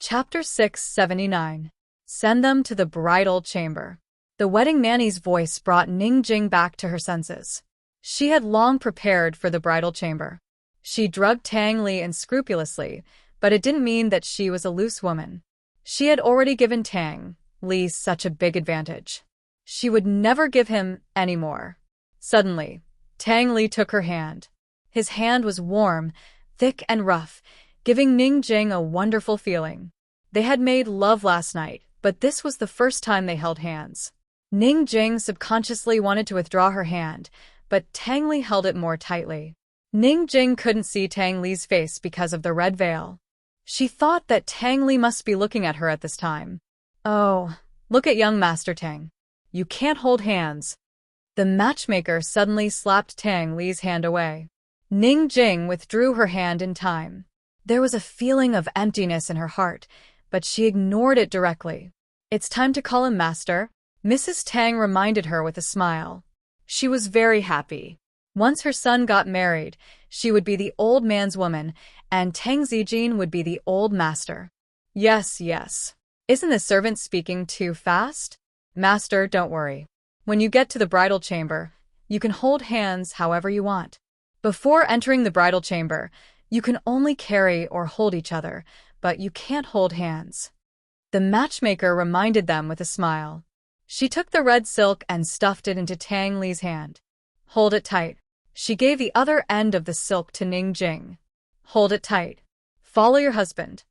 Chapter 679. Send them to the bridal chamber. The wedding nanny's voice brought Ningjing back to her senses. She had long prepared for the bridal chamber. She drugged Tang Li unscrupulously, but it didn't mean that she was a loose woman. She had already given Tang Li such a big advantage. She would never give him any more. Suddenly, Tang Li took her hand. His hand was warm, thick and rough, giving Ningjing a wonderful feeling. They had made love last night, but this was the first time they held hands. Ningjing subconsciously wanted to withdraw her hand, but Tang Li held it more tightly. Ningjing couldn't see Tang Li's face because of the red veil. She thought that Tang Li must be looking at her at this time. Oh, look at young Master Tang. You can't hold hands. The matchmaker suddenly slapped Tang Li's hand away. Ningjing withdrew her hand in time. There was a feeling of emptiness in her heart, but she ignored it directly. It's time to call him Master, Mrs. Tang reminded her with a smile. She was very happy. Once her son got married, she would be the old man's woman, and Tang Zijin would be the old master. Yes, yes. Isn't the servant speaking too fast? Master, don't worry. When you get to the bridal chamber, you can hold hands however you want. Before entering the bridal chamber, you can only carry or hold each other, but you can't hold hands. The matchmaker reminded them with a smile. She took the red silk and stuffed it into Tang Li's hand. Hold it tight. She gave the other end of the silk to Ningjing. Hold it tight. Follow your husband.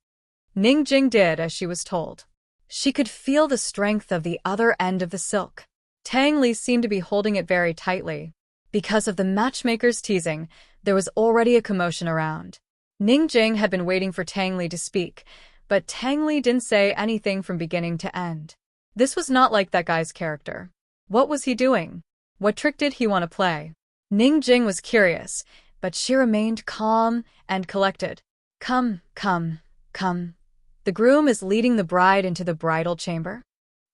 Ningjing did as she was told. She could feel the strength of the other end of the silk. Tang Li seemed to be holding it very tightly. Because of the matchmaker's teasing, there was already a commotion around. Ningjing had been waiting for Tang Li to speak, but Tang Li didn't say anything from beginning to end. This was not like that guy's character. What was he doing? What trick did he want to play? Ningjing was curious, but she remained calm and collected. Come, come, come. The groom is leading the bride into the bridal chamber.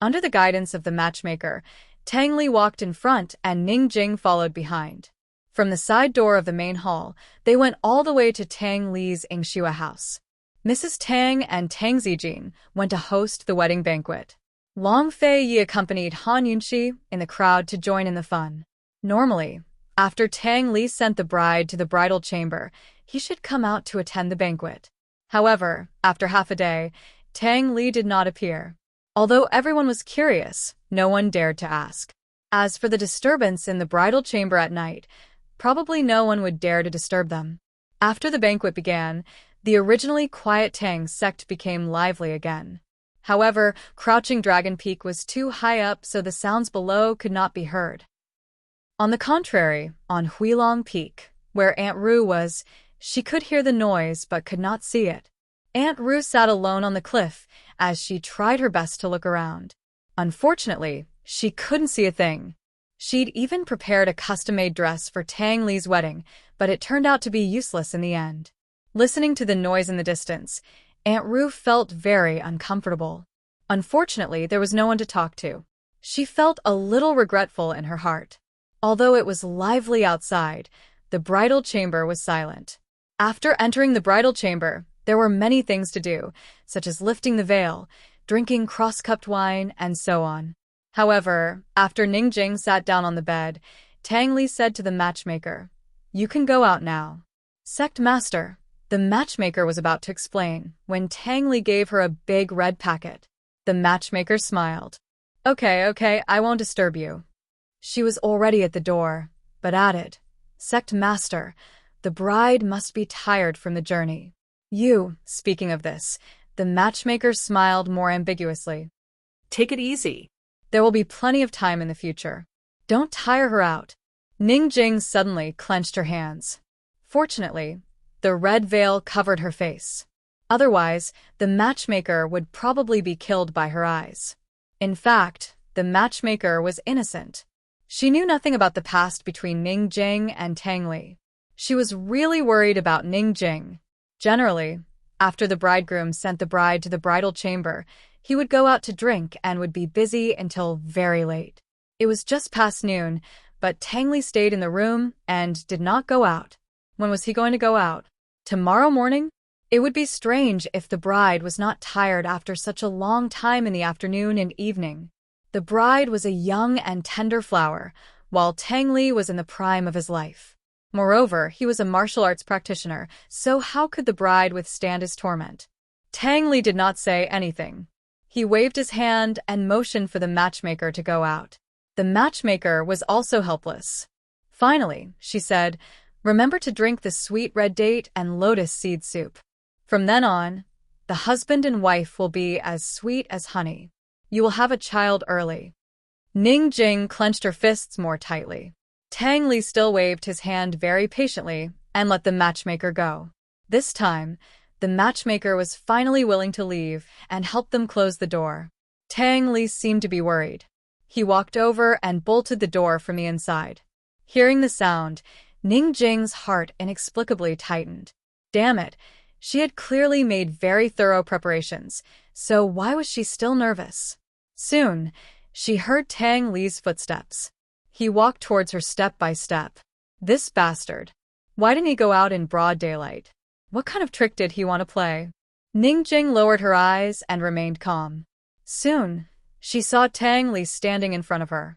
Under the guidance of the matchmaker, Tang Li walked in front and Ningjing followed behind. From the side door of the main hall, they went all the way to Tang Li's Ingxue house. Mrs. Tang and Tang Zijin went to host the wedding banquet. Long Fei Yi accompanied Han Yunxi in the crowd to join in the fun. Normally, after Tang Li sent the bride to the bridal chamber, he should come out to attend the banquet. However, after half a day, Tang Li did not appear. Although everyone was curious, no one dared to ask. As for the disturbance in the bridal chamber at night, probably no one would dare to disturb them. After the banquet began, the originally quiet Tang sect became lively again. However, Crouching Dragon Peak was too high up so the sounds below could not be heard. On the contrary, on Huilong Peak, where Aunt Ru was, she could hear the noise but could not see it. Aunt Ru sat alone on the cliff as she tried her best to look around. Unfortunately, she couldn't see a thing. She'd even prepared a custom-made dress for Tang Li's wedding, but it turned out to be useless in the end. Listening to the noise in the distance, Aunt Ru felt very uncomfortable. Unfortunately, there was no one to talk to. She felt a little regretful in her heart. Although it was lively outside, the bridal chamber was silent. After entering the bridal chamber, there were many things to do, such as lifting the veil, drinking cross-cupped wine, and so on. However, after Ningjing sat down on the bed, Tang Li said to the matchmaker, "You can go out now." Sect Master, the matchmaker was about to explain when Tang Li gave her a big red packet. The matchmaker smiled. Okay, I won't disturb you." She was already at the door, but added, "Sect Master, the bride must be tired from the journey." Speaking of this, the matchmaker smiled more ambiguously. "Take it easy. There will be plenty of time in the future. Don't tire her out." Ningjing suddenly clenched her hands. Fortunately, the red veil covered her face. Otherwise, the matchmaker would probably be killed by her eyes. In fact, the matchmaker was innocent. She knew nothing about the past between Ningjing and Tang Li. She was really worried about Ningjing. Generally, after the bridegroom sent the bride to the bridal chamber, he would go out to drink and would be busy until very late. It was just past noon, but Tang Li stayed in the room and did not go out. When was he going to go out? Tomorrow morning? It would be strange if the bride was not tired after such a long time in the afternoon and evening. The bride was a young and tender flower, while Tang Li was in the prime of his life. Moreover, he was a martial arts practitioner, so how could the bride withstand his torment? Tang Li did not say anything. He waved his hand and motioned for the matchmaker to go out. The matchmaker was also helpless. Finally, she said, "Remember to drink the sweet red date and lotus seed soup. From then on, the husband and wife will be as sweet as honey. You will have a child early." Ning Jing clenched her fists more tightly. Tang Li still waved his hand very patiently and let the matchmaker go. This time, the matchmaker was finally willing to leave and help them close the door. Tang Li seemed to be worried. He walked over and bolted the door from the inside. Hearing the sound, Ning Jing's heart inexplicably tightened. Damn it, she had clearly made very thorough preparations, so why was she still nervous? Soon, she heard Tang Li's footsteps. He walked towards her step by step. This bastard. Why didn't he go out in broad daylight? What kind of trick did he want to play? Ning Jing lowered her eyes and remained calm. Soon, she saw Tang Li standing in front of her.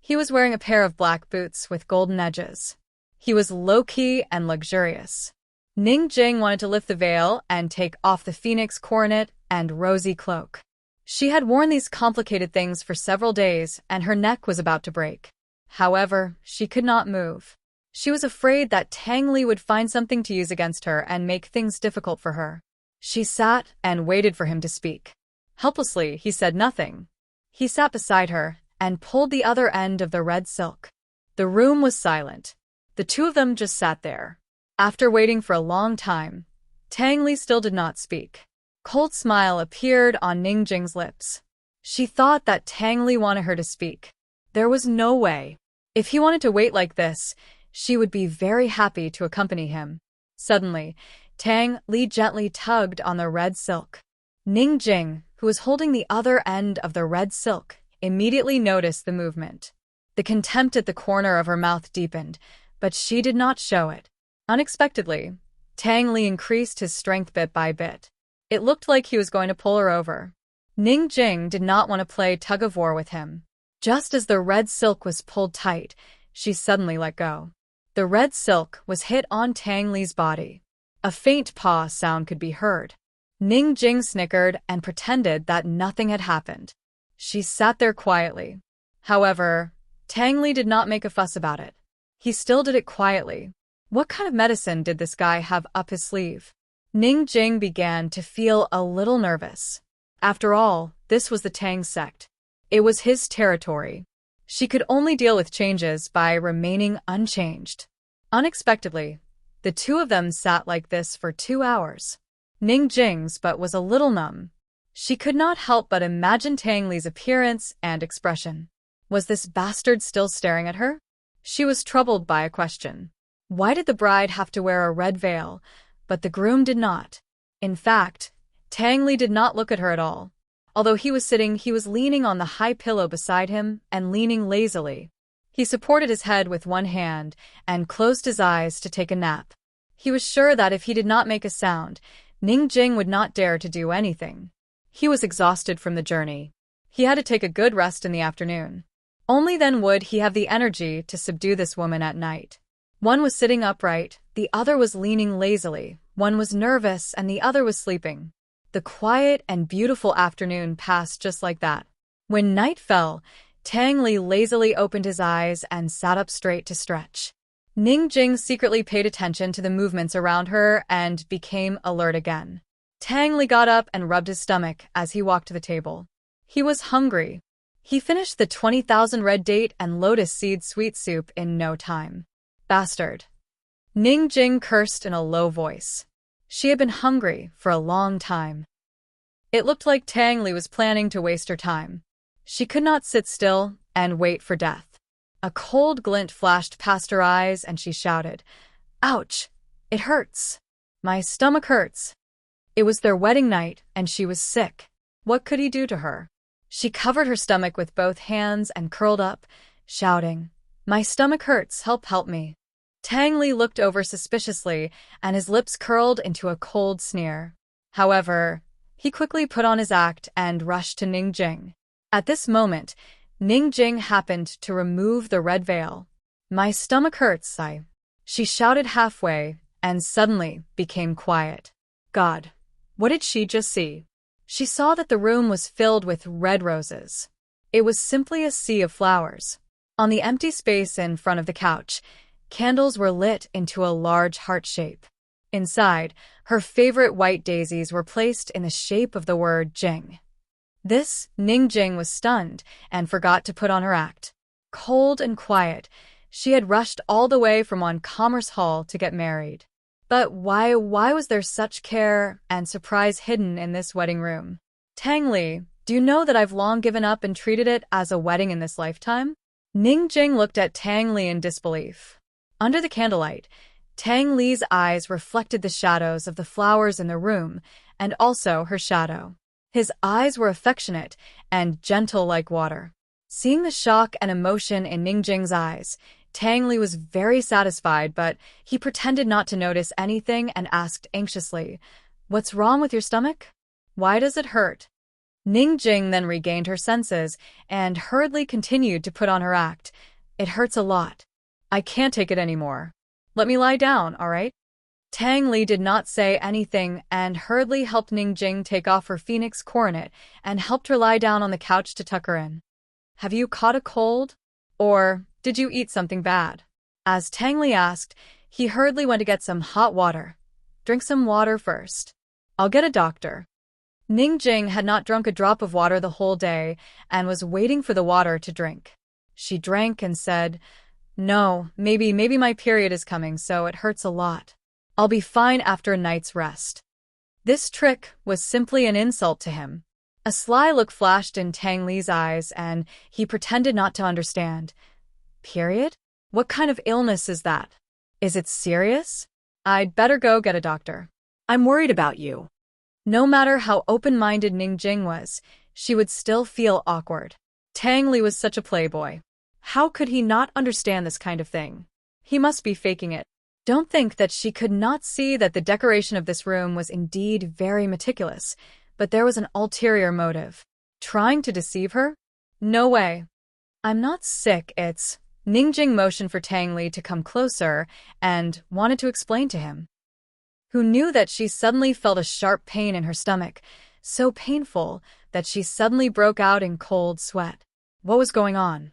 He was wearing a pair of black boots with golden edges. He was low-key and luxurious. Ning Jing wanted to lift the veil and take off the phoenix coronet and rosy cloak. She had worn these complicated things for several days, and her neck was about to break. However, she could not move. She was afraid that Tang Li would find something to use against her and make things difficult for her. She sat and waited for him to speak. Helplessly, he said nothing. He sat beside her and pulled the other end of the red silk. The room was silent. The two of them just sat there. After waiting for a long time, Tang Li still did not speak. Cold smile appeared on Ning Jing's lips. She thought that Tang Li wanted her to speak. There was no way. If he wanted to wait like this, she would be very happy to accompany him. Suddenly, Tang Li gently tugged on the red silk. Ning Jing, who was holding the other end of the red silk, immediately noticed the movement. The contempt at the corner of her mouth deepened, but she did not show it. Unexpectedly, Tang Li increased his strength bit by bit. It looked like he was going to pull her over. Ning Jing did not want to play tug-of-war with him. Just as the red silk was pulled tight, she suddenly let go. The red silk was hit on Tang Li's body. A faint paw sound could be heard. Ning Jing snickered and pretended that nothing had happened. She sat there quietly. However, Tang Li did not make a fuss about it. He still did it quietly. What kind of medicine did this guy have up his sleeve? Ning Jing began to feel a little nervous. After all, this was the Tang sect. It was his territory. She could only deal with changes by remaining unchanged. Unexpectedly, the two of them sat like this for 2 hours. Ning Jing's butt was a little numb. She could not help but imagine Tang Li's appearance and expression. Was this bastard still staring at her? She was troubled by a question. Why did the bride have to wear a red veil, but the groom did not? In fact, Tang Li did not look at her at all. Although he was sitting, he was leaning on the high pillow beside him and leaning lazily. He supported his head with one hand and closed his eyes to take a nap. He was sure that if he did not make a sound, Ning Jing would not dare to do anything. He was exhausted from the journey. He had to take a good rest in the afternoon. Only then would he have the energy to subdue this woman at night. One was sitting upright, the other was leaning lazily, one was nervous and the other was sleeping. The quiet and beautiful afternoon passed just like that. When night fell, Tang Li lazily opened his eyes and sat up straight to stretch. Ning Jing secretly paid attention to the movements around her and became alert again. Tang Li got up and rubbed his stomach as he walked to the table. He was hungry. He finished the 20,000 red date and lotus seed sweet soup in no time. Bastard. Ning Jing cursed in a low voice. She had been hungry for a long time. It looked like Tang Li was planning to waste her time. She could not sit still and wait for death. A cold glint flashed past her eyes and she shouted, "Ouch! It hurts. My stomach hurts." It was their wedding night and she was sick. What could he do to her? She covered her stomach with both hands and curled up, shouting, "My stomach hurts, help me." Tang Li looked over suspiciously, and his lips curled into a cold sneer. However, he quickly put on his act and rushed to Ningjing. At this moment, Ningjing happened to remove the red veil. "My stomach hurts, she shouted halfway, and suddenly became quiet. God, what did she just see? She saw that the room was filled with red roses. It was simply a sea of flowers. On the empty space in front of the couch, candles were lit into a large heart shape. Inside, her favorite white daisies were placed in the shape of the word Jing. This, Ningjing was stunned and forgot to put on her act. Cold and quiet, she had rushed all the way from Commerce Hall to get married. But why was there such care and surprise hidden in this wedding room? Tang Li, do you know that I've long given up and treated it as a wedding in this lifetime? Ningjing looked at Tang Li in disbelief. Under the candlelight, Tang Li's eyes reflected the shadows of the flowers in the room and also her shadow. His eyes were affectionate and gentle like water. Seeing the shock and emotion in Ningjing's eyes, Tang Li was very satisfied, but he pretended not to notice anything and asked anxiously, "What's wrong with your stomach? Why does it hurt?" Ningjing then regained her senses and hurriedly continued to put on her act. "It hurts a lot. I can't take it anymore. Let me lie down, all right?" Tang Li did not say anything and hurriedly helped Ningjing take off her phoenix coronet and helped her lie down on the couch to tuck her in. "Have you caught a cold? Or did you eat something bad?" As Tang Li asked, he hurriedly went to get some hot water. "Drink some water first. I'll get a doctor." Ningjing had not drunk a drop of water the whole day and was waiting for the water to drink. She drank and said, "No, maybe my period is coming, so it hurts a lot. I'll be fine after a night's rest." This trick was simply an insult to him. A sly look flashed in Tang Li's eyes, and he pretended not to understand. "Period? What kind of illness is that? Is it serious? I'd better go get a doctor. I'm worried about you." No matter how open-minded Ningjing was, she would still feel awkward. Tang Li was such a playboy. How could he not understand this kind of thing? He must be faking it. Don't think that she could not see that the decoration of this room was indeed very meticulous, but there was an ulterior motive. Trying to deceive her? No way. "I'm not sick, it's..." Ningjing motioned for Tang Li to come closer and wanted to explain to him. Who knew that she suddenly felt a sharp pain in her stomach, so painful that she suddenly broke out in cold sweat. What was going on?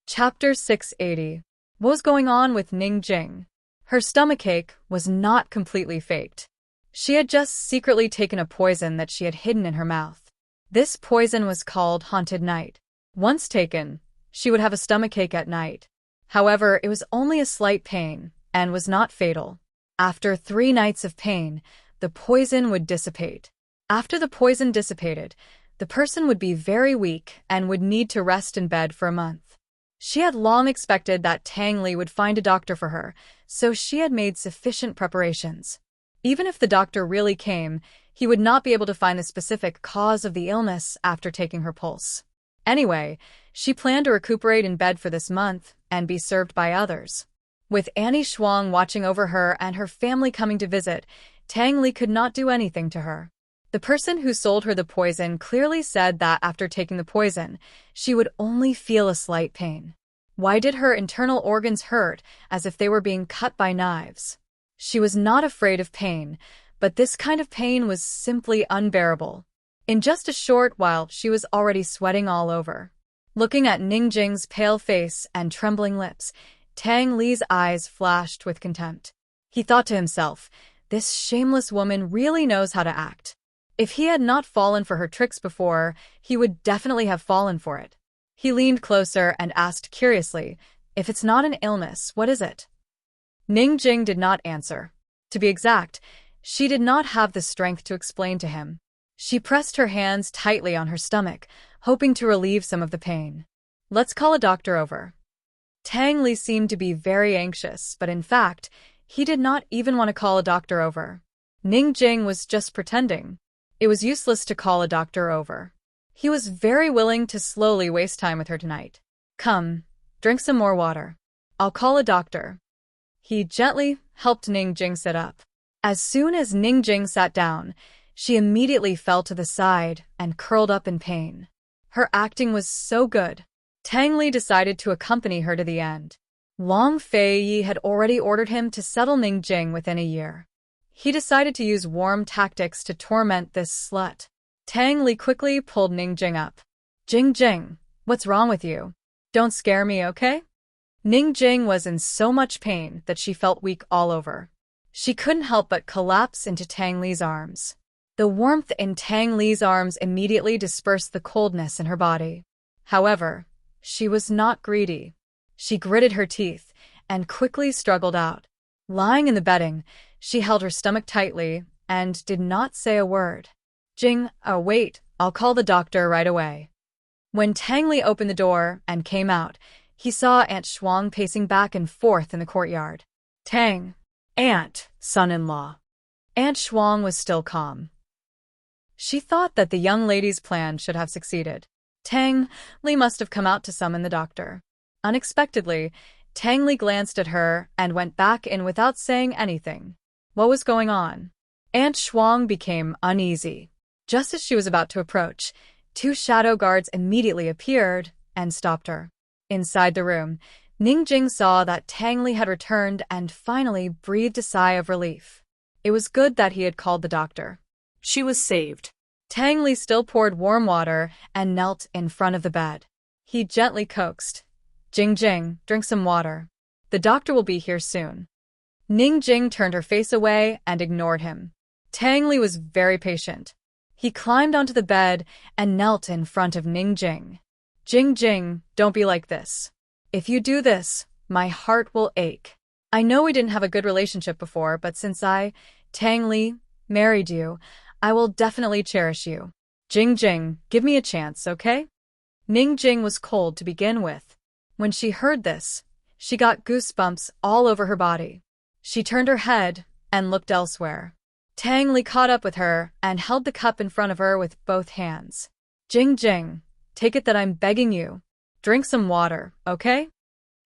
Chapter 680. What was going on with Ningjing? Her stomachache was not completely faked. She had just secretly taken a poison that she had hidden in her mouth. This poison was called Haunted Night. Once taken, she would have a stomachache at night. However, it was only a slight pain and was not fatal. After 3 nights of pain, the poison would dissipate. After the poison dissipated, the person would be very weak and would need to rest in bed for a month. She had long expected that Tang Li would find a doctor for her, so she had made sufficient preparations. Even if the doctor really came, he would not be able to find the specific cause of the illness after taking her pulse. Anyway, she planned to recuperate in bed for this month and be served by others. With Annie Shuang watching over her and her family coming to visit, Tang Li could not do anything to her. The person who sold her the poison clearly said that after taking the poison, she would only feel a slight pain. Why did her internal organs hurt as if they were being cut by knives? She was not afraid of pain, but this kind of pain was simply unbearable. In just a short while, she was already sweating all over. Looking at Ningjing's pale face and trembling lips, Tang Li's eyes flashed with contempt. He thought to himself, this shameless woman really knows how to act. If he had not fallen for her tricks before, he would definitely have fallen for it. He leaned closer and asked curiously, "If it's not an illness, what is it?" Ningjing did not answer. To be exact, she did not have the strength to explain to him. She pressed her hands tightly on her stomach, hoping to relieve some of the pain. "Let's call a doctor over." Tang Li seemed to be very anxious, but in fact, he did not even want to call a doctor over. Ningjing was just pretending. It was useless to call a doctor over. He was very willing to slowly waste time with her tonight. "Come, drink some more water." I'll call a doctor. He gently helped Ningjing sit up. As soon as Ningjing sat down, she immediately fell to the side and curled up in pain. Her acting was so good. Tang Li decided to accompany her to the end. Long Fei Yi had already ordered him to settle Ningjing within a year. He decided to use warm tactics to torment this slut. Tang Li quickly pulled Ningjing up. Jing, what's wrong with you? Don't scare me, okay? Ningjing was in so much pain that she felt weak all over. She couldn't help but collapse into Tang Li's arms. The warmth in Tang Li's arms immediately dispersed the coldness in her body. However, she was not greedy. She gritted her teeth and quickly struggled out. Lying in the bedding, she held her stomach tightly and did not say a word. Wait, I'll call the doctor right away. When Tang Li opened the door and came out, he saw Aunt Shuang pacing back and forth in the courtyard. Tang, Aunt, son-in-law. Aunt Shuang was still calm. She thought that the young lady's plan should have succeeded. Tang Li must have come out to summon the doctor. Unexpectedly, Tang Li glanced at her and went back in without saying anything. What was going on? Aunt Shuang became uneasy. Just as she was about to approach, two shadow guards immediately appeared and stopped her. Inside the room, Ningjing saw that Tang Li had returned and finally breathed a sigh of relief. It was good that he had called the doctor. She was saved. Tang Li still poured warm water and knelt in front of the bed. He gently coaxed. Jing, drink some water. The doctor will be here soon. Ningjing turned her face away and ignored him. Tang Li was very patient. He climbed onto the bed and knelt in front of Ningjing. Jing, don't be like this. If you do this, my heart will ache. I know we didn't have a good relationship before, but since I, Tang Li, married you, I will definitely cherish you. Jing, give me a chance, okay? Ningjing was cold to begin with. When she heard this, she got goosebumps all over her body. She turned her head and looked elsewhere. Tang Li caught up with her and held the cup in front of her with both hands. Jing, take it that I'm begging you. Drink some water, okay?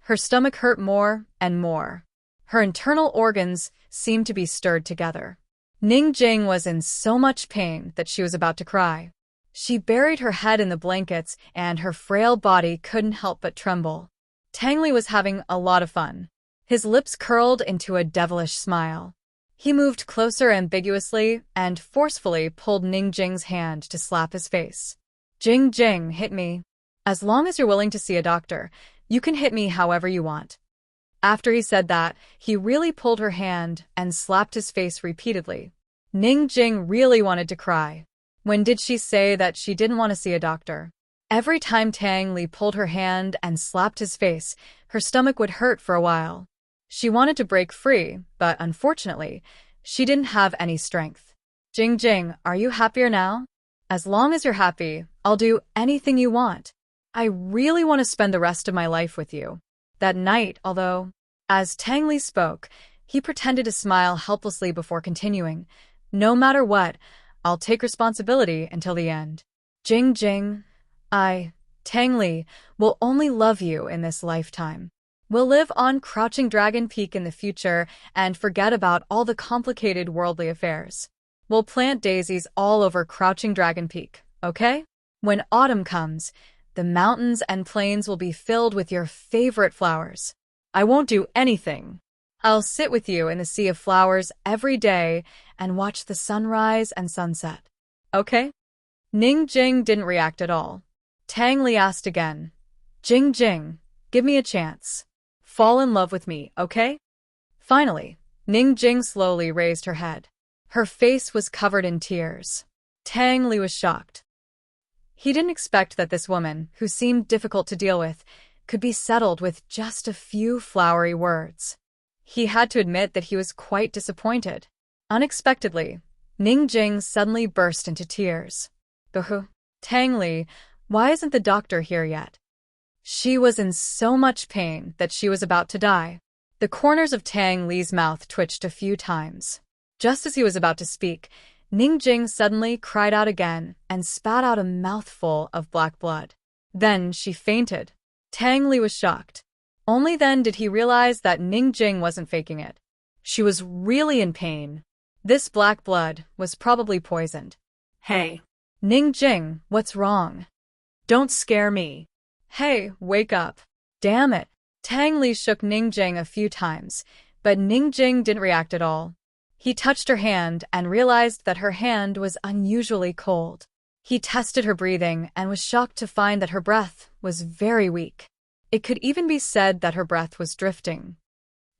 Her stomach hurt more and more. Her internal organs seemed to be stirred together. Ningjing was in so much pain that she was about to cry. She buried her head in the blankets and her frail body couldn't help but tremble. Tang Li was having a lot of fun. His lips curled into a devilish smile. He moved closer ambiguously and forcefully pulled Ningjing's hand to slap his face. Jing, hit me. As long as you're willing to see a doctor, you can hit me however you want. After he said that, he really pulled her hand and slapped his face repeatedly. Ningjing really wanted to cry. When did she say that she didn't want to see a doctor? Every time Tang Li pulled her hand and slapped his face, her stomach would hurt for a while. She wanted to break free, but unfortunately, she didn't have any strength. Jing, are you happier now? As long as you're happy, I'll do anything you want. I really want to spend the rest of my life with you. That night, although, as Tang Li spoke, he pretended to smile helplessly before continuing. No matter what, I'll take responsibility until the end. Jing, I, Tang Li, will only love you in this lifetime. We'll live on Crouching Dragon Peak in the future and forget about all the complicated worldly affairs. We'll plant daisies all over Crouching Dragon Peak, okay? When autumn comes, the mountains and plains will be filled with your favorite flowers. I won't do anything. I'll sit with you in the sea of flowers every day and watch the sunrise and sunset. Okay? Ningjing didn't react at all. Tang Li asked again. Jing, give me a chance. Fall in love with me, okay? Finally, Ningjing slowly raised her head. Her face was covered in tears. Tang Li was shocked. He didn't expect that this woman, who seemed difficult to deal with, could be settled with just a few flowery words. He had to admit that he was quite disappointed. Unexpectedly, Ningjing suddenly burst into tears. Boo-hoo. Tang Li, why isn't the doctor here yet? She was in so much pain that she was about to die. The corners of Tang Li's mouth twitched a few times. Just as he was about to speak, Ningjing suddenly cried out again and spat out a mouthful of black blood. Then she fainted. Tang Li was shocked. Only then did he realize that Ningjing wasn't faking it. She was really in pain. This black blood was probably poisoned. Hey. Ningjing, what's wrong? Don't scare me. Hey, wake up. Damn it. Tang Li shook Ningjing a few times, but Ningjing didn't react at all. He touched her hand and realized that her hand was unusually cold. He tested her breathing and was shocked to find that her breath was very weak. It could even be said that her breath was drifting.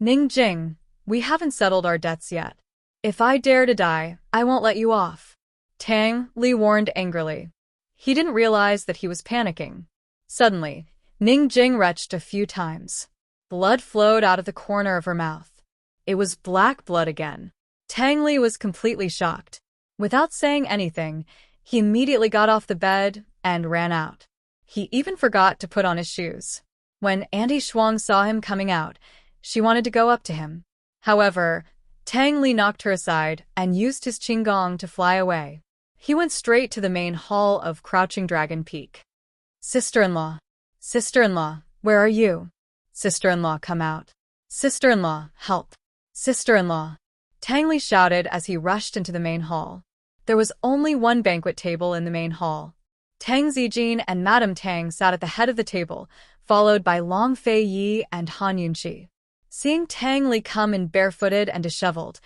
Ningjing, we haven't settled our debts yet. If I dare to die, I won't let you off. Tang Li warned angrily. He didn't realize that he was panicking. Suddenly, Ningjing retched a few times. Blood flowed out of the corner of her mouth. It was black blood again. Tang Li was completely shocked. Without saying anything, he immediately got off the bed and ran out. He even forgot to put on his shoes. When Auntie Shuang saw him coming out, she wanted to go up to him. However, Tang Li knocked her aside and used his qinggong to fly away. He went straight to the main hall of Crouching Dragon Peak. Sister-in-law. Sister-in-law, where are you? Sister-in-law, come out. Sister-in-law, help. Sister-in-law. Tang Li shouted as he rushed into the main hall. There was only one banquet table in the main hall. Tang Zijin and Madame Tang sat at the head of the table, followed by Long Fei Yi and Han Yunqi. Seeing Tang Li come in barefooted and disheveled,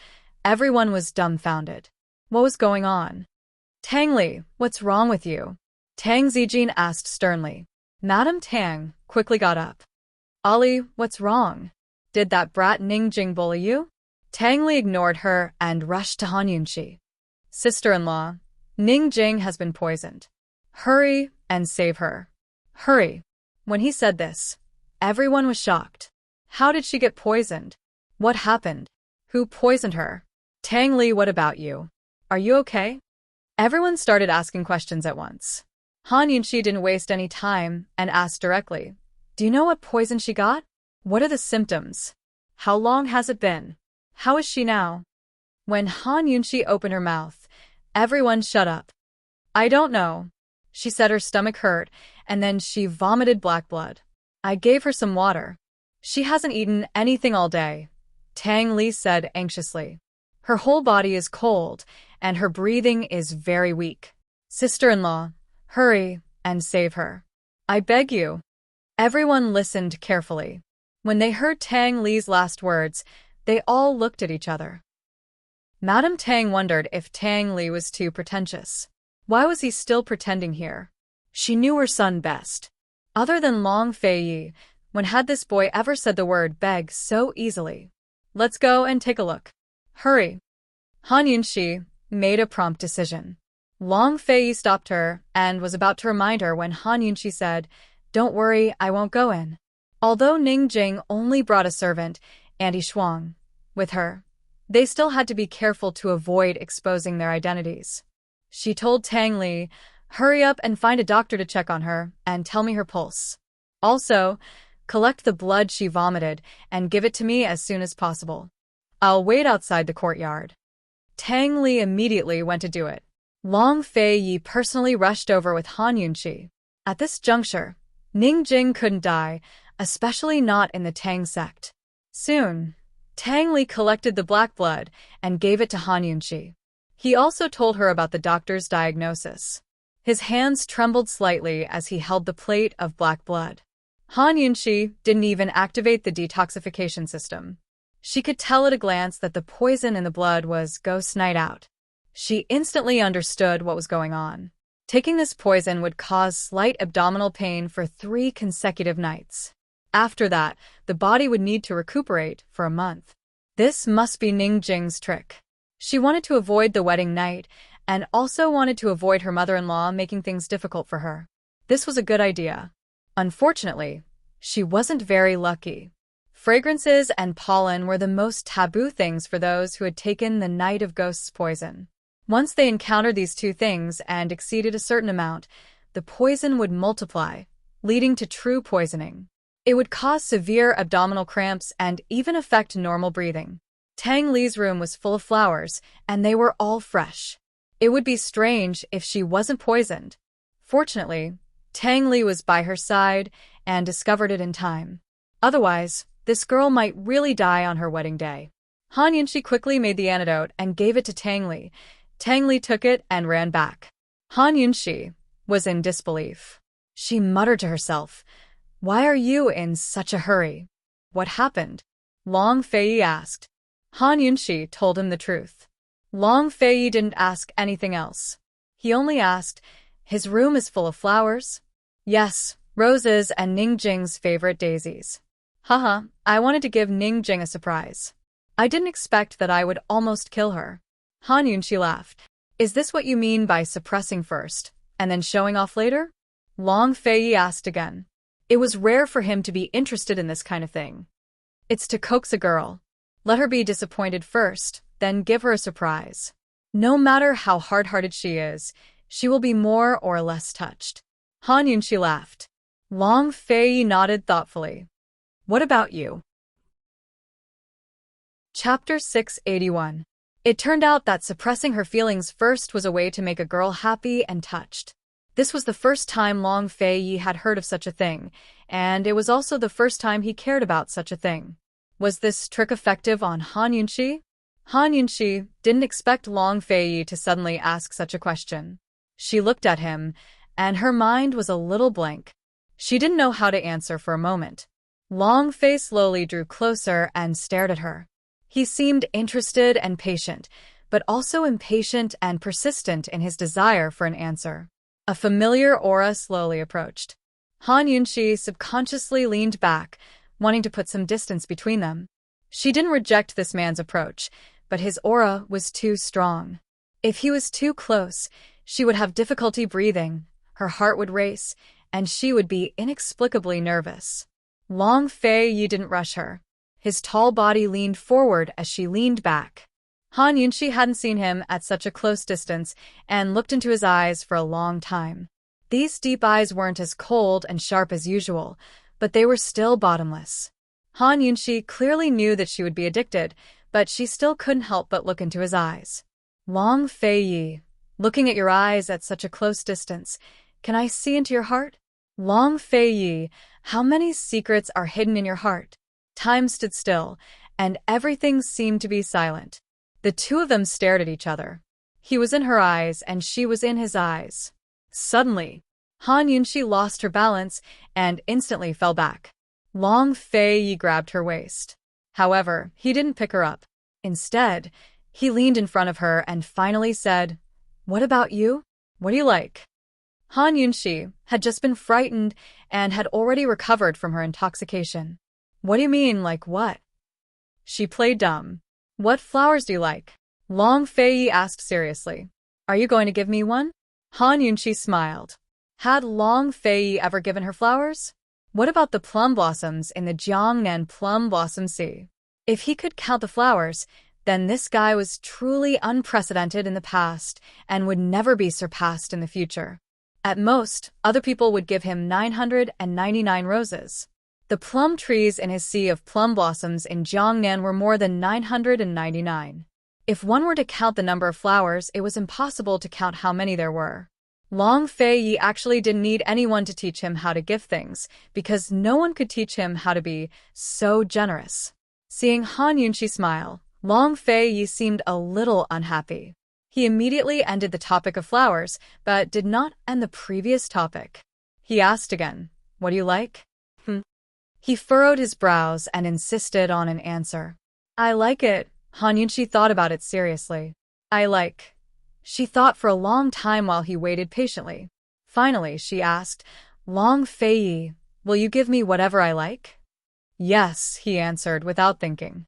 everyone was dumbfounded. What was going on? Tang Li, what's wrong with you? Tang Zijin asked sternly. Madame Tang quickly got up. Ali, what's wrong? Did that brat Ningjing bully you? Tang Li ignored her and rushed to Han Yunqi. Sister-in-law, Ningjing has been poisoned. Hurry and save her. Hurry. When he said this, everyone was shocked. How did she get poisoned? What happened? Who poisoned her? Tang Li, what about you? Are you okay? Everyone started asking questions at once. Han Yunqi didn't waste any time and asked directly, do you know what poison she got? What are the symptoms? How long has it been? How is she now? When Han Yunqi opened her mouth, everyone shut up. I don't know. She said her stomach hurt, and then she vomited black blood. I gave her some water. She hasn't eaten anything all day, Tang Li said anxiously. Her whole body is cold, and her breathing is very weak. Sister-in-law, hurry and save her. I beg you. Everyone listened carefully. When they heard Tang Li's last words, they all looked at each other. Madame Tang wondered if Tang Li was too pretentious. Why was he still pretending here? She knew her son best. Other than Long Fei Yi, when had this boy ever said the word beg so easily? Let's go and take a look. Hurry. Han Yunqi made a prompt decision. Long Fei Yi stopped her and was about to remind her when Han Yunqi said, don't worry, I won't go in. Although Ningjing only brought a servant, Auntie Shuang, with her, they still had to be careful to avoid exposing their identities. She told Tang Li, hurry up and find a doctor to check on her and tell me her pulse. Also, collect the blood she vomited and give it to me as soon as possible. I'll wait outside the courtyard. Tang Li immediately went to do it. Long Fei Yi personally rushed over with Han Yunqi. At this juncture, Ningjing couldn't die, especially not in the Tang sect. Soon, Tang Li collected the black blood and gave it to Han Yunqi. He also told her about the doctor's diagnosis. His hands trembled slightly as he held the plate of black blood. Han Yunqi didn't even activate the detoxification system. She could tell at a glance that the poison in the blood was ghost night out. She instantly understood what was going on. Taking this poison would cause slight abdominal pain for 3 consecutive nights. After that, the body would need to recuperate for a month. This must be Ningjing's trick. She wanted to avoid the wedding night and also wanted to avoid her mother-in-law making things difficult for her. This was a good idea. Unfortunately, she wasn't very lucky. Fragrances and pollen were the most taboo things for those who had taken the Night of Ghosts poison. Once they encountered these 2 things and exceeded a certain amount, the poison would multiply, leading to true poisoning. It would cause severe abdominal cramps and even affect normal breathing. Tang Li's room was full of flowers, and they were all fresh. It would be strange if she wasn't poisoned. Fortunately, Tang Li was by her side and discovered it in time. Otherwise, this girl might really die on her wedding day. Han Yunxi quickly made the antidote and gave it to Tang Li. Tang Li took it and ran back. Han Yunxi was in disbelief. She muttered to herself, "Why are you in such a hurry? What happened?" Long Fei asked. Han Yunxi told him the truth. Long Fei didn't ask anything else. He only asked, "His room is full of flowers?" "Yes, roses and Ningjing's favorite daisies." "Haha, I wanted to give Ningjing a surprise. I didn't expect that I would almost kill her." Han Yunxi laughed. "Is this what you mean by suppressing first, and then showing off later?" Long Fei asked again. It was rare for him to be interested in this kind of thing. It's to coax a girl. Let her be disappointed first, then give her a surprise. No matter how hard-hearted she is, she will be more or less touched. Han Yunxi laughed. Long Fei nodded thoughtfully. "What about you?" Chapter 681. It turned out that suppressing her feelings first was a way to make a girl happy and touched. This was the first time Long Fei had heard of such a thing, and it was also the first time he cared about such a thing. Was this trick effective on Han Yunxi? Han Yunxi didn't expect Long Fei to suddenly ask such a question. She looked at him, and her mind was a little blank. She didn't know how to answer for a moment. Long Fei slowly drew closer and stared at her. He seemed interested and patient, but also impatient and persistent in his desire for an answer. A familiar aura slowly approached. Han Yunxi subconsciously leaned back, wanting to put some distance between them. She didn't reject this man's approach, but his aura was too strong. If he was too close, she would have difficulty breathing, her heart would race, and she would be inexplicably nervous. Long Fei didn't rush her. His tall body leaned forward as she leaned back. Han Yunxi hadn't seen him at such a close distance and looked into his eyes for a long time. These deep eyes weren't as cold and sharp as usual, but they were still bottomless. Han Yunxi clearly knew that she would be addicted, but she still couldn't help but look into his eyes. Long Fei, looking at your eyes at such a close distance, can I see into your heart? Long Fei, how many secrets are hidden in your heart? Time stood still, and everything seemed to be silent. The two of them stared at each other. He was in her eyes, and she was in his eyes. Suddenly, Han Yunxi lost her balance and instantly fell back. Long Fei grabbed her waist. However, he didn't pick her up. Instead, he leaned in front of her and finally said, "What about you? What do you like?" Han Yunxi had just been frightened and had already recovered from her intoxication. "What do you mean, like what?" She played dumb. "What flowers do you like?" Long Fei asked seriously. "Are you going to give me one?" Han Yunxi smiled. Had Long Fei ever given her flowers? What about the plum blossoms in the Jiangnan Plum Blossom Sea? If he could count the flowers, then this guy was truly unprecedented in the past and would never be surpassed in the future. At most, other people would give him 999 roses. The plum trees in his sea of plum blossoms in Jiangnan were more than 999. If one were to count the number of flowers, it was impossible to count how many there were. Long Fei actually didn't need anyone to teach him how to give things, because no one could teach him how to be so generous. Seeing Han Yunxi smile, Long Fei seemed a little unhappy. He immediately ended the topic of flowers, but did not end the previous topic. He asked again, "What do you like?" He furrowed his brows and insisted on an answer. "I like it." Han Yunxi thought about it seriously. "I like." She thought for a long time while he waited patiently. Finally, she asked, "Long Fei, will you give me whatever I like?" "Yes," he answered without thinking.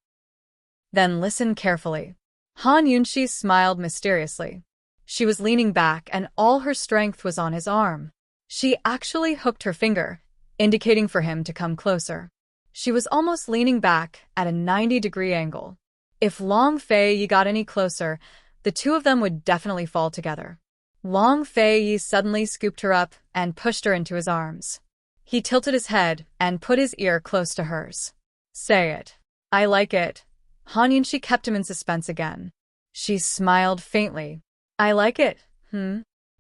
"Then listen carefully." Han Yunxi smiled mysteriously. She was leaning back and all her strength was on his arm. She actually hooked her finger, indicating for him to come closer. She was almost leaning back at a 90-degree angle. If Long Fei got any closer, the two of them would definitely fall together. Long Fei suddenly scooped her up and pushed her into his arms. He tilted his head and put his ear close to hers. "Say it." "I like it." Han Yunxi kept him in suspense again. She smiled faintly. "I like it,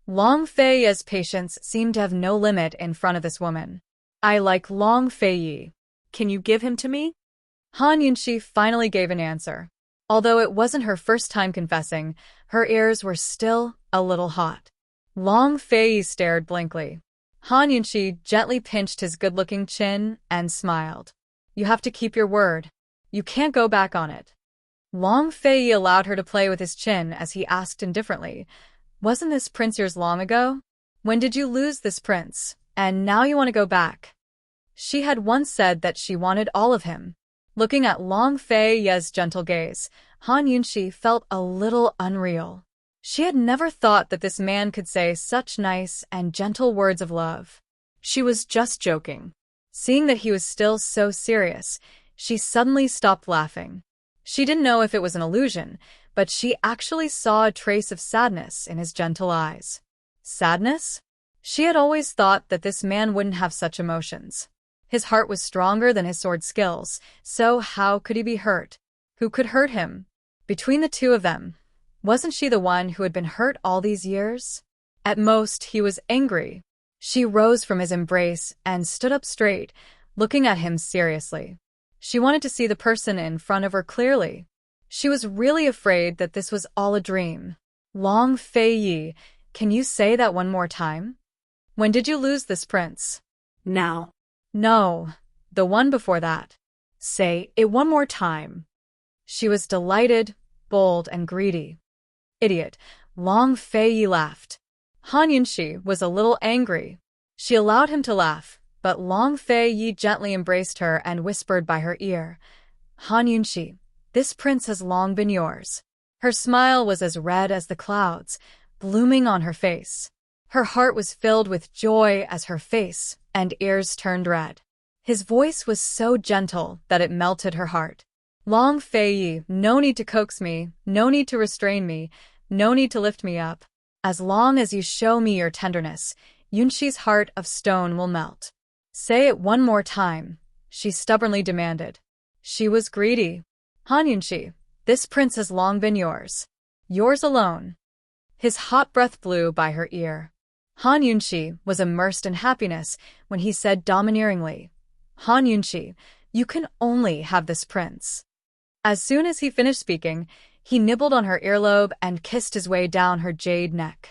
Long Fei's patience seemed to have no limit in front of this woman. "I like Long Fei. Can you give him to me? Han Yunxi finally gave an answer. Although it wasn't her first time confessing, her ears were still a little hot. Long Fei stared blankly. Han Yunxi gently pinched his good-looking chin and smiled. You have to keep your word. You can't go back on it. Long Fei allowed her to play with his chin as he asked indifferently, Wasn't this prince yours long ago? When did you lose this prince, and now you want to go back? She had once said that she wanted all of him. Looking at Long Fei's gentle gaze, Han Yunxi felt a little unreal. She had never thought that this man could say such nice and gentle words of love. She was just joking. Seeing that he was still so serious, she suddenly stopped laughing. She didn't know if it was an illusion, but she actually saw a trace of sadness in his gentle eyes. Sadness? She had always thought that this man wouldn't have such emotions. His heart was stronger than his sword skills, so how could he be hurt? Who could hurt him? Between the two of them, wasn't she the one who had been hurt all these years? At most, he was angry. She rose from his embrace and stood up straight, looking at him seriously. She wanted to see the person in front of her clearly. She was really afraid that this was all a dream. Long Fei, can you say that one more time? When did you lose this prince? Now. No, the one before that. Say it one more time. She was delighted, bold, and greedy. Idiot, Long Fei laughed. Han Yunxi was a little angry. She allowed him to laugh, but Long Fei gently embraced her and whispered by her ear, Han Yunxi, this prince has long been yours. Her smile was as red as the clouds, blooming on her face. Her heart was filled with joy as her face and ears turned red. His voice was so gentle that it melted her heart. Long Fei, no need to coax me, no need to restrain me, no need to lift me up. As long as you show me your tenderness, Yunxi's heart of stone will melt. Say it one more time, she stubbornly demanded. She was greedy. Han Yunxi, this prince has long been yours. Yours alone. His hot breath blew by her ear. Han Yunxi was immersed in happiness when he said domineeringly, Han Yunxi, you can only have this prince. As soon as he finished speaking, he nibbled on her earlobe and kissed his way down her jade neck.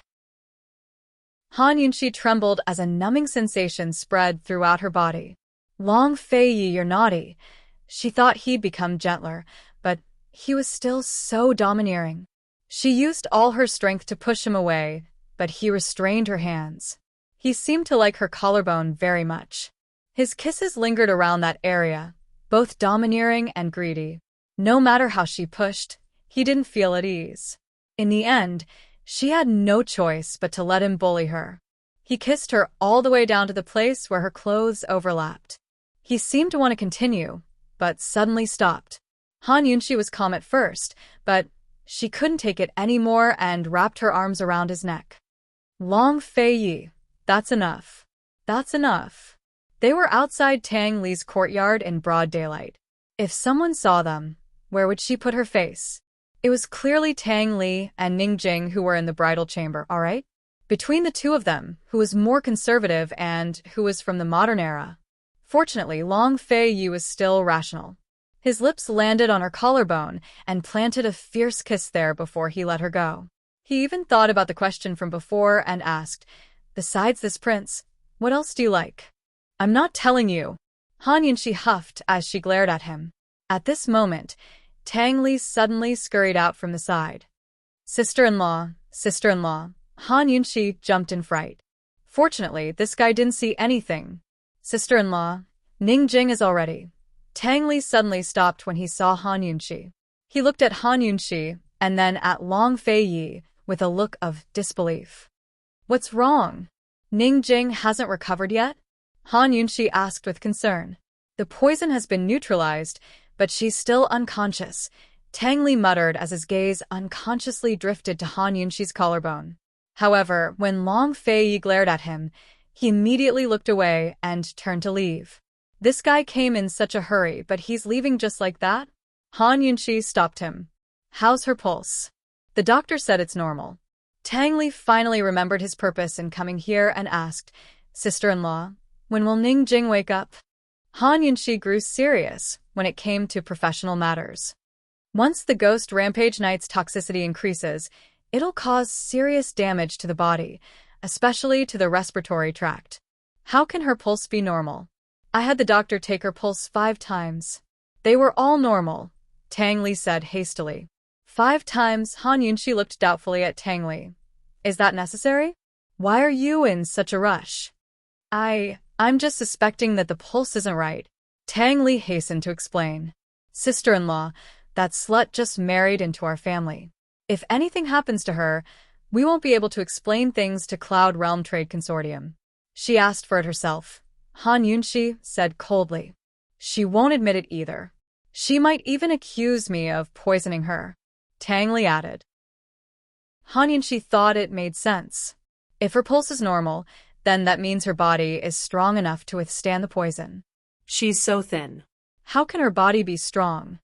Han Yunxi trembled as a numbing sensation spread throughout her body. Long Fei, you're naughty. She thought he'd become gentler, but he was still so domineering. She used all her strength to push him away, but he restrained her hands. He seemed to like her collarbone very much. His kisses lingered around that area, both domineering and greedy. No matter how she pushed, he didn't feel at ease. In the end, she had no choice but to let him bully her. He kissed her all the way down to the place where her clothes overlapped. He seemed to want to continue, but suddenly stopped. Han Yunxi was calm at first, but she couldn't take it anymore and wrapped her arms around his neck. Long Fei, that's enough. That's enough. They were outside Tang Li's courtyard in broad daylight. If someone saw them, where would she put her face? It was clearly Tang Li and Ning Jing who were in the bridal chamber, all right? Between the two of them, who was more conservative and who was from the modern era? Fortunately, Long Fei was still rational. His lips landed on her collarbone and planted a fierce kiss there before he let her go. He even thought about the question from before and asked, besides this prince, what else do you like? I'm not telling you. Han Yunxi huffed as she glared at him. At this moment, Tang Li suddenly scurried out from the side. Sister-in-law, sister-in-law. Han Yunxi jumped in fright. Fortunately, this guy didn't see anything. Sister-in-law, Ning Jing is all ready. Tang Li suddenly stopped when he saw Han Yunxi. He looked at Han Yunxi and then at Long Fei with a look of disbelief. What's wrong? Ning Jing hasn't recovered yet? Han Yunxi asked with concern. The poison has been neutralized, but she's still unconscious, Tang Li muttered as his gaze unconsciously drifted to Han Yunxi's collarbone. However, when Long Fei glared at him, he immediately looked away and turned to leave. This guy came in such a hurry, but he's leaving just like that? Han Yunxi stopped him. How's her pulse? The doctor said it's normal. Tang Li finally remembered his purpose in coming here and asked, Sister-in-law, when will Ning Jing wake up? Han Yunxi grew serious when it came to professional matters. Once the Ghost Rampage Knight's toxicity increases, it'll cause serious damage to the body, especially to the respiratory tract. How can her pulse be normal? I had the doctor take her pulse 5 times. They were all normal, Tang Li said hastily. 5 times? Han Yunxi looked doubtfully at Tang Li. Is that necessary? Why are you in such a rush? I'm just suspecting that the pulse isn't right, Tang Li hastened to explain. Sister-in-law, that slut just married into our family. If anything happens to her, we won't be able to explain things to Cloud Realm Trade Consortium. She asked for it herself, Han Yunxi said coldly. She won't admit it either. She might even accuse me of poisoning her, Tang Li added. Han Yunxi thought it made sense. If her pulse is normal, then that means her body is strong enough to withstand the poison. She's so thin. How can her body be strong?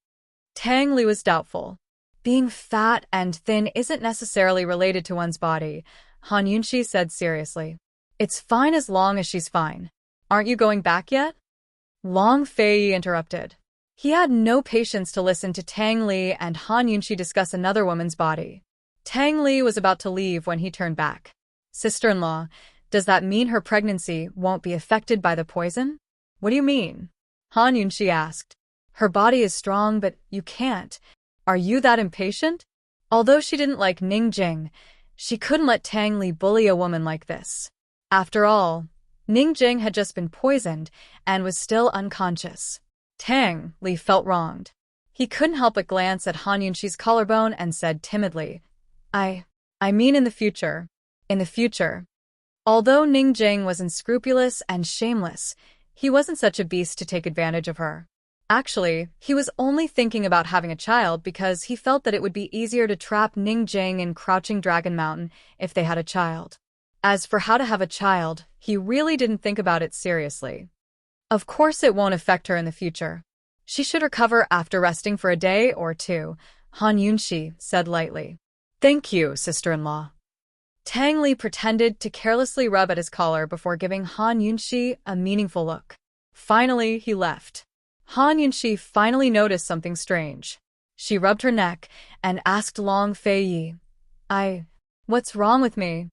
Tang Li was doubtful. Being fat and thin isn't necessarily related to one's body, Han Yunxi said seriously. It's fine as long as she's fine. Aren't you going back yet? Long Fei interrupted. He had no patience to listen to Tang Li and Han Yunxi discuss another woman's body. Tang Li was about to leave when he turned back. Sister-in-law, does that mean her pregnancy won't be affected by the poison? What do you mean? Han Yunxi asked. Her body is strong, but you can't. Are you that impatient? Although she didn't like Ning Jing, she couldn't let Tang Li bully a woman like this. After all, Ning Jing had just been poisoned and was still unconscious. Tang Li felt wronged. He couldn't help but glance at Han Yunxi's collarbone and said timidly, I mean in the future. In the future. Although Ning Jing was unscrupulous and shameless, he wasn't such a beast to take advantage of her. Actually, he was only thinking about having a child because he felt that it would be easier to trap Ning Jing in Crouching Dragon Mountain if they had a child. As for how to have a child, he really didn't think about it seriously. Of course it won't affect her in the future. She should recover after resting for a day or 2, Han Yunxi said lightly. Thank you, sister-in-law. Tang Li pretended to carelessly rub at his collar before giving Han Yunxi a meaningful look. Finally, he left. Han Yunxi finally noticed something strange. She rubbed her neck and asked Long Fei, what's wrong with me?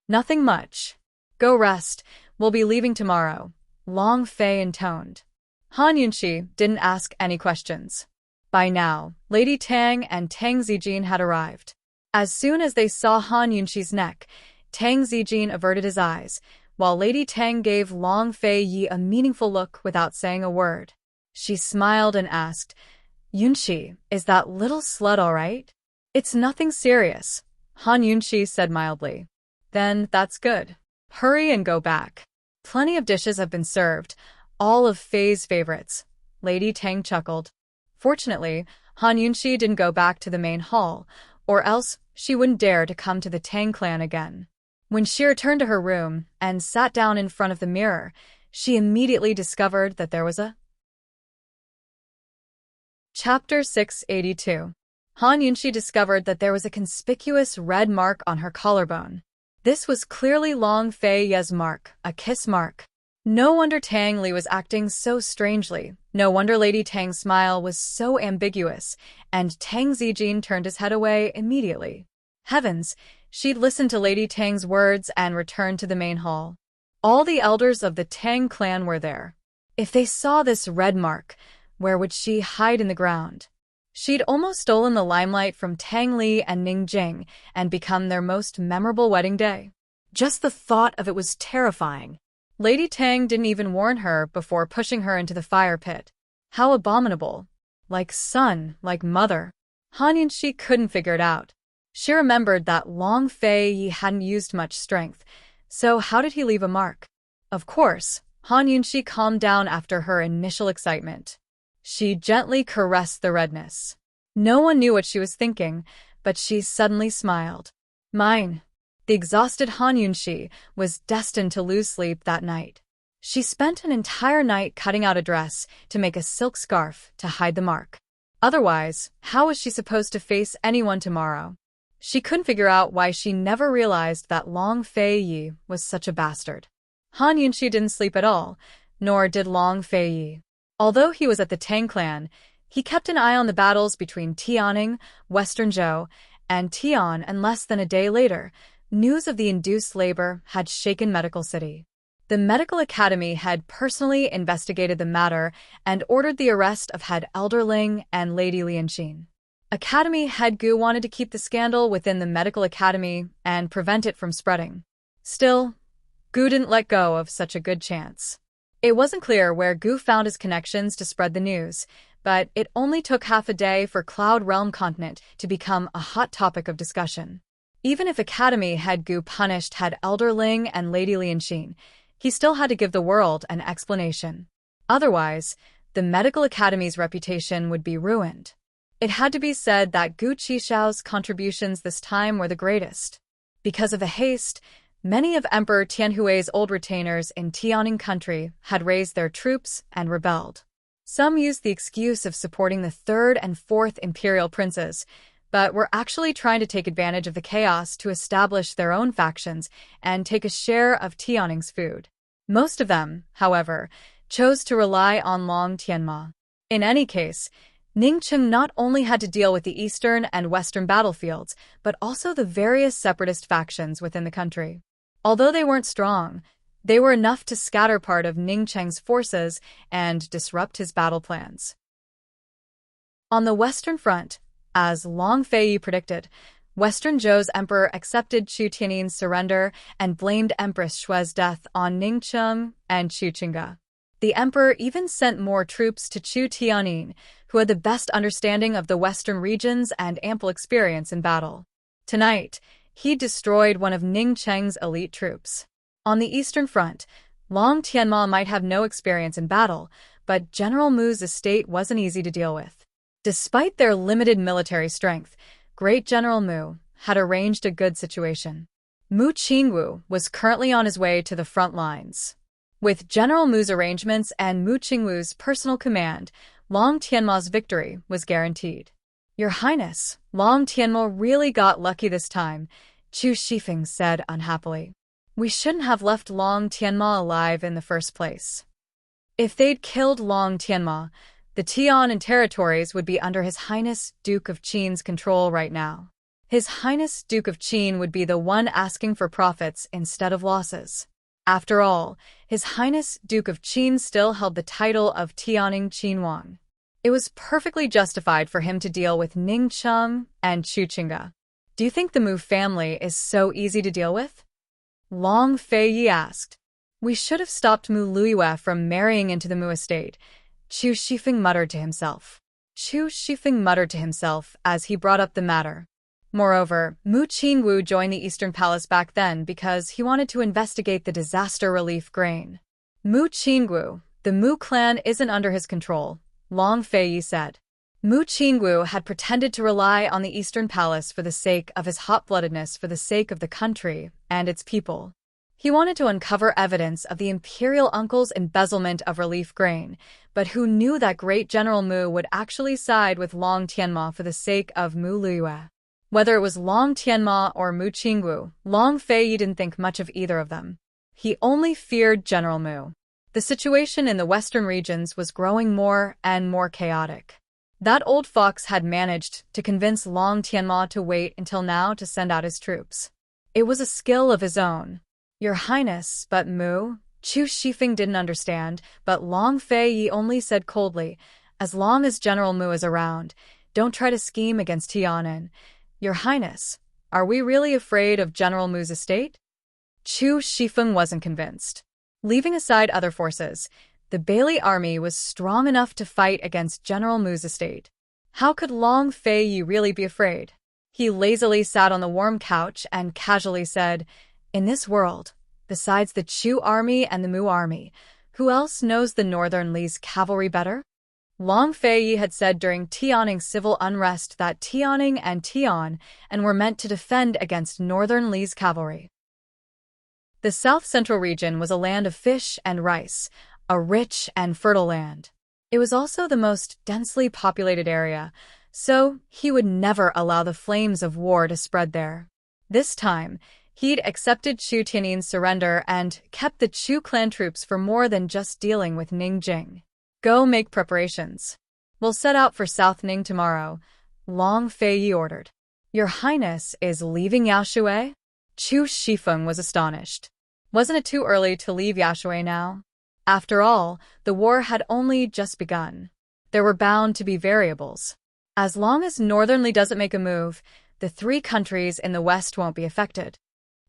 Nothing much. Go rest, we'll be leaving tomorrow, Long Fei intoned. Han Yunxi didn't ask any questions. By now, Lady Tang and Tang Zijin had arrived. As soon as they saw Han Yunxi's neck, Tang Zijin averted his eyes, while Lady Tang gave Long Fei a meaningful look without saying a word. She smiled and asked, Yunxi, is that little slut all right? It's nothing serious, Han Yunxi said mildly. Then that's good. Hurry and go back. Plenty of dishes have been served, all of Fei's favorites. Lady Tang chuckled. Fortunately, Han Yunxi didn't go back to the main hall, or else she wouldn't dare to come to the Tang clan again. When she returned to her room and sat down in front of the mirror, she immediately discovered that there was a Chapter 682. Han Yunxi discovered that there was a conspicuous red mark on her collarbone. This was clearly Long Fei's mark, a kiss mark. No wonder Tang Li was acting so strangely. No wonder Lady Tang's smile was so ambiguous, and Tang Zijin turned his head away immediately. Heavens, she'd listened to Lady Tang's words and returned to the main hall. All the elders of the Tang clan were there. If they saw this red mark, where would she hide in the ground? She'd almost stolen the limelight from Tang Li and Ning Jing and become their most memorable wedding day. Just the thought of it was terrifying. Lady Tang didn't even warn her before pushing her into the fire pit. How abominable. Like son, like mother. Han Yunxi couldn't figure it out. She remembered that Long Fei hadn't used much strength, so how did he leave a mark? Of course, Han Yunxi calmed down after her initial excitement. She gently caressed the redness. No one knew what she was thinking, but she suddenly smiled. Mine. The exhausted Han Yunxi was destined to lose sleep that night. She spent an entire night cutting out a dress to make a silk scarf to hide the mark. Otherwise, how was she supposed to face anyone tomorrow? She couldn't figure out why she never realized that Long Fei was such a bastard. Han Yunxi didn't sleep at all, Nor did Long Feiyi. Although he was at the Tang clan, he kept an eye on the battles between Tianning, Western Zhou, and Tian, and less than a day later, news of the induced labor had shaken Medical City. The Medical Academy had personally investigated the matter and ordered the arrest of head Elder Ling and Lady Lianxin. Academy head Gu wanted to keep the scandal within the Medical Academy and prevent it from spreading. Still, Gu didn't let go of such a good chance. It wasn't clear where Gu found his connections to spread the news, but it only took half a day for Cloud Realm Continent to become a hot topic of discussion. Even if Academy head Gu punished head Elder Ling and Lady Lianxin, he still had to give the world an explanation. Otherwise, the Medical Academy's reputation would be ruined. It had to be said that Gu Qixiao's contributions this time were the greatest. Because of the haste, many of Emperor Tianhui's old retainers in Tianning country had raised their troops and rebelled. Some used the excuse of supporting the third and fourth imperial princes, but were actually trying to take advantage of the chaos to establish their own factions and take a share of Tianning's food. Most of them, however, chose to rely on Long Tianma. In any case, Ningcheng not only had to deal with the eastern and western battlefields, but also the various separatist factions within the country. Although they weren't strong, they were enough to scatter part of Ningcheng's forces and disrupt his battle plans. On the western front, as Long Feiyi predicted, Western Zhou's emperor accepted Chu Tiannin's surrender and blamed Empress Shui's death on Ningcheng and Chu Qingge. The emperor even sent more troops to Chu Tiannin, who had the best understanding of the western regions and ample experience in battle. Tonight, he destroyed one of Ningcheng's elite troops. On the eastern front, Long Tianma might have no experience in battle, but General Mu's estate wasn't easy to deal with. Despite their limited military strength, Great General Mu had arranged a good situation. Mu Qingwu was currently on his way to the front lines. With General Mu's arrangements and Mu Qingwu's personal command, Long Tianma's victory was guaranteed. Your Highness, Long Tianma really got lucky this time, Chu Shifeng said unhappily. We shouldn't have left Long Tianma alive in the first place. If they'd killed Long Tianma, the Tian and territories would be under His Highness Duke of Qin's control right now. His Highness Duke of Qin would be the one asking for profits instead of losses. After all, His Highness Duke of Qin still held the title of Tianning Qinhuang. It was perfectly justified for him to deal with Ningcheng and Chu Qingge. Do you think the Mu family is so easy to deal with? Long Feiyi asked. We should have stopped Mu Luiyue from marrying into the Mu estate, Chu Shifeng muttered to himself. As he brought up the matter. Moreover, Mu Qingwu joined the Eastern Palace back then because he wanted to investigate the disaster relief grain. Mu Qingwu, the Mu clan isn't under his control, Long Feiyi said. Mu Qingwu had pretended to rely on the Eastern Palace for the sake of his hot-bloodedness, for the sake of the country and its people. He wanted to uncover evidence of the imperial uncle's embezzlement of relief grain, but who knew that Great General Mu would actually side with Long Tianma for the sake of Mu Luiyue? Whether it was Long Tianma or Mu Qingwu, Long Feiyi didn't think much of either of them. He only feared General Mu. The situation in the western regions was growing more and more chaotic. That old fox had managed to convince Long Tianma to wait until now to send out his troops. It was a skill of his own. Your Highness, but Mu? Chu Shifeng didn't understand, but Long Feiyi only said coldly, as long as General Mu is around, don't try to scheme against Tiannan. Your Highness, are we really afraid of General Mu's estate? Chu Shifeng wasn't convinced. Leaving aside other forces, the Bailey army was strong enough to fight against General Mu's estate. How could Long Feiyi really be afraid? He lazily sat on the warm couch and casually said, in this world, besides the Chu army and the Mu army, who else knows the Northern Li's cavalry better? Long Feiyi had said during Tianning's civil unrest that Tianning and Tian were meant to defend against Northern Li's cavalry. The south-central region was a land of fish and rice, a rich and fertile land. It was also the most densely populated area, so he would never allow the flames of war to spread there. This time, He'd accepted Chu Tiannin's surrender and kept the Chu clan troops for more than just dealing with Ning Jing. Go make preparations. We'll set out for South Ning tomorrow, Long Fei ordered. Your Highness is leaving Yaoshui? Chu Shifeng was astonished. Wasn't it too early to leave Yaoshui now? After all, the war had only just begun. There were bound to be variables. As long as Northern Li doesn't make a move, the three countries in the west won't be affected.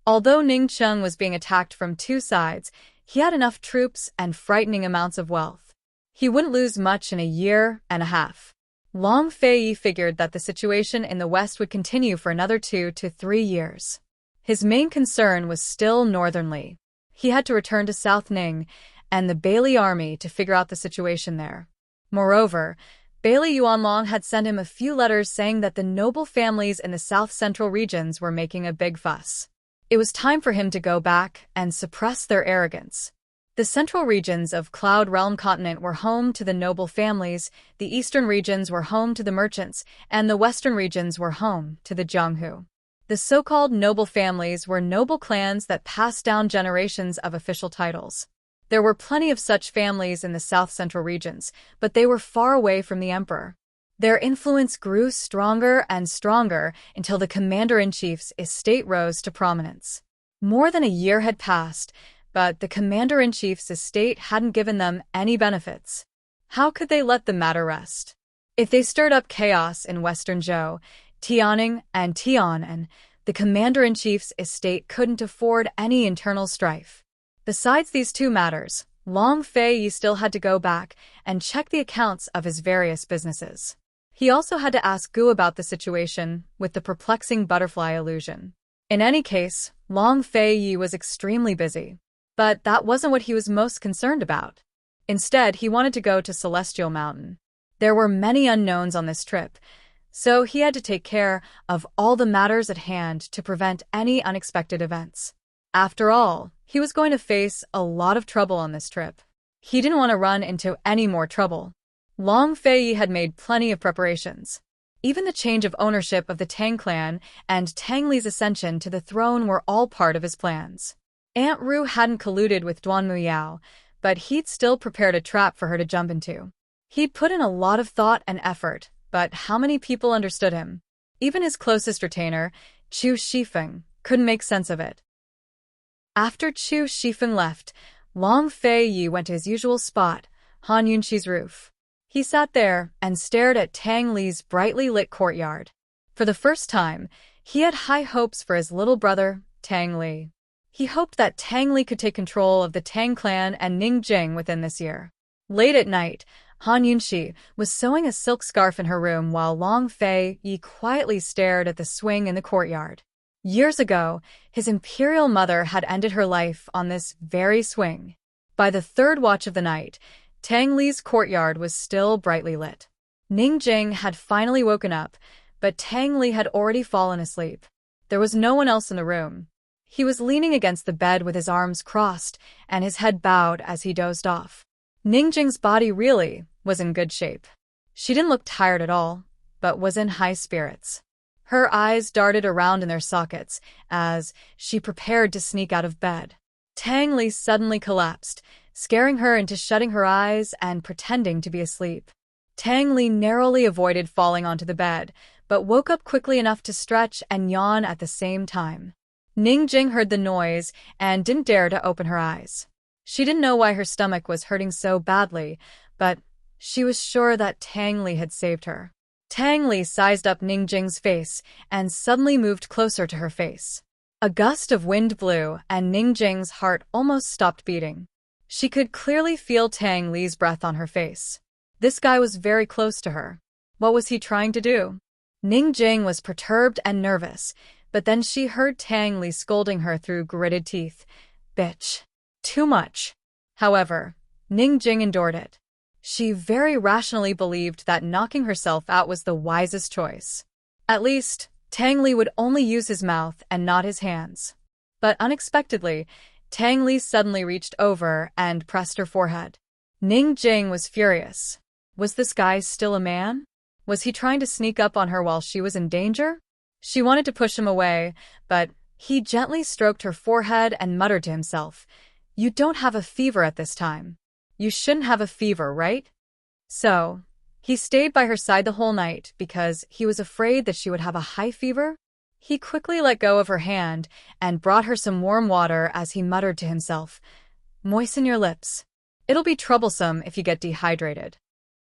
Although Ningcheng was being attacked from two sides, he had enough troops and frightening amounts of wealth. He wouldn't lose much in a year and a half. Long Fei figured that the situation in the west would continue for another 2 to 3 years. His main concern was still Northern Li. He had to return to South Ning and the Bailey army to figure out the situation there. Moreover, Bailey Yuanlong had sent him a few letters saying that the noble families in the south-central regions were making a big fuss. It was time for him to go back and suppress their arrogance. The central regions of Cloud Realm continent were home to the noble families, the eastern regions were home to the merchants, and the western regions were home to the Jianghu. The so-called noble families were noble clans that passed down generations of official titles. There were plenty of such families in the south-central regions, but they were far away from the emperor. Their influence grew stronger and stronger until the commander-in-chief's estate rose to prominence. More than a year had passed, but the commander-in-chief's estate hadn't given them any benefits. How could they let the matter rest? If they stirred up chaos in Western Zhou, Tianning, and Tianan, the commander-in-chief's estate couldn't afford any internal strife. Besides these two matters, Long Fei still had to go back and check the accounts of his various businesses. He also had to ask Gu about the situation with the perplexing butterfly illusion. In any case, Long Fei was extremely busy. But that wasn't what he was most concerned about. Instead, he wanted to go to Celestial Mountain. There were many unknowns on this trip, so he had to take care of all the matters at hand to prevent any unexpected events. After all, he was going to face a lot of trouble on this trip. He didn't want to run into any more trouble. Long Fei had made plenty of preparations. Even the change of ownership of the Tang clan and Tang Li's ascension to the throne were all part of his plans. Aunt Ru hadn't colluded with Duan Muyao, but he'd still prepared a trap for her to jump into. He'd put in a lot of thought and effort, but how many people understood him? Even his closest retainer, Chu Shifeng, couldn't make sense of it. After Chu Shifeng left, Long Fei went to his usual spot, Han Yunxi's roof. He sat there and stared at Tang Li's brightly lit courtyard. For the first time, he had high hopes for his little brother, Tang Li. He hoped that Tang Li could take control of the Tang clan and Ning Jing within this year. Late at night, Han Yunxi was sewing a silk scarf in her room while Long Fei quietly stared at the swing in the courtyard. Years ago, his imperial mother had ended her life on this very swing. By the third watch of the night, Tang Li's courtyard was still brightly lit. Ning Jing had finally woken up, but Tang Li had already fallen asleep. There was no one else in the room. He was leaning against the bed with his arms crossed and his head bowed as he dozed off. Ning Jing's body really was in good shape. She didn't look tired at all, but was in high spirits. Her eyes darted around in their sockets as she prepared to sneak out of bed. Tang Li suddenly collapsed, scaring her into shutting her eyes and pretending to be asleep. Tang Li narrowly avoided falling onto the bed, but woke up quickly enough to stretch and yawn at the same time. Ning Jing heard the noise and didn't dare to open her eyes. She didn't know why her stomach was hurting so badly, but she was sure that Tang Li had saved her. Tang Li sized up Ning Jing's face and suddenly moved closer to her face. A gust of wind blew and Ning Jing's heart almost stopped beating. She could clearly feel Tang Li's breath on her face. This guy was very close to her. What was he trying to do? Ning Jing was perturbed and nervous, but then she heard Tang Li scolding her through gritted teeth. Bitch. Too much. However, Ning Jing endured it. She very rationally believed that knocking herself out was the wisest choice. At least, Tang Li would only use his mouth and not his hands. But unexpectedly, Tang Li suddenly reached over and pressed her forehead. Ning Jing was furious. Was this guy still a man? Was he trying to sneak up on her while she was in danger? She wanted to push him away, but He gently stroked her forehead and muttered to himself, "You don't have a fever at this time. You shouldn't have a fever, right?" So, he stayed by her side the whole night because he was afraid that she would have a high fever. He quickly let go of her hand and brought her some warm water as he muttered to himself, "Moisten your lips. It'll be troublesome if you get dehydrated."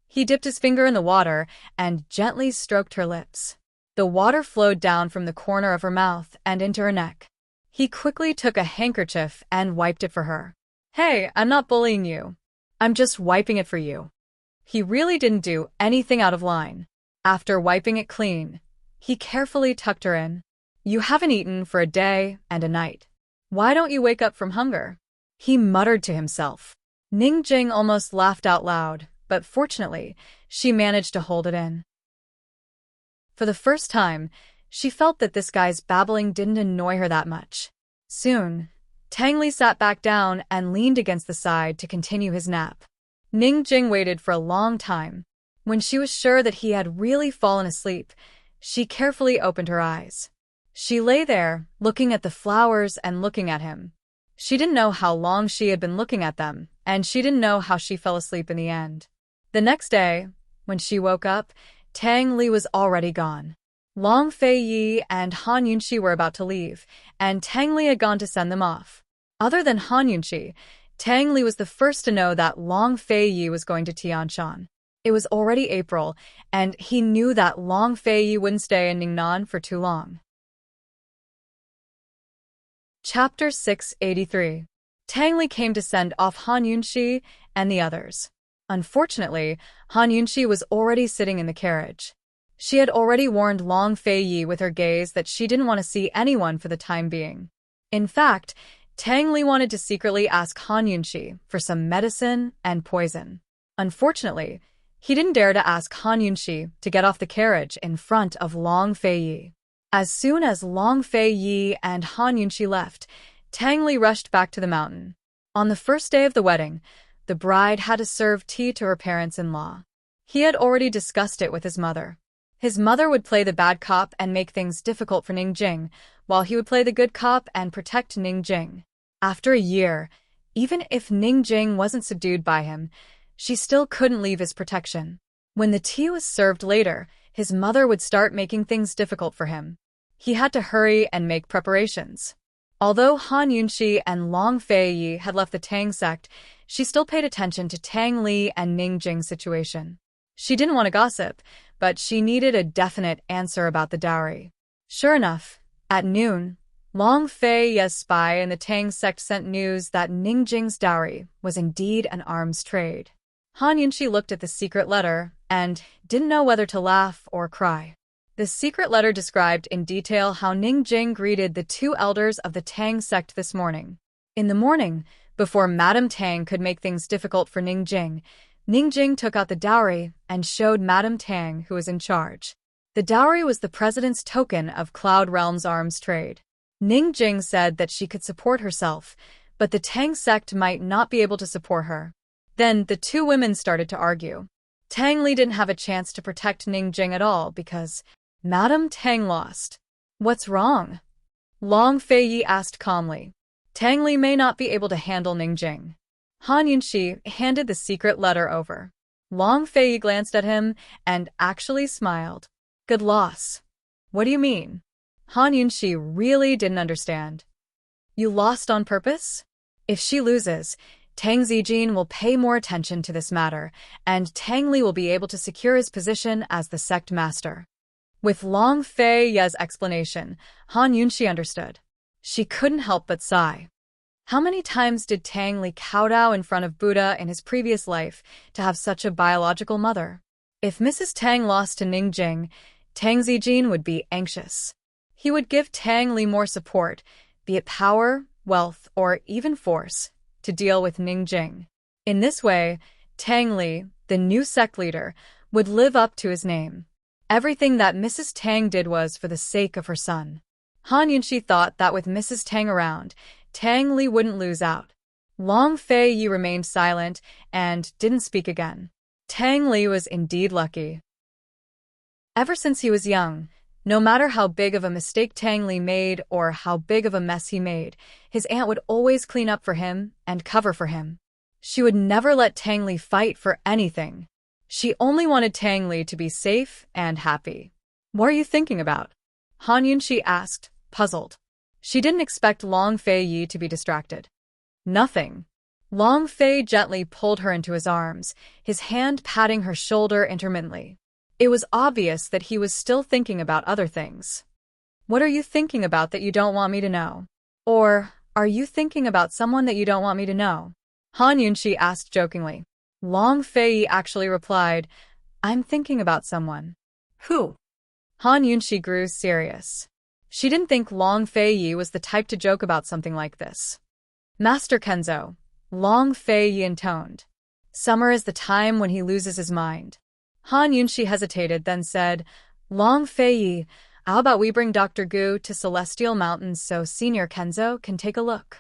He dipped his finger in the water and gently stroked her lips. The water flowed down from the corner of her mouth and into her neck. He quickly took a handkerchief and wiped it for her. "Hey, I'm not bullying you. I'm just wiping it for you." He really didn't do anything out of line. After wiping it clean, he carefully tucked her in. "You haven't eaten for a day and a night. Why don't you wake up from hunger?" he muttered to himself. Ningjing almost laughed out loud, but fortunately, she managed to hold it in. For the first time, she felt that this guy's babbling didn't annoy her that much. Soon, Tang Li sat back down and leaned against the side to continue his nap. Ningjing waited for a long time. When she was sure that he had really fallen asleep, she carefully opened her eyes. She lay there, looking at the flowers and looking at him. She didn't know how long she had been looking at them, and she didn't know how she fell asleep in the end. The next day, when she woke up, Tang Li was already gone. Long Fei Yi and Han Yunxi were about to leave, and Tang Li had gone to send them off. Other than Han Yunxi, Tang Li was the first to know that Long Fei Yi was going to Tianshan. It was already April, and he knew that Long Fei Yi wouldn't stay in Ningnan for too long. Chapter 683. Tang Li came to send off Han Yunxi and the others. Unfortunately, Han Yunxi was already sitting in the carriage. She had already warned Long Fei Yi with her gaze that she didn't want to see anyone for the time being. In fact, Tang Li wanted to secretly ask Han Yunxi for some medicine and poison. Unfortunately, he didn't dare to ask Han Yunxi to get off the carriage in front of Long Fei Yi. As soon as Long Fei Yi and Han Yunxi left, Tang Li rushed back to the mountain. On the first day of the wedding, the bride had to serve tea to her parents-in-law. He had already discussed it with his mother. His mother would play the bad cop and make things difficult for Ningjing, while he would play the good cop and protect Ningjing. After a year, even if Ningjing wasn't subdued by him, she still couldn't leave his protection. When the tea was served later, his mother would start making things difficult for him. He had to hurry and make preparations. Although Han Yunxi and Long Fei Yi had left the Tang sect, she still paid attention to Tang Li and Ningjing's situation. She didn't want to gossip, but she needed a definite answer about the dowry. Sure enough, at noon, Long Fei Yi's spy in the Tang sect sent news that Ningjing's dowry was indeed an arms trade. Han Yunxi looked at the secret letter and didn't know whether to laugh or cry. The secret letter described in detail how Ningjing greeted the two elders of the Tang sect this morning. In the morning, before Madame Tang could make things difficult for Ningjing, Ningjing took out the dowry and showed Madame Tang who was in charge. The dowry was the president's token of Cloud Realm's arms trade. Ningjing said that she could support herself, but the Tang sect might not be able to support her. Then the two women started to argue. Tang Li didn't have a chance to protect Ningjing at all because Madame Tang lost. "What's wrong?" Long Fei Yi asked calmly. "Tang Li may not be able to handle Ningjing." Han Yunxi handed the secret letter over. Long Fei Yi glanced at him and actually smiled. "Good loss." "What do you mean?" Han Yunxi really didn't understand. "You lost on purpose?" If she loses, Tang Zijin will pay more attention to this matter, and Tang Li will be able to secure his position as the sect master. With Long Fei Yi's explanation, Han Yunxi understood. She couldn't help but sigh. How many times did Tang Li kowtow in front of Buddha in his previous life to have such a biological mother? If Mrs. Tang lost to Ningjing, Tang Zijin would be anxious. He would give Tang Li more support, be it power, wealth, or even force, to deal with Ningjing. In this way, Tang Li, the new sect leader, would live up to his name. Everything that Mrs. Tang did was for the sake of her son. Han Yunxi thought that with Mrs. Tang around, Tang Li wouldn't lose out. Long Fei Yi remained silent and didn't speak again. Tang Li was indeed lucky. Ever since he was young, No matter how big of a mistake Tang Li made or how big of a mess he made, his aunt would always clean up for him and cover for him. She would never let Tang Li fight for anything. She only wanted Tang Li to be safe and happy. "What are you thinking about?" Han Yunxi asked, puzzled. She didn't expect Long Fei Yi to be distracted. "Nothing." Long Fei gently pulled her into his arms, his hand patting her shoulder intermittently. It was obvious that he was still thinking about other things. "What are you thinking about that you don't want me to know? Or, are you thinking about someone that you don't want me to know?" Han Yunxi asked jokingly. Long Fei Yi actually replied, "I'm thinking about someone." Who? Han Yunxi grew serious. She didn't think Long Fei Yi was the type to joke about something like this. "Master Kenzo," Long Fei Yi intoned. "Summer is the time when he loses his mind." Han Yunxi hesitated, then said, "Long Fei Yi, how about we bring Dr. Gu to Celestial Mountains so Senior Kenzo can take a look?"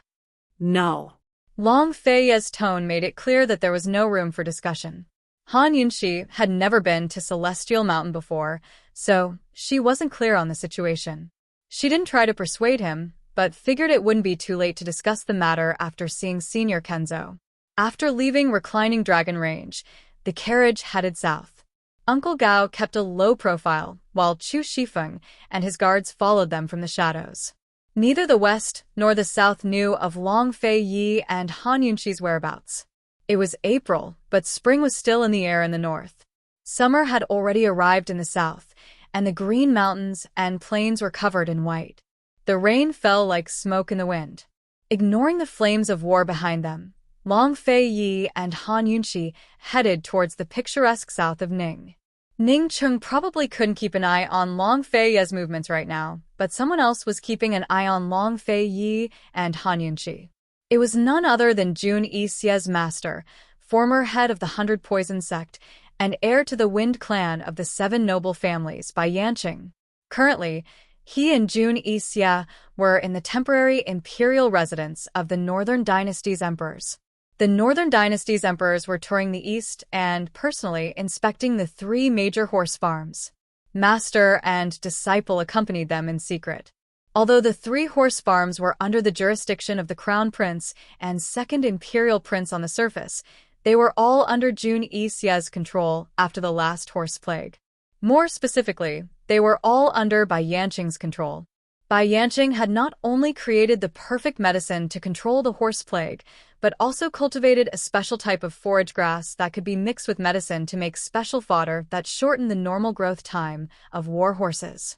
No. Long Fei Yi's tone made it clear that there was no room for discussion. Han Yunxi had never been to Celestial Mountain before, so she wasn't clear on the situation. She didn't try to persuade him, but figured it wouldn't be too late to discuss the matter after seeing Senior Kenzo. After leaving Reclining Dragon Range, the carriage headed south. Uncle Gao kept a low profile, while Chu Shifeng and his guards followed them from the shadows. Neither the west nor the south knew of Long Fei Yi and Han Yunxi's whereabouts. It was April, but spring was still in the air in the north. Summer had already arrived in the south, and the green mountains and plains were covered in white. The rain fell like smoke in the wind. Ignoring the flames of war behind them, Long Fei Yi and Han Yunxi headed towards the picturesque south of Ning. Ning Chung probably couldn't keep an eye on Long Fei Yi's movements right now, but someone else was keeping an eye on Long Fei Yi and Han Yunxi. It was none other than Jun Yixie's master, former head of the 100 Poison Sect, and heir to the Wind Clan of the 7 noble families by Yanqing. Currently, he and Jun Yixie were in the temporary imperial residence of the Northern Dynasty's emperors. The Northern Dynasty's emperors were touring the east and personally inspecting the 3 major horse farms. Master and disciple accompanied them in secret. Although the 3 horse farms were under the jurisdiction of the Crown Prince and Second Imperial Prince on the surface, they were all under Jun Yixie's control after the last horse plague. More specifically, they were all under Bai Yanqing's control. Bai Yanqing had not only created the perfect medicine to control the horse plague, but also cultivated a special type of forage grass that could be mixed with medicine to make special fodder that shortened the normal growth time of war horses.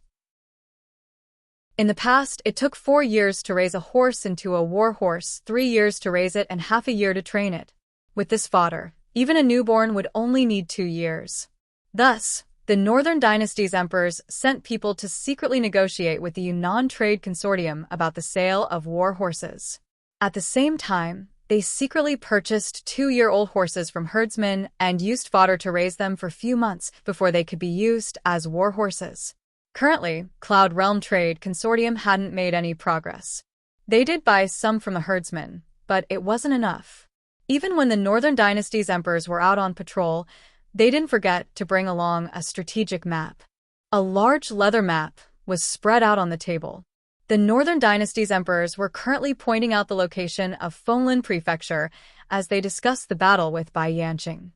In the past, it took 4 years to raise a horse into a war horse, 3 years to raise it, and half a year to train it. With this fodder, even a newborn would only need 2 years. Thus, the Northern Dynasty's emperors sent people to secretly negotiate with the Yunnan Trade Consortium about the sale of war horses. At the same time, they secretly purchased 2-year-old horses from herdsmen and used fodder to raise them for a few months before they could be used as war horses. Currently, Cloud Realm Trade Consortium hadn't made any progress. They did buy some from the herdsmen, but it wasn't enough. Even when the Northern Dynasty's emperors were out on patrol, they didn't forget to bring along a strategic map. A large leather map was spread out on the table. The Northern Dynasty's emperors were currently pointing out the location of Fenglin Prefecture as they discussed the battle with Bai Yanqing.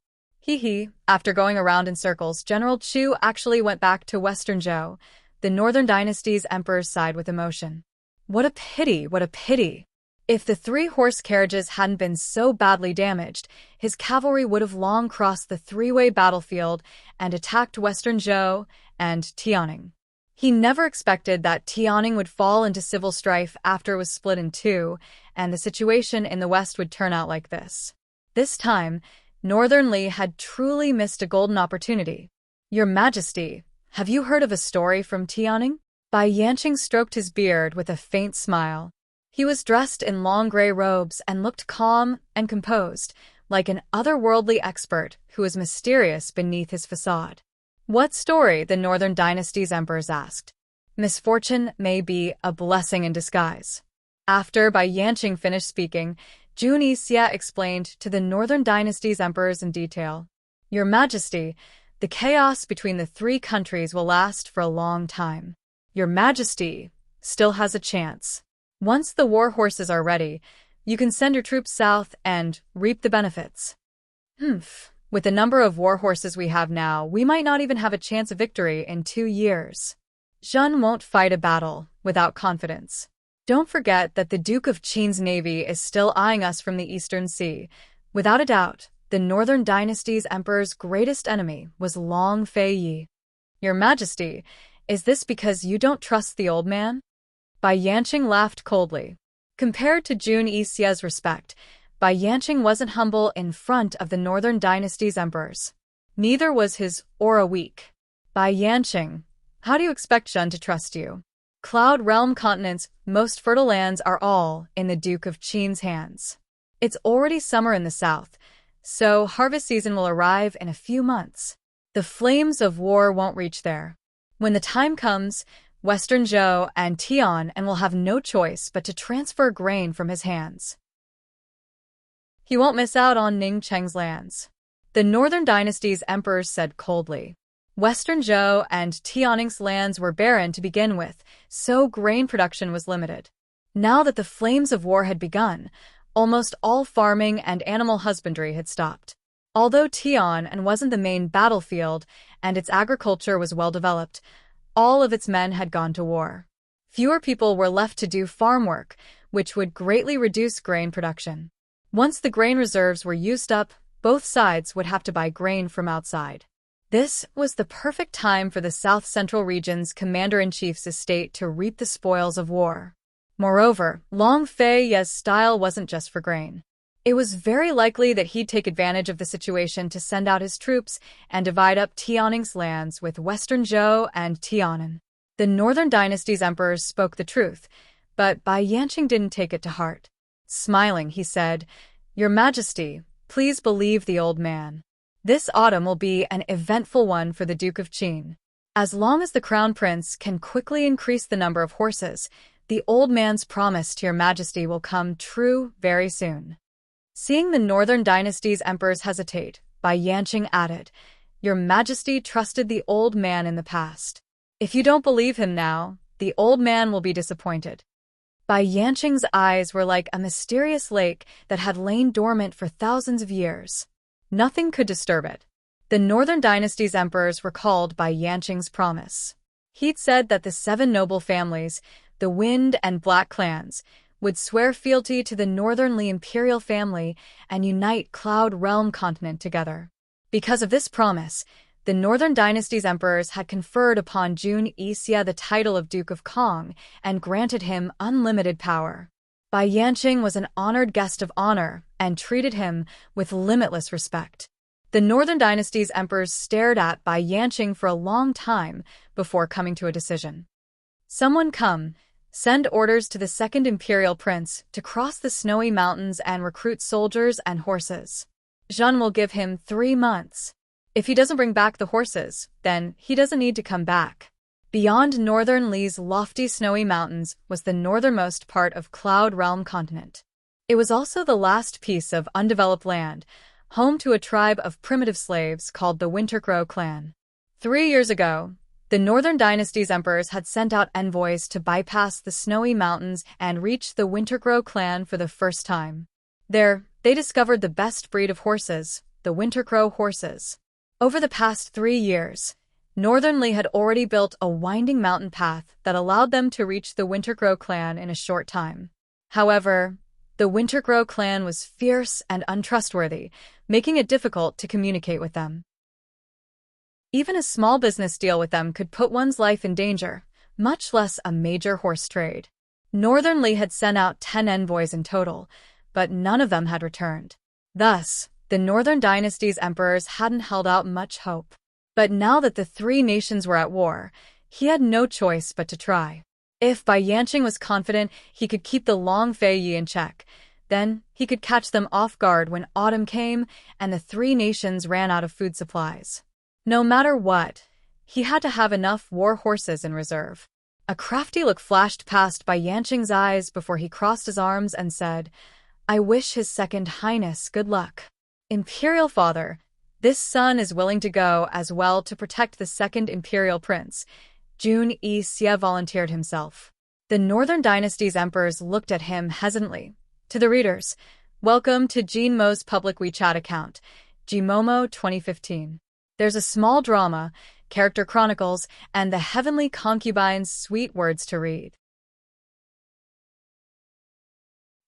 After going around in circles, General Chu actually went back to Western Zhou. The Northern Dynasty's emperors sighed with emotion. What a pity, what a pity. If the 3 horse carriages hadn't been so badly damaged, his cavalry would have long crossed the 3-way battlefield and attacked Western Zhou and Tianning. He never expected that Tianning would fall into civil strife after it was split in 2, and the situation in the west would turn out like this. This time, Northern Li had truly missed a golden opportunity. "Your Majesty, have you heard of a story from Tianning?" Bai Yanqing stroked his beard with a faint smile. He was dressed in long gray robes and looked calm and composed, like an otherworldly expert who was mysterious beneath his facade. "What story?" the Northern Dynasty's emperors asked. "Misfortune may be a blessing in disguise." After Bai Yanqing finished speaking, Jun Yixie explained to the Northern Dynasty's emperors in detail. "Your Majesty, the chaos between the 3 countries will last for a long time. Your Majesty still has a chance. Once the war horses are ready, you can send your troops south and reap the benefits. With the number of war horses we have now, we might not even have a chance of victory in 2 years. Jeanne won't fight a battle without confidence. Don't forget that the Duke of Qin's navy is still eyeing us from the Eastern Sea. Without a doubt, the Northern Dynasty's emperor's greatest enemy was Long Fei Yi. Your Majesty, is this because you don't trust the old man? Bai Yanqing laughed coldly. Compared to Jun Yixie's respect, Bai Yanqing wasn't humble in front of the Northern Dynasty's emperors. Neither was his aura weak. Bai Yanqing, how do you expect Jeanne to trust you? Cloud Realm Continent's most fertile lands are all in the Duke of Qin's hands. It's already summer in the south, so harvest season will arrive in a few months. The flames of war won't reach there. When the time comes, Western Zhou and Tian will have no choice but to transfer grain from his hands. He won't miss out on Ning Cheng's lands. The Northern Dynasty's emperors said coldly. Western Zhou and Tianning's lands were barren to begin with, so grain production was limited. Now that the flames of war had begun, almost all farming and animal husbandry had stopped. Although Tian wasn't the main battlefield and its agriculture was well developed, all of its men had gone to war. Fewer people were left to do farm work, which would greatly reduce grain production. Once the grain reserves were used up, both sides would have to buy grain from outside. This was the perfect time for the South Central region's commander-in-chief's estate to reap the spoils of war. Moreover, Long Fei Yi's style wasn't just for grain. It was very likely that he'd take advantage of the situation to send out his troops and divide up Tianning's lands with Western Zhou and Tianan. The Northern Dynasty's emperors spoke the truth, but Bai Yanqing didn't take it to heart. Smiling, he said, "Your Majesty, please believe the old man. This autumn will be an eventful one for the Duke of Qin. As long as the Crown Prince can quickly increase the number of horses, the old man's promise to your Majesty will come true very soon." Seeing the Northern Dynasty's emperors hesitate, Bai Yanqing added, "Your Majesty trusted the old man in the past. If you don't believe him now, the old man will be disappointed." Bai Yanqing's eyes were like a mysterious lake that had lain dormant for thousands of years. Nothing could disturb it. The Northern Dynasty's emperors recalled Bai Yanqing's promise. He'd said that the 7 noble families, the Wind and Black clans, would swear fealty to the Northern Li imperial family and unite Cloud Realm Continent together. Because of this promise, the Northern Dynasty's emperors had conferred upon Jun Yixie the title of Duke of Kong and granted him unlimited power. Bai Yanqing was an honored guest of honor and treated him with limitless respect. The Northern Dynasty's emperors stared at Bai Yanqing for a long time before coming to a decision. "Someone come, send orders to the second imperial prince to cross the snowy mountains and recruit soldiers and horses. Jeanne will give him 3 months. If he doesn't bring back the horses, then he doesn't need to come back." Beyond Northern Li's lofty snowy mountains was the northernmost part of Cloud Realm Continent. It was also the last piece of undeveloped land, home to a tribe of primitive slaves called the Winter Crow clan. 3 years ago, the Northern Dynasty's emperors had sent out envoys to bypass the snowy mountains and reach the Winter Crow clan for the first time. There, they discovered the best breed of horses, the Winter Crow horses. Over the past 3 years, Northern Li had already built a winding mountain path that allowed them to reach the Winter Crow clan in a short time. However, the Winter Crow clan was fierce and untrustworthy, making it difficult to communicate with them. Even a small business deal with them could put one's life in danger, much less a major horse trade. Northern Li had sent out 10 envoys in total, but none of them had returned. Thus, the Northern Dynasty's emperors hadn't held out much hope. But now that the 3 nations were at war, he had no choice but to try. If Bai Yanqing was confident he could keep the Long Fei Yi in check, then he could catch them off guard when autumn came and the 3 nations ran out of food supplies. No matter what, he had to have enough war horses in reserve. A crafty look flashed past Bai Yanqing's eyes before he crossed his arms and said, "I wish His Second Highness good luck. Imperial Father, this son is willing to go as well to protect the second imperial prince. Jun Yi-xia volunteered himself. The Northern Dynasty's emperors looked at him hesitantly. To the readers, welcome to Jinmo's public WeChat account, Jimomo 2015. There's a small drama, character chronicles, and the heavenly concubine's sweet words to read.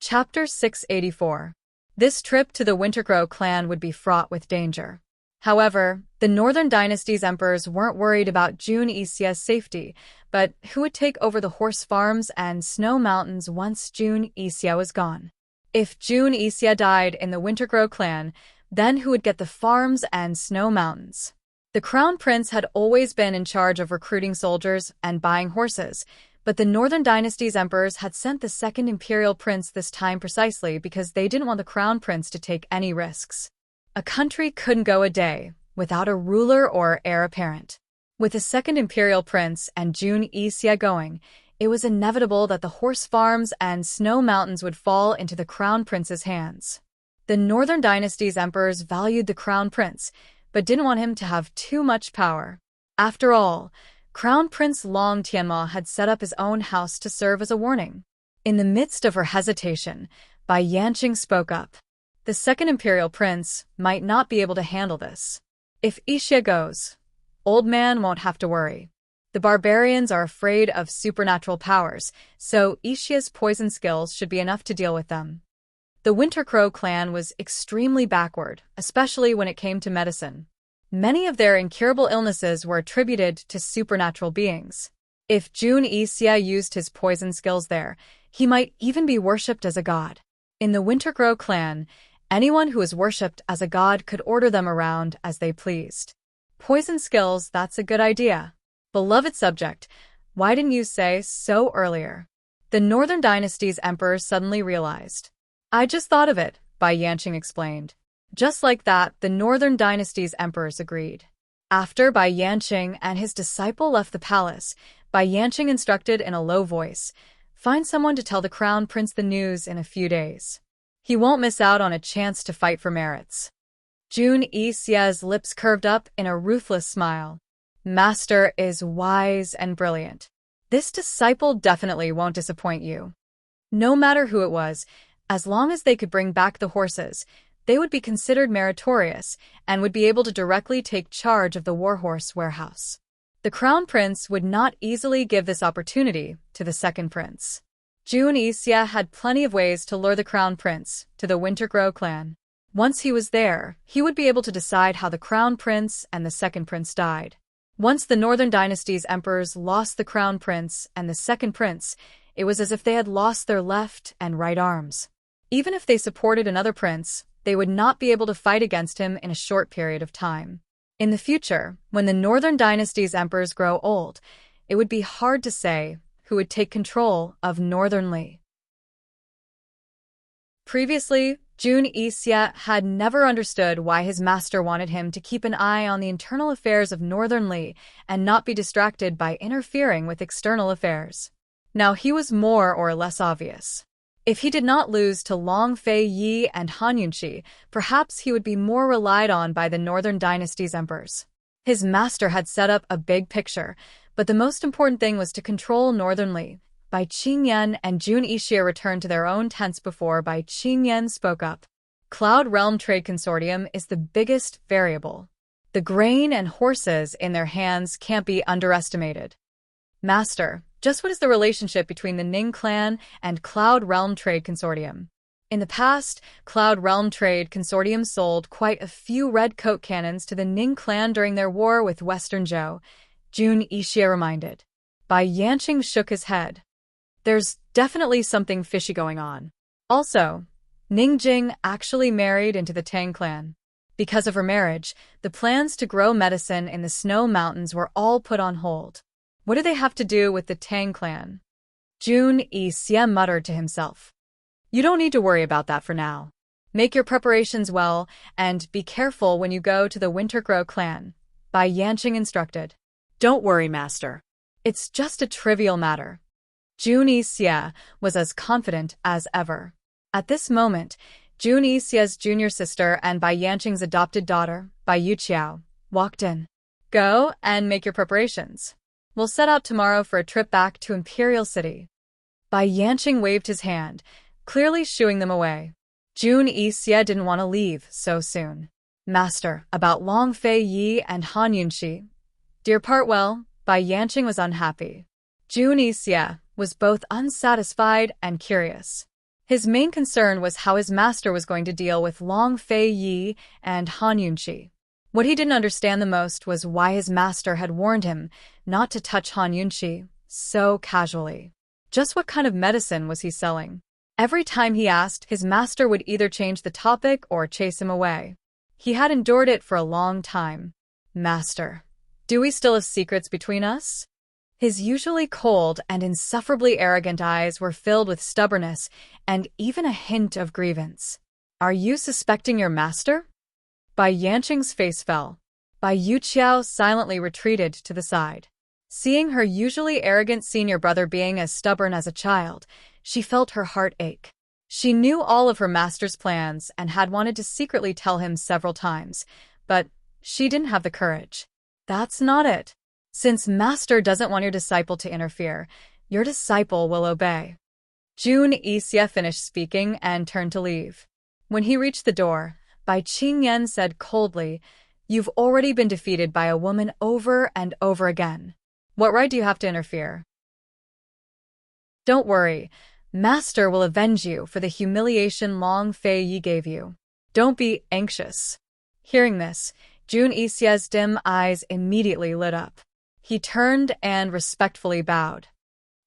Chapter 684. This trip to the Wintergrow clan would be fraught with danger. However, the Northern Dynasty's emperors weren't worried about Jun Yi-xia's safety, but who would take over the horse farms and snow mountains once Jun Yi-xia was gone? If Jun Yi-xia died in the Wintergrow clan, then who would get the farms and snow mountains? The Crown Prince had always been in charge of recruiting soldiers and buying horses, but the Northern Dynasty's emperors had sent the second Imperial Prince this time precisely because they didn't want the Crown Prince to take any risks. A country couldn't go a day without a ruler or heir apparent. With the second Imperial Prince and Jun Yi-xia going, it was inevitable that the horse farms and snow mountains would fall into the Crown Prince's hands. The Northern Dynasty's emperors valued the Crown Prince, but didn't want him to have too much power. After all, Crown Prince Long Tianma had set up his own house to serve as a warning. In the midst of her hesitation, Bai Yanqing spoke up. The second Imperial Prince might not be able to handle this. If Yi-xia goes, Old Man won't have to worry. The barbarians are afraid of supernatural powers, so Yi-xia's poison skills should be enough to deal with them. The Wintercrow clan was extremely backward, especially when it came to medicine. Many of their incurable illnesses were attributed to supernatural beings. If Jun Yi-xia used his poison skills there, he might even be worshipped as a god. In the Wintercrow clan, anyone who was worshipped as a god could order them around as they pleased. Poison skills, that's a good idea. Beloved subject, why didn't you say so earlier? The Northern Dynasty's emperors suddenly realized. I just thought of it, Bai Yanqing explained. Just like that, the Northern Dynasty's emperors agreed. After Bai Yanqing and his disciple left the palace, Bai Yanqing instructed in a low voice, find someone to tell the Crown Prince the news in a few days. He won't miss out on a chance to fight for merits. Jun Yi-xia's lips curved up in a ruthless smile. Master is wise and brilliant. This disciple definitely won't disappoint you. No matter who it was, as long as they could bring back the horses, they would be considered meritorious and would be able to directly take charge of the warhorse warehouse. The Crown Prince would not easily give this opportunity to the second prince. Jun Yi-xia had plenty of ways to lure the Crown Prince to the Wintergrow clan. Once he was there, he would be able to decide how the Crown Prince and the second prince died. Once the Northern Dynasty's emperors lost the Crown Prince and the second prince, it was as if they had lost their left and right arms. Even if they supported another prince, they would not be able to fight against him in a short period of time. In the future, when the Northern Dynasty's emperors grow old, it would be hard to say who would take control of Northern Li. Previously, Jun Yi-xia had never understood why his master wanted him to keep an eye on the internal affairs of Northern Li and not be distracted by interfering with external affairs. Now he was more or less obvious. If he did not lose to Long Fei Yi and Han Yunqi, perhaps he would be more relied on by the Northern Dynasty's emperors. His master had set up a big picture, but the most important thing was to control Northern Li. Bai Qingyan and Jun Yi-xia returned to their own tents before Bai Qingyan spoke up. Cloud Realm Trade Consortium is the biggest variable. The grain and horses in their hands can't be underestimated. Master, just what is the relationship between the Ning clan and Cloud Realm Trade Consortium? In the past, Cloud Realm Trade Consortium sold quite a few red coat cannons to the Ning clan during their war with Western Zhou, Jun Yi-xia reminded. Bai Yanqing shook his head. There's definitely something fishy going on. Also, Ningjing actually married into the Tang clan. Because of her marriage, the plans to grow medicine in the snow mountains were all put on hold. What do they have to do with the Tang clan? Jun Yi-xia muttered to himself. You don't need to worry about that for now. Make your preparations well, and be careful when you go to the Wintergrow clan, Bai Yanqing instructed. Don't worry, Master. It's just a trivial matter. Jun Yi-xia was as confident as ever. At this moment, Jun Yi-xia's junior sister and Bai Yanqing's adopted daughter, Bai Yuqiao, walked in. Go and make your preparations. We'll set out tomorrow for a trip back to Imperial City. Bai Yanqing waved his hand, clearly shooing them away. Jun Yixie didn't want to leave so soon. Master, about Long Fei Yi and Han Yunxi. Dear Partwell, Bai Yanqing was unhappy. Jun Yixie was both unsatisfied and curious. His main concern was how his master was going to deal with Long Fei Yi and Han Yunxi. What he didn't understand the most was why his master had warned him not to touch Han Yunxi so casually. Just what kind of medicine was he selling? Every time he asked, his master would either change the topic or chase him away. He had endured it for a long time. Master, do we still have secrets between us? His usually cold and insufferably arrogant eyes were filled with stubbornness and even a hint of grievance. Are you suspecting your master? Bai Yanqing's face fell. Bai Yuqiao silently retreated to the side. Seeing her usually arrogant senior brother being as stubborn as a child, she felt her heart ache. She knew all of her master's plans and had wanted to secretly tell him several times, but she didn't have the courage. That's not it. Since master doesn't want your disciple to interfere, your disciple will obey. Jun Yixie finished speaking and turned to leave. When he reached the door, Bai Qingyan said coldly, "You've already been defeated by a woman over and over again. What right do you have to interfere? Don't worry, master will avenge you for the humiliation Long Fei Yi gave you. Don't be anxious." Hearing this, Jun Yixie's dim eyes immediately lit up. He turned and respectfully bowed.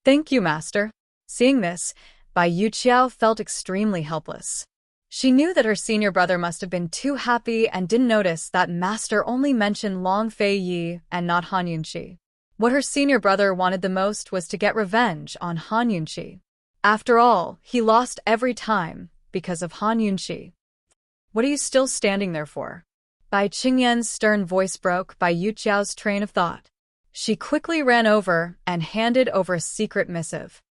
"Thank you, master." Seeing this, Bai Yuqiao felt extremely helpless. She knew that her senior brother must have been too happy and didn't notice that master only mentioned Long Fei Yi and not Han Yunxi. What her senior brother wanted the most was to get revenge on Han Yunxi. After all, he lost every time because of Han Yunxi. "What are you still standing there for?" Bai Qingyan's stern voice broke Bai Yuqiao's train of thought. She quickly ran over and handed over a secret missive.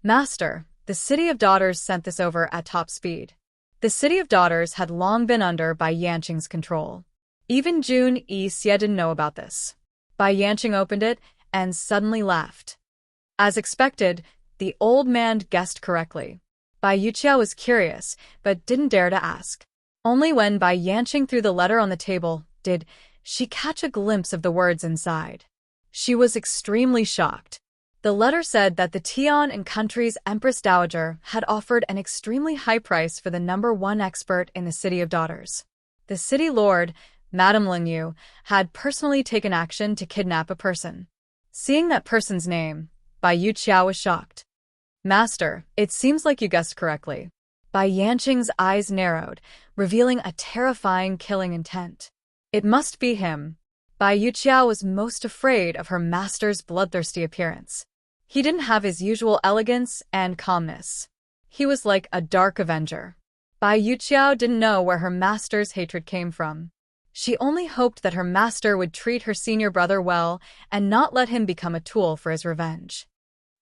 "Master, the City of Daughters sent this over at top speed." The City of Daughters had long been under Bai Yanqing's control. Even Jun Yixie didn't know about this. Bai Yanqing opened it and suddenly laughed. As expected, the old man guessed correctly. Bai Yuqiao was curious, but didn't dare to ask. Only when Bai Yanqing threw the letter on the table did she catch a glimpse of the words inside. She was extremely shocked. The letter said that the Tian and country's Empress Dowager had offered an extremely high price for the #1 expert in the City of Daughters. The city lord, Madame Lingyu, had personally taken action to kidnap a person. Seeing that person's name, Bai Yuqiao was shocked. "Master, it seems like you guessed correctly." Bai Yanqing's eyes narrowed, revealing a terrifying killing intent. It must be him. Bai Yuqiao was most afraid of her master's bloodthirsty appearance. He didn't have his usual elegance and calmness. He was like a dark avenger. Bai Yuqiao didn't know where her master's hatred came from. She only hoped that her master would treat her senior brother well and not let him become a tool for his revenge.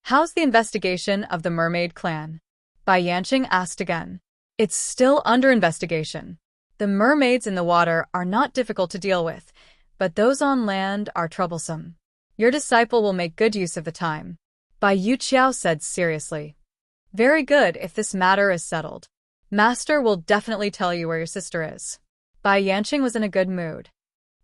"How's the investigation of the mermaid clan?" Bai Yanqing asked again. "It's still under investigation. The mermaids in the water are not difficult to deal with, but those on land are troublesome. Your disciple will make good use of the time," Bai Yuqiao said seriously. "Very good if this matter is settled. Master will definitely tell you where your sister is." Bai Yanqing was in a good mood.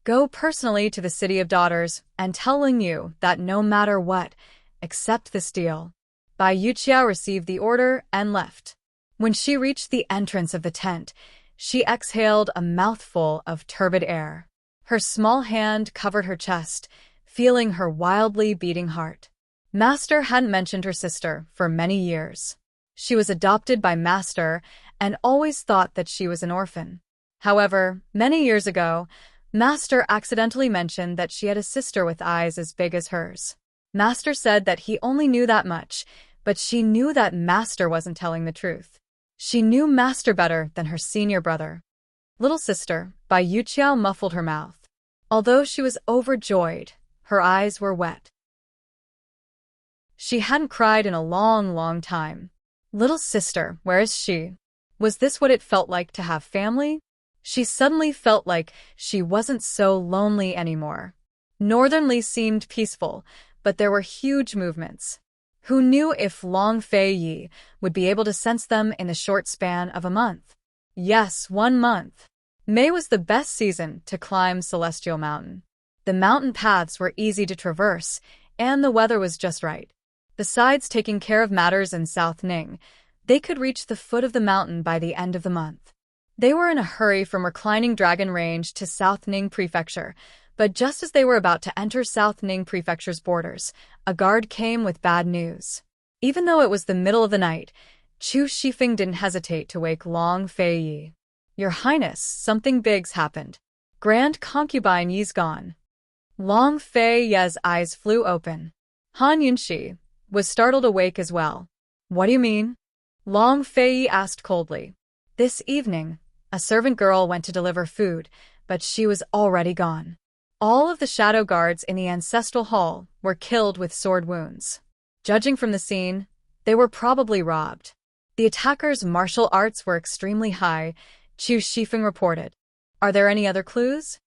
"Go personally to the City of Daughters and tell Lingyu that no matter what, accept this deal." Bai Yuqiao received the order and left. When she reached the entrance of the tent, she exhaled a mouthful of turbid air. Her small hand covered her chest, feeling her wildly beating heart. Master hadn't mentioned her sister for many years. She was adopted by Master and always thought that she was an orphan. However, many years ago, Master accidentally mentioned that she had a sister with eyes as big as hers. Master said that he only knew that much, but she knew that Master wasn't telling the truth. She knew Master better than her senior brother. "Little sister," Bai Yuqiao muffled her mouth. Although she was overjoyed, her eyes were wet. She hadn't cried in a long, long time. Little sister, where is she? Was this what it felt like to have family? She suddenly felt like she wasn't so lonely anymore. Northernly seemed peaceful, but there were huge movements. Who knew if Long Fei Yi would be able to sense them in the short span of a month? Yes, 1 month. May was the best season to climb Celestial Mountain. The mountain paths were easy to traverse, and the weather was just right. Besides taking care of matters in South Ning, they could reach the foot of the mountain by the end of the month. They were in a hurry from Reclining Dragon Range to South Ning Prefecture, but just as they were about to enter South Ning Prefecture's borders, a guard came with bad news. Even though it was the middle of the night, Chu Shifeng didn't hesitate to wake Long Fei Yi. "Your Highness, something big's happened. Grand Concubine Yi's gone." Long Fei Yi's eyes flew open. Han Yunxi was startled awake as well. "What do you mean?" Long Fei Yi asked coldly. "This evening, a servant girl went to deliver food, but she was already gone. All of the shadow guards in the ancestral hall were killed with sword wounds. Judging from the scene, they were probably robbed. The attackers' martial arts were extremely high," Chu Shifeng reported. "Are there any other clues?"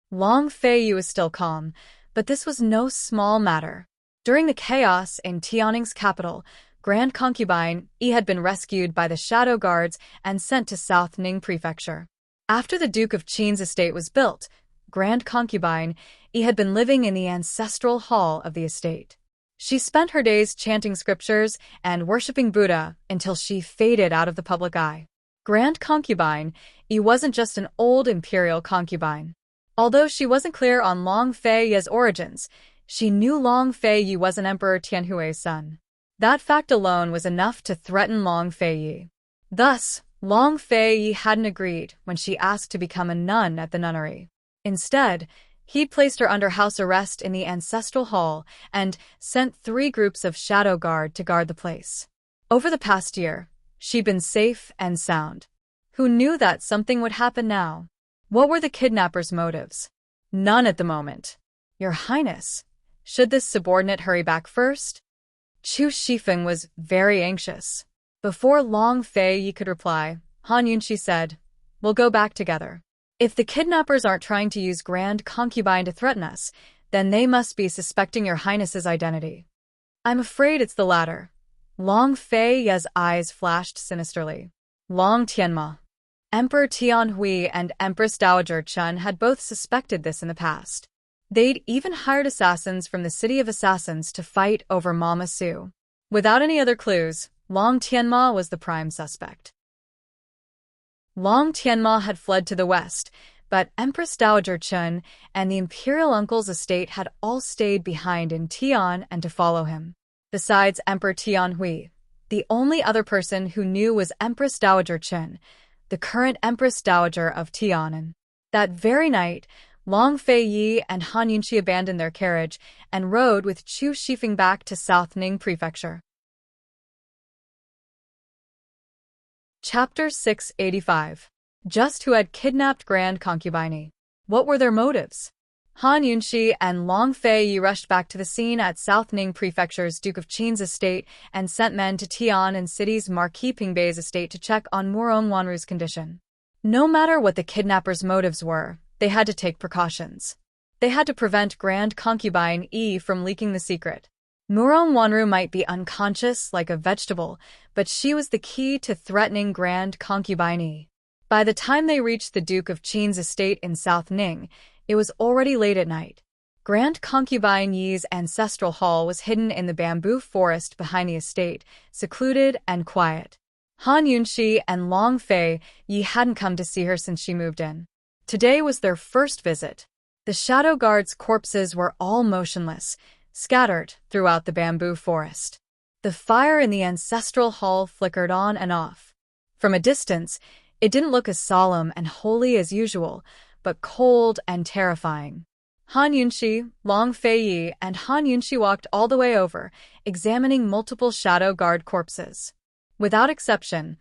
Long Fei Yi was still calm, but this was no small matter. During the chaos in Tianning's capital, Grand Concubine Yi had been rescued by the shadow guards and sent to South Ning Prefecture. After the Duke of Qin's estate was built, Grand Concubine Yi had been living in the ancestral hall of the estate. She spent her days chanting scriptures and worshipping Buddha until she faded out of the public eye. Grand Concubine Yi wasn't just an old imperial concubine. Although she wasn't clear on Long Fei Yi's origins, she knew Long Fei Yi was an Emperor Tianhui's son. That fact alone was enough to threaten Long Fei Yi. Thus, Long Fei Yi hadn't agreed when she asked to become a nun at the nunnery. Instead, he'd placed her under house arrest in the ancestral hall and sent 3 groups of shadow guard to guard the place. Over the past year, she'd been safe and sound. Who knew that something would happen now? What were the kidnappers' motives? None at the moment. "Your Highness, should this subordinate hurry back first?" Chu Shifeng was very anxious. Before Long Fei Yi could reply, Han Yunxi said, "We'll go back together. If the kidnappers aren't trying to use Grand Concubine to threaten us, then they must be suspecting your Highness's identity." "I'm afraid it's the latter." Long Fei Yi's eyes flashed sinisterly. Long Tianma. Emperor Tianhui and Empress Dowager Chen had both suspected this in the past. They'd even hired assassins from the City of Assassins to fight over Mama Su. Without any other clues, Long Tianma was the prime suspect. Long Tianma had fled to the west, but Empress Dowager Chen and the imperial uncle's estate had all stayed behind in Tian and to follow him. Besides Emperor Tianhui, the only other person who knew was Empress Dowager Chen, the current Empress Dowager of Tianan. That very night, Long Fei Yi and Han Yunxi abandoned their carriage and rode with Chu Shifeng back to South Ning Prefecture. Chapter 685. Just who had kidnapped Grand Concubine Yi? What were their motives? Han Yunxi and Long Fei Yi rushed back to the scene at South Ning Prefecture's Duke of Qin's estate and sent men to Tian and City's Marquis Pingbei's estate to check on Murong Wanru's condition. No matter what the kidnappers' motives were, they had to take precautions. They had to prevent Grand Concubine Yi from leaking the secret. Murong Wanru might be unconscious like a vegetable, but she was the key to threatening Grand Concubine Yi. By the time they reached the Duke of Qin's estate in South Ning, it was already late at night. Grand Concubine Yi's ancestral hall was hidden in the bamboo forest behind the estate, secluded and quiet. Han Yunxi and Long Fei Yi hadn't come to see her since she moved in. Today was their first visit. The shadow guards' corpses were all motionless, scattered throughout the bamboo forest. The fire in the ancestral hall flickered on and off. From a distance, it didn't look as solemn and holy as usual, but cold and terrifying. Han Yunxi, Long Fei Yi, and Han Yunxi walked all the way over, examining multiple shadow guard corpses. Without exception,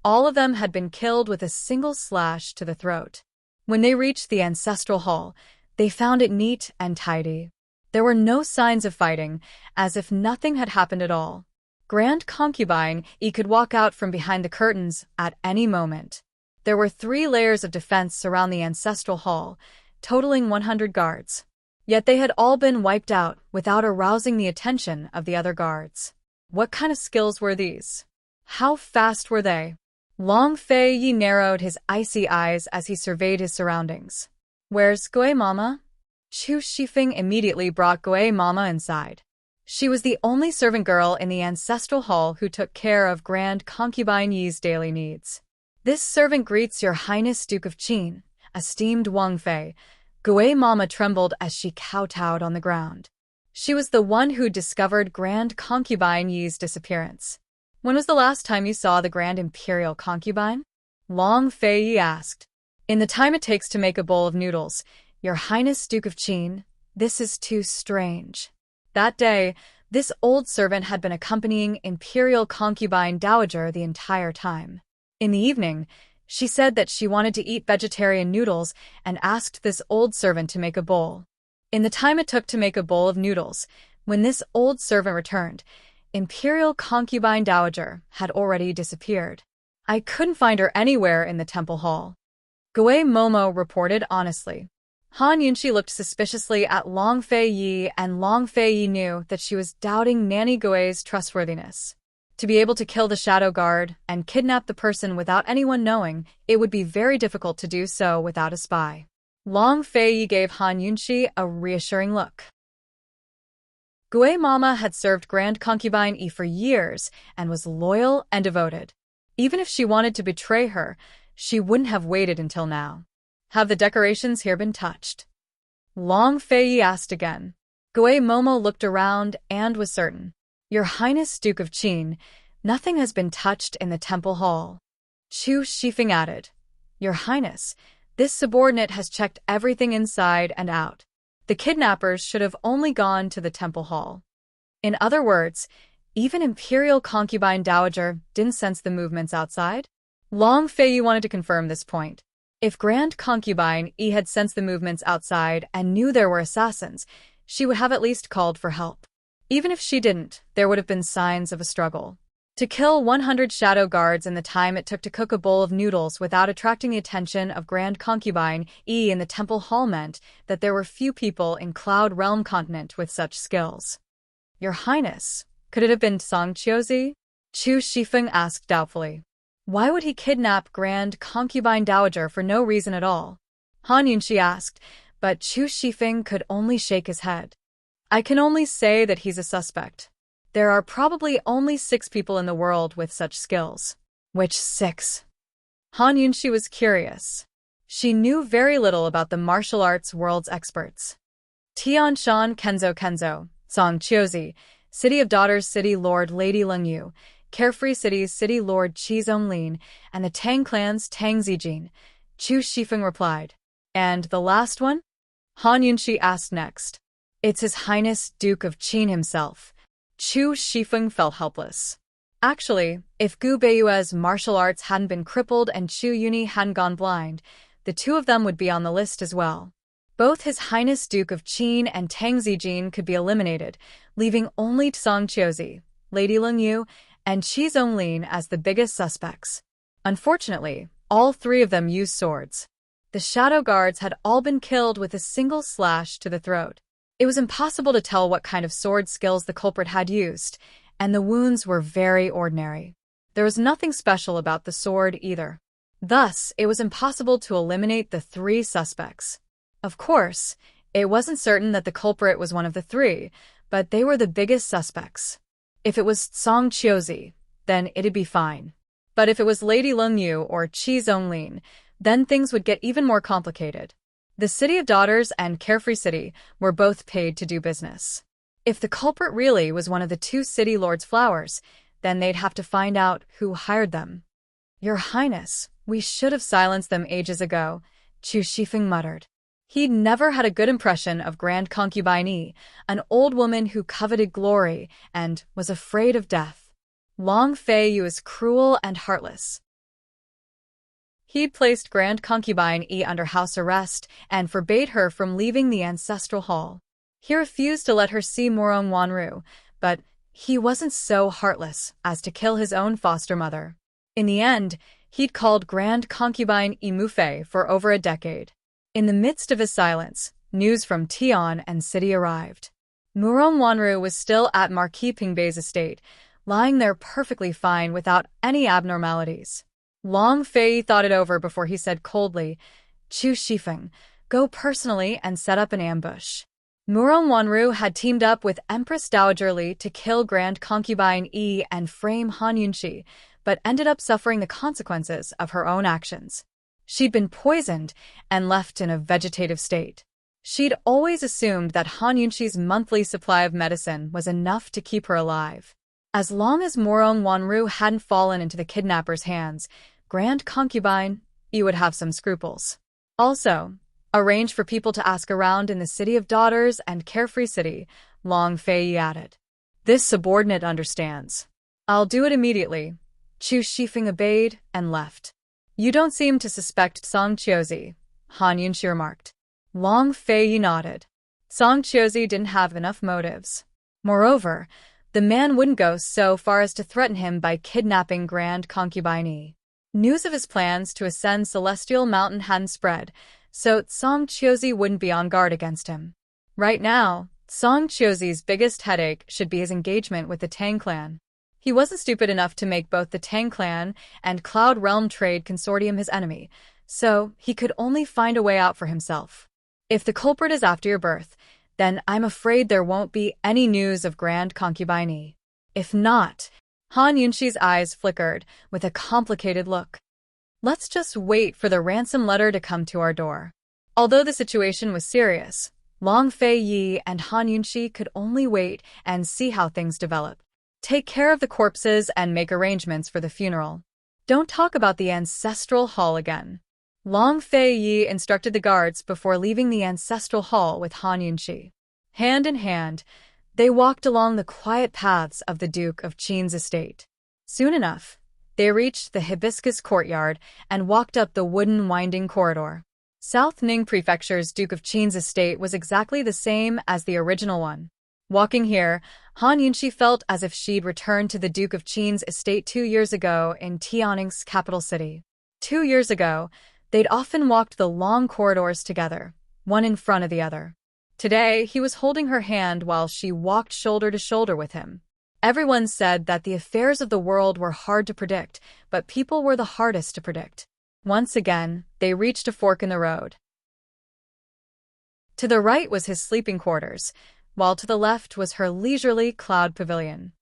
all of them had been killed with a single slash to the throat. When they reached the ancestral hall, they found it neat and tidy. There were no signs of fighting, as if nothing had happened at all. Grand Concubine Yi could walk out from behind the curtains at any moment. There were 3 layers of defense around the ancestral hall, totaling 100 guards. Yet they had all been wiped out without arousing the attention of the other guards. What kind of skills were these? How fast were they? Long Fei Yi narrowed his icy eyes as he surveyed his surroundings. Where's Gui Mama? Chu Shifeng immediately brought Gui Mama inside. She was the only servant girl in the ancestral hall who took care of Grand Concubine Yi's daily needs. This servant greets your Highness Duke of Qin, esteemed Wang Fei. Gui Mama trembled as she kowtowed on the ground. She was the one who discovered Grand Concubine Yi's disappearance. When was the last time you saw the Grand Imperial Concubine? Long Fei Yi asked. In the time it takes to make a bowl of noodles, your Highness Duke of Qin, this is too strange. That day, this old servant had been accompanying Imperial Concubine Dowager the entire time. In the evening, she said that she wanted to eat vegetarian noodles and asked this old servant to make a bowl. In the time it took to make a bowl of noodles, when this old servant returned, Imperial Concubine Dowager had already disappeared. I couldn't find her anywhere in the temple hall. Gui Momo reported honestly. Han Yunxi looked suspiciously at Long Fei Yi, and Long Fei Yi knew that she was doubting Nanny Gui's trustworthiness. To be able to kill the shadow guard and kidnap the person without anyone knowing, it would be very difficult to do so without a spy. Long Fei Yi gave Han Yunxi a reassuring look. Gui Mama had served Grand Concubine Yi for years and was loyal and devoted. Even if she wanted to betray her, she wouldn't have waited until now. Have the decorations here been touched? Long Fei Yi asked again. Gui Momo looked around and was certain. Your Highness Duke of Qin, nothing has been touched in the temple hall. Chu Shifeng added. Your Highness, this subordinate has checked everything inside and out. The kidnappers should have only gone to the temple hall. In other words, even Imperial Concubine Dowager didn't sense the movements outside? Long Fei Yi wanted to confirm this point. If Grand Concubine Yi had sensed the movements outside and knew there were assassins, she would have at least called for help. Even if she didn't, there would have been signs of a struggle. To kill 100 shadow guards in the time it took to cook a bowl of noodles without attracting the attention of Grand Concubine Yi in the temple hall meant that there were few people in Cloud Realm continent with such skills. Your Highness, could it have been Song Qiuzi? Chu Shifeng asked doubtfully. Why would he kidnap Grand Concubine Dowager for no reason at all? Han Yunxi asked, but Chu Shifeng could only shake his head. I can only say that he's a suspect. There are probably only 6 people in the world with such skills. Which 6? Han Yunxi was curious. She knew very little about the martial arts world's experts. Tianshan Kenzo, Song Qiuzi, City of Daughters City Lord Lady Lengyu, Carefree City's City Lord Qi Zonglin, and the Tang Clan's Tang Zijin, Chu Shifeng replied. And the last one? Han Yunxi asked next. It's His Highness Duke of Qin himself. Chu Shifeng felt helpless. Actually, if Gu Beiyue's martial arts hadn't been crippled and Chu Yuni hadn't gone blind, the 2 of them would be on the list as well. Both His Highness Duke of Qin and Tang Zijin could be eliminated, leaving only Song Qiuzi, Lady Lengyu, and Qi Zonglin as the biggest suspects. Unfortunately, all 3 of them used swords. The shadow guards had all been killed with a single slash to the throat. It was impossible to tell what kind of sword skills the culprit had used, and the wounds were very ordinary. There was nothing special about the sword either. Thus, it was impossible to eliminate the 3 suspects. Of course, it wasn't certain that the culprit was one of the 3, but they were the biggest suspects. If it was Song Qiuzi, then it'd be fine. But if it was Lady Lengyu or Qi Zonglin, then things would get even more complicated. The City of Daughters and Carefree City were both paid to do business. If the culprit really was one of the 2 city lords' flowers, then they'd have to find out who hired them. Your Highness, we should have silenced them ages ago, Chu Shifeng muttered. He'd never had a good impression of Grand Concubine Yi, an old woman who coveted glory and was afraid of death. Long Fei Yi was cruel and heartless. He'd placed Grand Concubine Yi under house arrest and forbade her from leaving the ancestral hall. He refused to let her see Morong Wanru, but he wasn't so heartless as to kill his own foster mother. In the end, he'd called Grand Concubine Yi Mufei for over a decade. In the midst of his silence, news from Tian and City arrived. Murong Wanru was still at Marquis Pingbei's estate, lying there perfectly fine without any abnormalities. Long Fei thought it over before he said coldly, "Chu Shifeng, go personally and set up an ambush." Murong Wanru had teamed up with Empress Dowager Li to kill Grand Concubine Yi and frame Han Yunxi, but ended up suffering the consequences of her own actions. She'd been poisoned and left in a vegetative state. She'd always assumed that Han Yunxi's monthly supply of medicine was enough to keep her alive. As long as Murong Wanru hadn't fallen into the kidnapper's hands, Grand Concubine Yi would have some scruples. Also, arrange for people to ask around in the City of Daughters and Carefree City, Long Fei added. This subordinate understands. I'll do it immediately. Chu Shifeng obeyed and left. You don't seem to suspect Song Chiozi, Han Yunxi remarked. Long Fei nodded. Song Chiozi didn't have enough motives. Moreover, the man wouldn't go so far as to threaten him by kidnapping Grand Concubine Yi. News of his plans to ascend Celestial Mountain hadn't spread, so Song Chiozi wouldn't be on guard against him. Right now, Song Chiozi's biggest headache should be his engagement with the Tang clan. He wasn't stupid enough to make both the Tang clan and Cloud Realm Trade Consortium his enemy, so he could only find a way out for himself. If the culprit is after your birth, then I'm afraid there won't be any news of Grand Concubine Yi. If not, Han Yunxi's eyes flickered with a complicated look. Let's just wait for the ransom letter to come to our door. Although the situation was serious, Long Fei Yi and Han Yunxi could only wait and see how things develop. Take care of the corpses and make arrangements for the funeral. Don't talk about the ancestral hall again. Long Fei Yi instructed the guards before leaving the ancestral hall with Han Yunxi. Hand in hand, they walked along the quiet paths of the Duke of Qin's estate. Soon enough, they reached the hibiscus courtyard and walked up the wooden winding corridor. South Ning Prefecture's Duke of Qin's estate was exactly the same as the original one. Walking here, Han Yunxi felt as if she'd returned to the Duke of Qin's estate 2 years ago in Tianning's capital city. 2 years ago, they'd often walked the long corridors together, one in front of the other. Today, he was holding her hand while she walked shoulder to shoulder with him. Everyone said that the affairs of the world were hard to predict, but people were the hardest to predict. Once again, they reached a fork in the road. To the right was his sleeping quarters, while to the left was her leisurely cloud pavilion.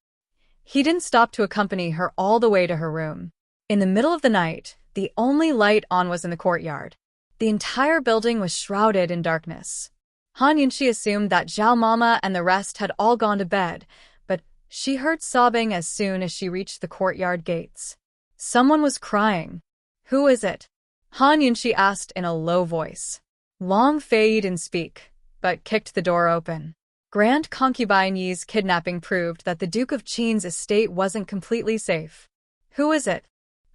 He didn't stop to accompany her all the way to her room. In the middle of the night, the only light on was in the courtyard. The entire building was shrouded in darkness. Han Yunxi assumed that Zhao Mama and the rest had all gone to bed, but she heard sobbing as soon as she reached the courtyard gates. Someone was crying. Who is it? Han Yunxi asked in a low voice. Long Fei didn't speak, but kicked the door open. Grand Concubine Yi's kidnapping proved that the Duke of Qin's estate wasn't completely safe. Who is it?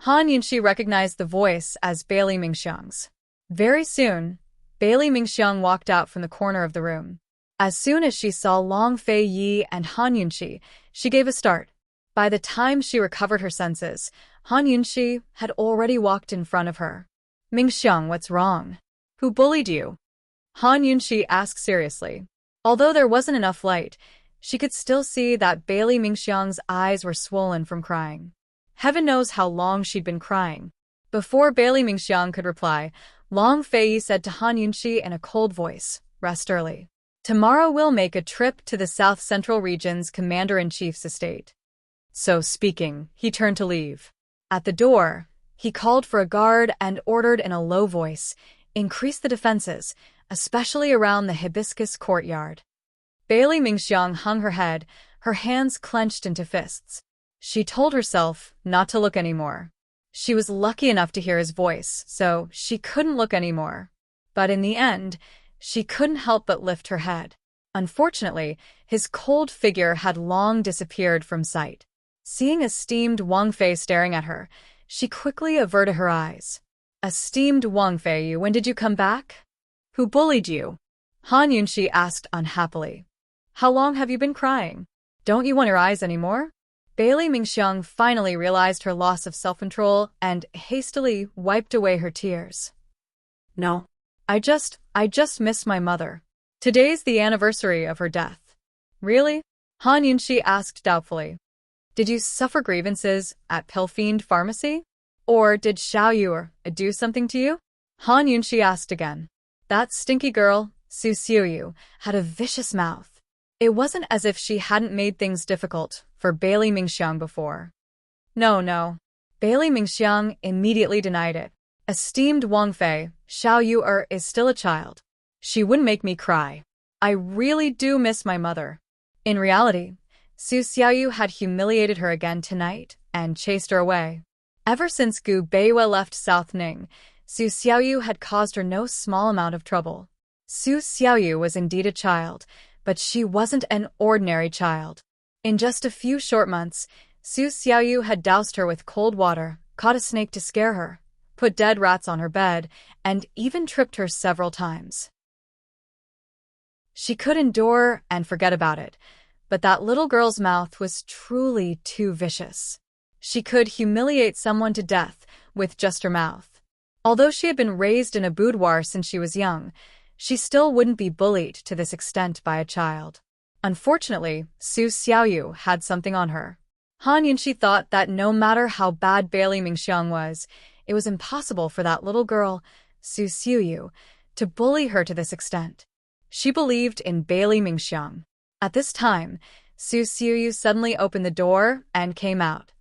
Han Yunxi recognized the voice as Bailey Mingxiang's. Very soon, Bailey Mingxiang walked out from the corner of the room. As soon as she saw Long Fei Yi and Han Yunxi, she gave a start. By the time she recovered her senses, Han Yunxi had already walked in front of her. Mingxiang, what's wrong? Who bullied you? Han Yunxi asked seriously. Although there wasn't enough light, she could still see that Bailey Mingxiang's eyes were swollen from crying. Heaven knows how long she'd been crying. Before Bailey Mingxiang could reply, Long Fei said to Han Yunxi in a cold voice, "Rest early. Tomorrow we'll make a trip to the South Central Region's Commander-in-Chief's estate." So speaking, he turned to leave. At the door, he called for a guard and ordered in a low voice, "Increase the defenses, especially around the hibiscus courtyard." Bailey Mingxiang hung her head, her hands clenched into fists. She told herself not to look anymore. She was lucky enough to hear his voice, so she couldn't look anymore. But in the end, she couldn't help but lift her head. Unfortunately, his cold figure had long disappeared from sight. Seeing a steamed Wang Fei staring at her, she quickly averted her eyes. "Esteemed Wang Fei, when did you come back? Who bullied you?" Han Yunxi asked unhappily. "How long have you been crying? Don't you want your eyes anymore?" Bailey Mingxiang finally realized her loss of self-control and hastily wiped away her tears. "No. I just miss my mother," Today's the anniversary of her death. Really? Han Yunxi asked doubtfully. Did you suffer grievances at Pilfiend Pharmacy? Or did Xiao Yu do something to you? Han Yunxi asked again. That stinky girl, Su Xiuyu, had a vicious mouth. It wasn't as if she hadn't made things difficult for Bailey Mingxiang before. No. Bailey Mingxiang immediately denied it. Esteemed Wang Fei, Xiao Yu is still a child. She wouldn't make me cry. I really do miss my mother. In reality, Su Xiaoyu had humiliated her again tonight and chased her away. Ever since Gu Beiwa left South Ning, Su Xiaoyu had caused her no small amount of trouble. Su Xiaoyu was indeed a child, but she wasn't an ordinary child. In just a few short months, Su Xiaoyu had doused her with cold water, caught a snake to scare her, put dead rats on her bed, and even tripped her several times. She could endure and forget about it, but that little girl's mouth was truly too vicious. She could humiliate someone to death with just her mouth. Although she had been raised in a boudoir since she was young, she still wouldn't be bullied to this extent by a child. Unfortunately, Su Xiaoyu had something on her. Han Yunxi thought that no matter how bad Bailey Mingxiang was, it was impossible for that little girl, Su Xiuyu, to bully her to this extent. She believed in Bailey Mingxiang. At this time, Su Xiuyu suddenly opened the door and came out.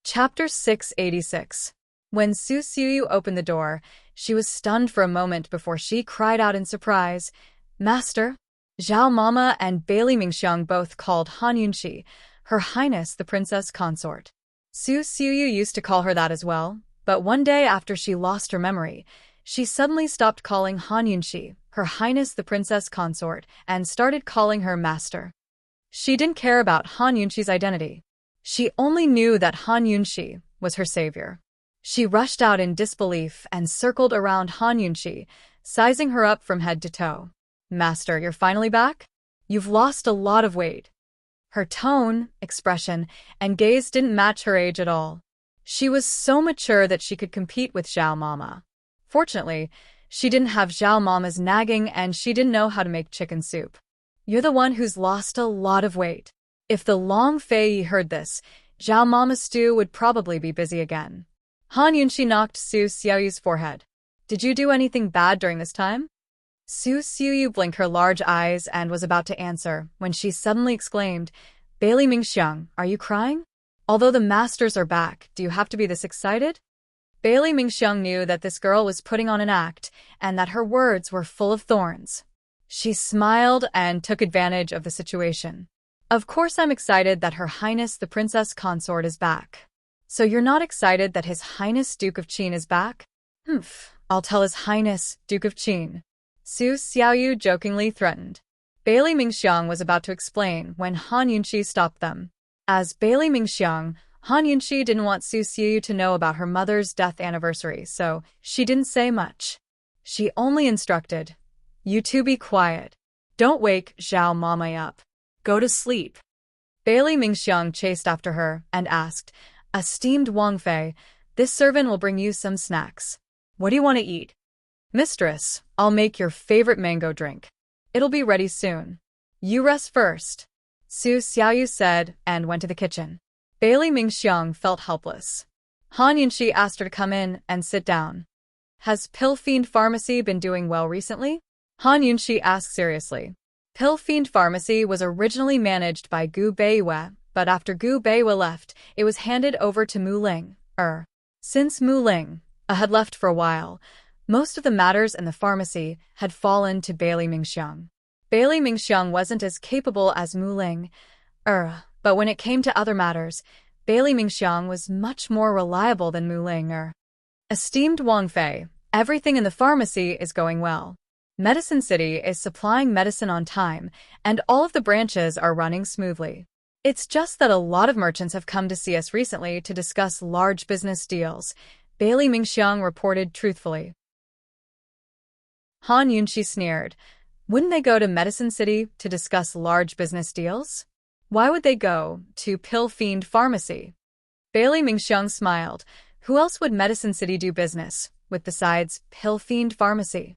Chapter 686. When Su Xiuyu opened the door, she was stunned for a moment before she cried out in surprise, "Master!" Zhao Mama and Bailey Mingxiang both called Han Yunxi, Her Highness the Princess Consort. Su Xiuyu used to call her that as well, but one day after she lost her memory, she suddenly stopped calling Han Yunxi, Her Highness the Princess Consort, and started calling her Master. She didn't care about Han Yunxi's identity. She only knew that Han Yunxi was her savior. She rushed out in disbelief and circled around Han Yunxi, sizing her up from head to toe. "Master, you're finally back? You've lost a lot of weight." Her tone, expression, and gaze didn't match her age at all. She was so mature that she could compete with Zhao Mama. Fortunately, she didn't have Zhao Mama's nagging and she didn't know how to make chicken soup. "You're the one who's lost a lot of weight." If the Long Fei heard this, Zhao Mama's stew would probably be busy again. Han Yunxi knocked Su Xiaoyu's forehead. "Did you do anything bad during this time?" Su Xiuyu blinked her large eyes and was about to answer when she suddenly exclaimed, "Bailey Mingxiang, are you crying? Although the masters are back, do you have to be this excited?" Bailey Mingxiang knew that this girl was putting on an act and that her words were full of thorns. She smiled and took advantage of the situation. "Of course I'm excited that Her Highness the Princess Consort is back. So you're not excited that His Highness Duke of Qin is back?" I'll tell His Highness Duke of Qin," Su Xiaoyu jokingly threatened. Bailey Mingxiang was about to explain when Han Yunxi stopped them. As Bailey Mingxiang, Han Yunxi didn't want Su Xiuyu to know about her mother's death anniversary, so she didn't say much. She only instructed, "You two be quiet. Don't wake Zhao Mama up. Go to sleep." Bailey Mingxiang chased after her and asked, "Esteemed Wang Fei, this servant will bring you some snacks. What do you want to eat?" "Mistress, I'll make your favorite mango drink. It'll be ready soon. You rest first," Su Xiaoyu said and went to the kitchen. Bailey Mingxiang felt helpless. Han Yunxi asked her to come in and sit down. "Has Pilfiend Pharmacy been doing well recently?" Han Yunxi asked seriously. Pilfiend Pharmacy was originally managed by Gu Beiwa, but after Gu Beiwa left, it was handed over to Mu Ling. Since Mu Ling had left for a while, most of the matters in the pharmacy had fallen to Bailey Mingxiang. Bailey Mingxiang wasn't as capable as Mu Ling, but when it came to other matters, Bailey Mingxiang was much more reliable than Mu Ling. "Esteemed Wang Fei, everything in the pharmacy is going well. Medicine City is supplying medicine on time, and all of the branches are running smoothly. It's just that a lot of merchants have come to see us recently to discuss large business deals," Bailey Mingxiang reported truthfully. Han Yunxi sneered. Wouldn't they go to Medicine City to discuss large business deals? Why would they go to Pilfiend Pharmacy? Bailey Mingxiang smiled. Who else would Medicine City do business with the sides Pill Fiend Pharmacy.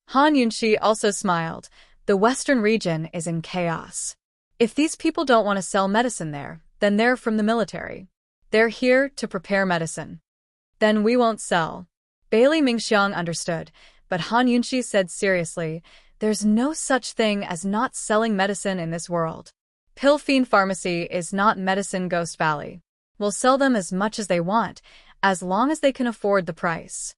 Han Yunxi also smiled. The Western region is in chaos. If these people don't want to sell medicine there, then they're from the military. They're here to prepare medicine. Then we won't sell. Bailey Mingxiang understood, but Han Yunxi said seriously, there's no such thing as not selling medicine in this world. Pill Fiend Pharmacy is not Medicine Ghost Valley. We'll sell them as much as they want, as long as they can afford the price.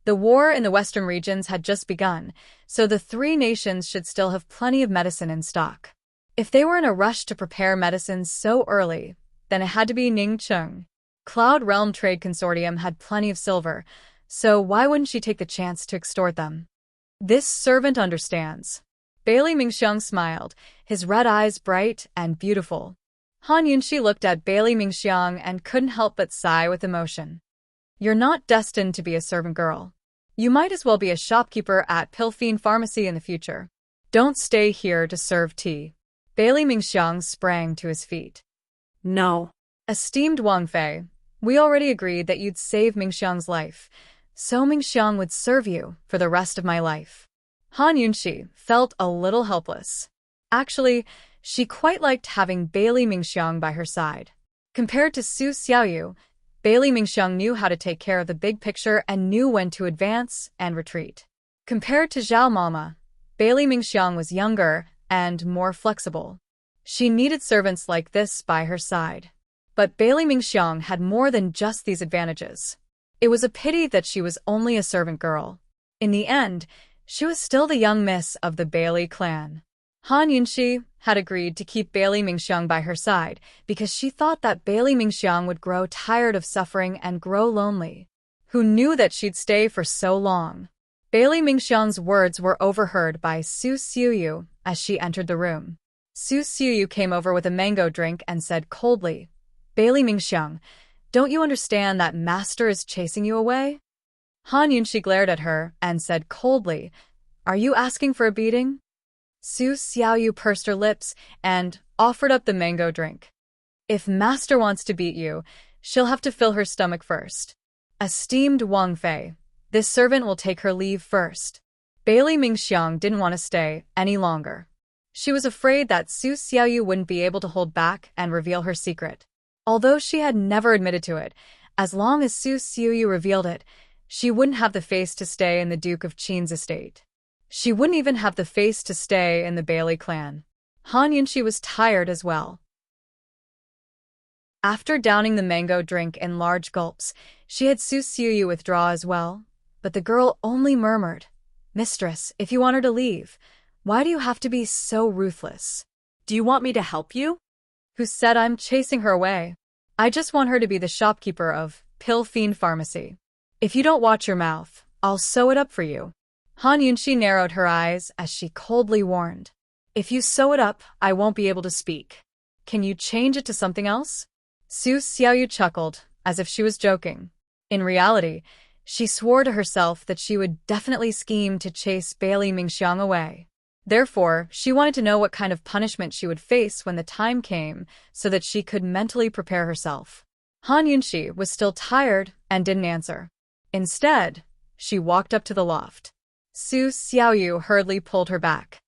The war in the western regions had just begun, so the three nations should still have plenty of medicine in stock. If they were in a rush to prepare medicines so early, then it had to be Ningcheng. Cloud Realm Trade Consortium had plenty of silver, so why wouldn't she take the chance to extort them? This servant understands. Bailey Mingxiang smiled, his red eyes bright and beautiful. Han Yunxi looked at Bailey Mingxiang and couldn't help but sigh with emotion. You're not destined to be a servant girl. You might as well be a shopkeeper at Pill Fiend Pharmacy in the future. Don't stay here to serve tea. Bailey Mingxiang sprang to his feet. No. Esteemed Wang Fei, we already agreed that you'd save Mingxiang's life, so Mingxiang would serve you for the rest of my life. Han Yunxi felt a little helpless. Actually, she quite liked having Bailey Mingxiang by her side. Compared to Su Xiaoyu, Bailey Mingxiang knew how to take care of the big picture and knew when to advance and retreat. Compared to Zhao Mama, Bailey Mingxiang was younger and more flexible. She needed servants like this by her side. But Bailey Mingxiang had more than just these advantages. It was a pity that she was only a servant girl. In the end, she was still the young miss of the Bailey clan. Han Yunxi had agreed to keep Bailey Mingxiang by her side because she thought that Bailey Mingxiang would grow tired of suffering and grow lonely. Who knew that she'd stay for so long? Bailey Mingxiang's words were overheard by Su Xiuyu as she entered the room. Su Xiuyu came over with a mango drink and said coldly, Bailey Mingxiang, don't you understand that Master is chasing you away? Han Yunxi glared at her and said coldly, Are you asking for a beating? Su Xiaoyu pursed her lips and offered up the mango drink. If Master wants to beat you, she'll have to fill her stomach first. Esteemed Wang Fei, this servant will take her leave first. Bailey Mingxiang didn't want to stay any longer. She was afraid that Su Xiaoyu wouldn't be able to hold back and reveal her secret. Although she had never admitted to it, as long as Su Xiaoyu revealed it, she wouldn't have the face to stay in the Duke of Qin's estate. She wouldn't even have the face to stay in the Bailey clan. Han Yunxi was tired as well. After downing the mango drink in large gulps, she had Su Xiaoyu withdraw as well, but the girl only murmured, Mistress, if you want her to leave, why do you have to be so ruthless? Do you want me to help you? Who said I'm chasing her away? I just want her to be the shopkeeper of Pill Fiend Pharmacy. If you don't watch your mouth, I'll sew it up for you. Han Yunxi narrowed her eyes as she coldly warned. If you sew it up, I won't be able to speak. Can you change it to something else? Su Xiaoyu chuckled, as if she was joking. In reality, she swore to herself that she would definitely scheme to chase Bailey Mingxiang away. Therefore, she wanted to know what kind of punishment she would face when the time came so that she could mentally prepare herself. Han Yunxi was still tired and didn't answer. Instead, she walked up to the loft. Su Xiaoyu hurriedly pulled her back.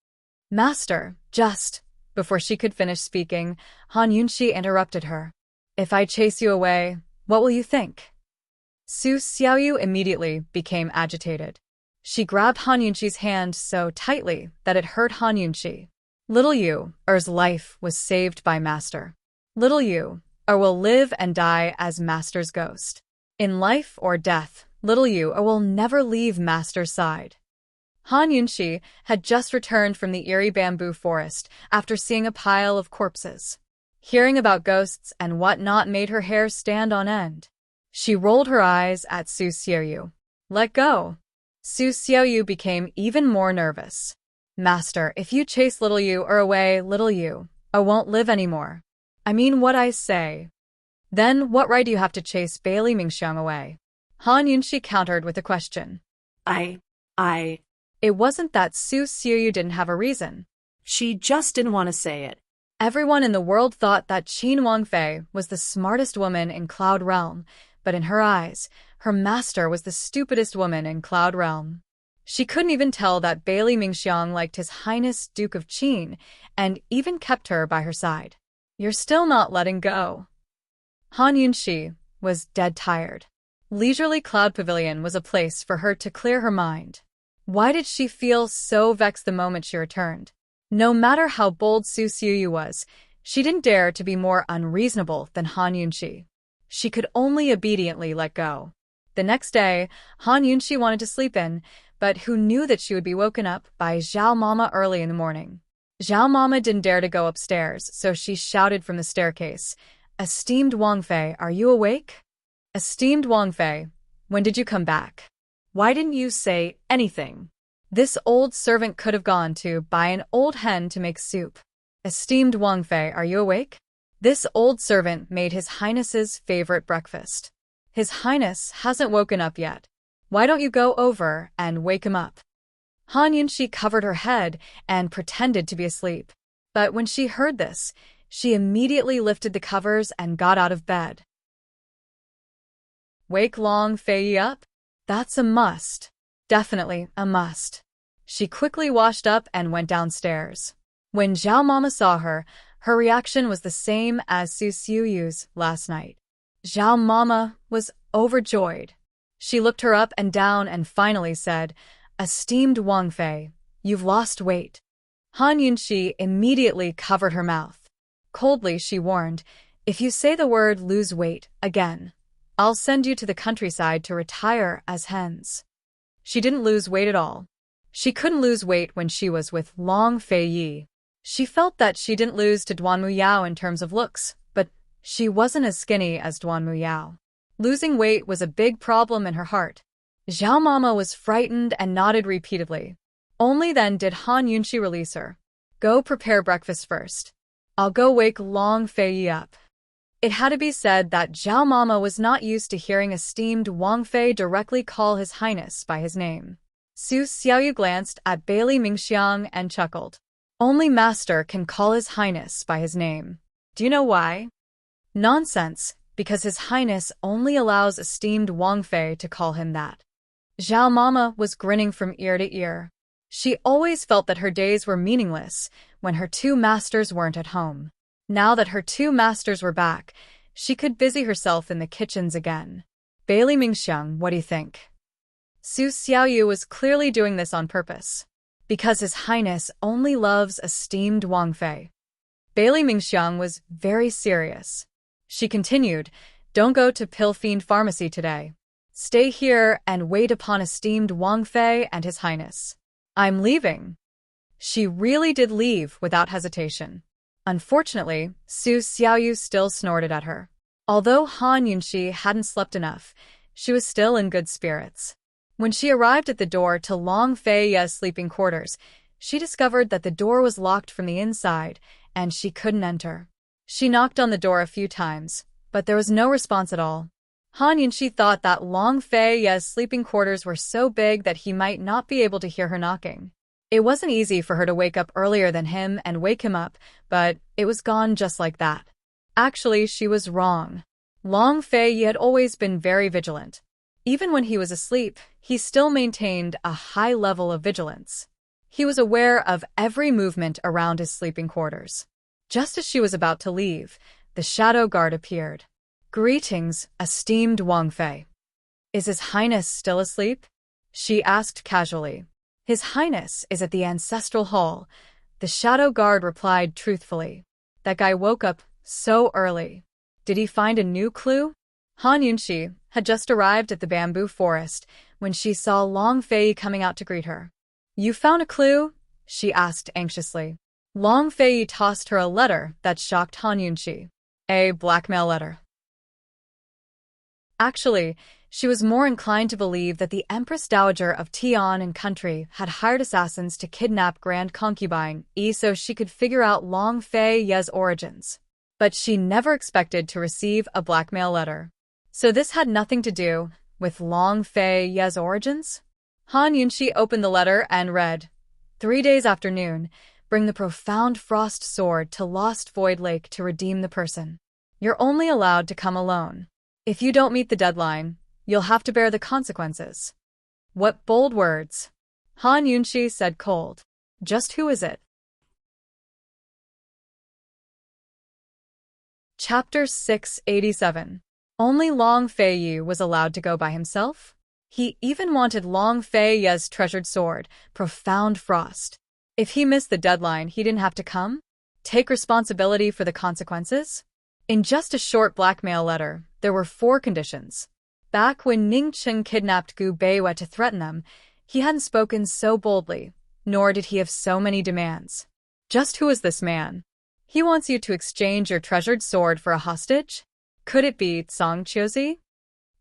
Master, just... Before she could finish speaking, Han Yunxi interrupted her. If I chase you away, what will you think? Su Xiaoyu immediately became agitated. She grabbed Han Yunxi's hand so tightly that it hurt Han Yunxi. Little Yu, Er's life was saved by Master. Little Yu, Er will live and die as Master's ghost. In life or death, Little Yu Er will never leave Master's side. Han Yunxi had just returned from the eerie bamboo forest after seeing a pile of corpses. Hearing about ghosts and whatnot made her hair stand on end. She rolled her eyes at Su Xiaoyu. Let go. Su Xiaoyu became even more nervous. Master, if you chase Little Yu Er away, Little Yu Er won't live anymore. I mean what I say. Then what right do you have to chase Bailey Mingxiang away? Han Yunxi countered with a question. It wasn't that Su Xiaoyu didn't have a reason. She just didn't want to say it. Everyone in the world thought that Qin Wangfei was the smartest woman in Cloud Realm, but in her eyes, her master was the stupidest woman in Cloud Realm. She couldn't even tell that Bailey Mingxiang liked His Highness Duke of Qin, and even kept her by her side. You're still not letting go. Han Yunxi was dead tired. Leisurely Cloud Pavilion was a place for her to clear her mind. Why did she feel so vexed the moment she returned? No matter how bold Su Xiuyu was, she didn't dare to be more unreasonable than Han Yunxi. She could only obediently let go. The next day, Han Yunxi wanted to sleep in, but who knew that she would be woken up by Zhao Mama early in the morning. Zhao Mama didn't dare to go upstairs, so she shouted from the staircase, "Esteemed Wang Fei, are you awake? Esteemed Wang Fei, when did you come back? Why didn't you say anything?" This old servant could have gone to buy an old hen to make soup. "Esteemed Wang Fei, are you awake?" This old servant made His Highness's favorite breakfast. His Highness hasn't woken up yet. Why don't you go over and wake him up? Han Yunxi covered her head and pretended to be asleep. But when she heard this, she immediately lifted the covers and got out of bed. Wake Long Fei up? That's a must. Definitely a must. She quickly washed up and went downstairs. When Zhao Mama saw her, her reaction was the same as Su Xiuyu's last night. Zhao Mama was overjoyed. She looked her up and down and finally said, "Esteemed Wang Fei, you've lost weight." Han Yunxi immediately covered her mouth. Coldly, she warned, "If you say the word lose weight again, I'll send you to the countryside to retire as hens." She didn't lose weight at all. She couldn't lose weight when she was with Long Fei Yi. She felt that she didn't lose to Duan Muyao in terms of looks, but she wasn't as skinny as Duan Muyao. Losing weight was a big problem in her heart. Zhao Mama was frightened and nodded repeatedly. Only then did Han Yunxi release her. "Go prepare breakfast first. I'll go wake Long Fei Yi up." It had to be said that Zhao Mama was not used to hearing esteemed Wang Fei directly call His Highness by his name. Su Xiaoyu glanced at Bailey Mingxiang and chuckled. Only Master can call His Highness by his name. Do you know why? Nonsense, because His Highness only allows esteemed Wang Fei to call him that. Zhao Mama was grinning from ear to ear. She always felt that her days were meaningless when her two masters weren't at home. Now that her two masters were back, she could busy herself in the kitchens again. "Bailey Mingxiang, what do you think?" Su Xiaoyu was clearly doing this on purpose. Because His Highness only loves esteemed Wang Fei. Bailey Mingxiang was very serious. She continued, "Don't go to Pill Fiend Pharmacy today. Stay here and wait upon esteemed Wang Fei and His Highness." "I'm leaving." She really did leave without hesitation. Unfortunately, Su Xiaoyu still snorted at her. Although Han Yunxi hadn't slept enough, she was still in good spirits. When she arrived at the door to Long Fei Ye's sleeping quarters, she discovered that the door was locked from the inside, and she couldn't enter. She knocked on the door a few times, but there was no response at all. Han Yunxi thought that Long Fei Ye's sleeping quarters were so big that he might not be able to hear her knocking. It wasn't easy for her to wake up earlier than him and wake him up, but it was gone just like that. Actually, she was wrong. Long Fei Yi had always been very vigilant. Even when he was asleep, he still maintained a high level of vigilance. He was aware of every movement around his sleeping quarters. Just as she was about to leave, the shadow guard appeared. "Greetings, esteemed Wang Fei. Is His Highness still asleep?" she asked casually. "His Highness is at the ancestral hall," the shadow guard replied truthfully. "That guy woke up so early. Did he find a new clue?" Han Yunxi had just arrived at the bamboo forest when she saw Long Fei coming out to greet her. "You found a clue?" she asked anxiously. Long Fei tossed her a letter that shocked Han Yunxi. A blackmail letter. Actually, she was more inclined to believe that the Empress Dowager of Tian and country had hired assassins to kidnap Grand Concubine Yi so she could figure out Long Fei Ye's origins. But she never expected to receive a blackmail letter. So this had nothing to do with Long Fei Ye's origins? Han Yunxi opened the letter and read, 3 days after noon, bring the profound frost sword to Lost Void Lake to redeem the person. You're only allowed to come alone. If you don't meet the deadline, you'll have to bear the consequences. What bold words. Han Yunshi said cold. Just who is it? Chapter 687. Only Long Feiyi was allowed to go by himself? He even wanted Long Feiyi's treasured sword, Profound Frost. If he missed the deadline, he didn't have to come? Take responsibility for the consequences? In just a short blackmail letter, there were 4 conditions. Back when Ningqing kidnapped Gu Beiwa to threaten them, he hadn't spoken so boldly, nor did he have so many demands. Just who is this man? He wants you to exchange your treasured sword for a hostage? Could it be Zhang Qiuzi?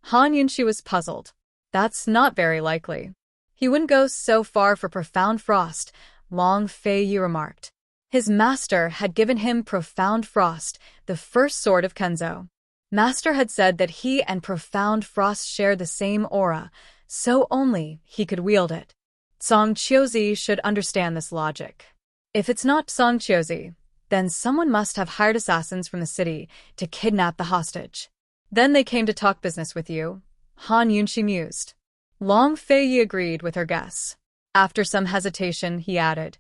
Han Yunshi was puzzled. That's not very likely. He wouldn't go so far for Profound Frost, Long Feiyi remarked. His master had given him Profound Frost, the first sword of Kenzo. Master had said that he and Profound Frost share the same aura, so only he could wield it. Zhang Qiuzi should understand this logic. If it's not Zhang Qiuzi, then someone must have hired assassins from the city to kidnap the hostage. Then they came to talk business with you, Han Yunshi mused. Long Feiyi agreed with her guess. After some hesitation, he added,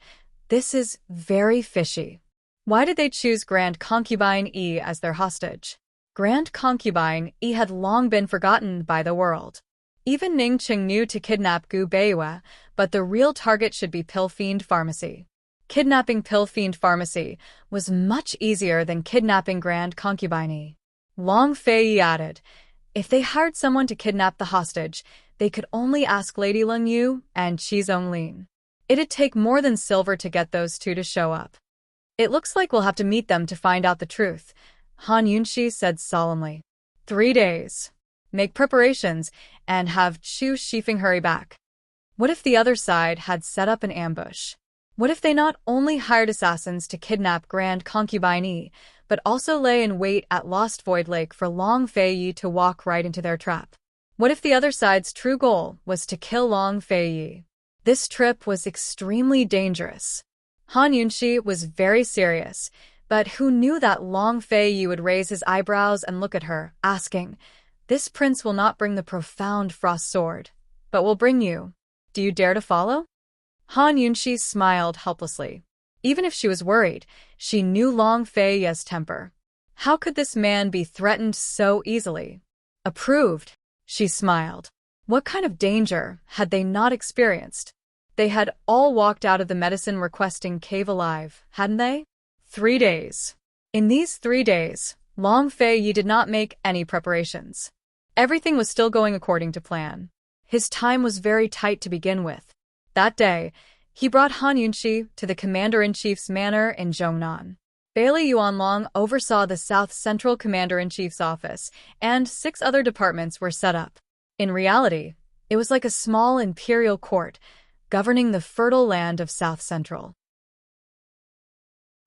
"This is very fishy. Why did they choose Grand Concubine Yi as their hostage?" Grand Concubine Yi had long been forgotten by the world. Even Ningqing knew to kidnap Gu Beiwa, but the real target should be Pill Fiend Pharmacy. Kidnapping Pill Fiend Pharmacy was much easier than kidnapping Grand Concubine Yi. Long Feiyi added, if they hired someone to kidnap the hostage, they could only ask Lady Leng Yu and Qi Zonglin. It'd take more than silver to get those 2 to show up. It looks like we'll have to meet them to find out the truth, Han Yunshi said solemnly. 3 days. Make preparations and have Chu Shifeng hurry back. What if the other side had set up an ambush? What if they not only hired assassins to kidnap Grand Concubine Yi, but also lay in wait at Lost Void Lake for Long Feiyi to walk right into their trap? What if the other side's true goal was to kill Long Feiyi? This trip was extremely dangerous. Han Yunshi was very serious, but who knew that Long Feiyi would raise his eyebrows and look at her, asking, "This prince will not bring the Profound Frost sword, but will bring you. Do you dare to follow?" Han Yunshi smiled helplessly. Even if she was worried, she knew Long Feiyi's temper. How could this man be threatened so easily? Approved, she smiled. What kind of danger had they not experienced? They had all walked out of the medicine-requesting cave alive, hadn't they? 3 days. In these 3 days, Long Feiyi did not make any preparations. Everything was still going according to plan. His time was very tight to begin with. That day, he brought Han Yunshi to the Commander-in-Chief's manor in Zhongnan. Bailey Yuanlong oversaw the South Central Commander-in-Chief's office, and 6 other departments were set up. In reality, it was like a small imperial court, governing the fertile land of South Central.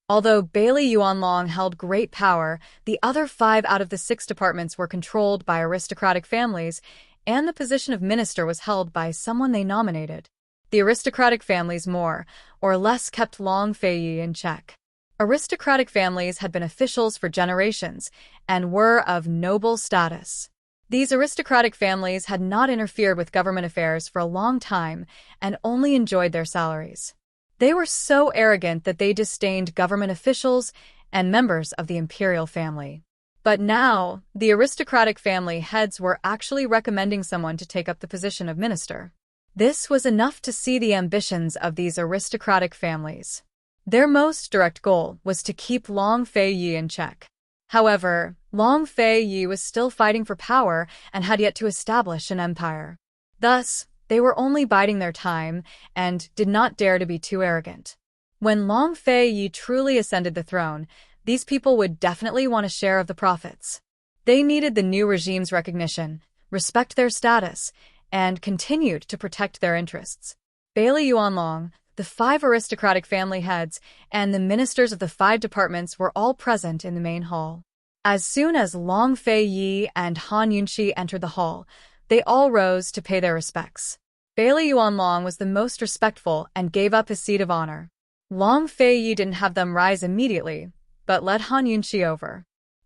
Although Bailey Yuanlong held great power, the other 5 out of the 6 departments were controlled by aristocratic families, and the position of minister was held by someone they nominated. The aristocratic families more or less kept Long Feiyi in check. Aristocratic families had been officials for generations and were of noble status. These aristocratic families had not interfered with government affairs for a long time and only enjoyed their salaries. They were so arrogant that they disdained government officials and members of the imperial family. But now, the aristocratic family heads were actually recommending someone to take up the position of minister. This was enough to see the ambitions of these aristocratic families. Their most direct goal was to keep Long Feiyi in check. However, Long Feiyi was still fighting for power and had yet to establish an empire. Thus, they were only biding their time and did not dare to be too arrogant. When Long Feiyi truly ascended the throne, these people would definitely want a share of the profits. They needed the new regime's recognition, respect their status, and continued to protect their interests. Bailey Yuanlong, the 5 aristocratic family heads, and the ministers of the 5 departments were all present in the main hall. As soon as Long Feiyi and Han Yunshi entered the hall, they all rose to pay their respects. Bailey Yuanlong was the most respectful and gave up his seat of honor. Long Feiyi didn't have them rise immediately, but led Han Yunshi over.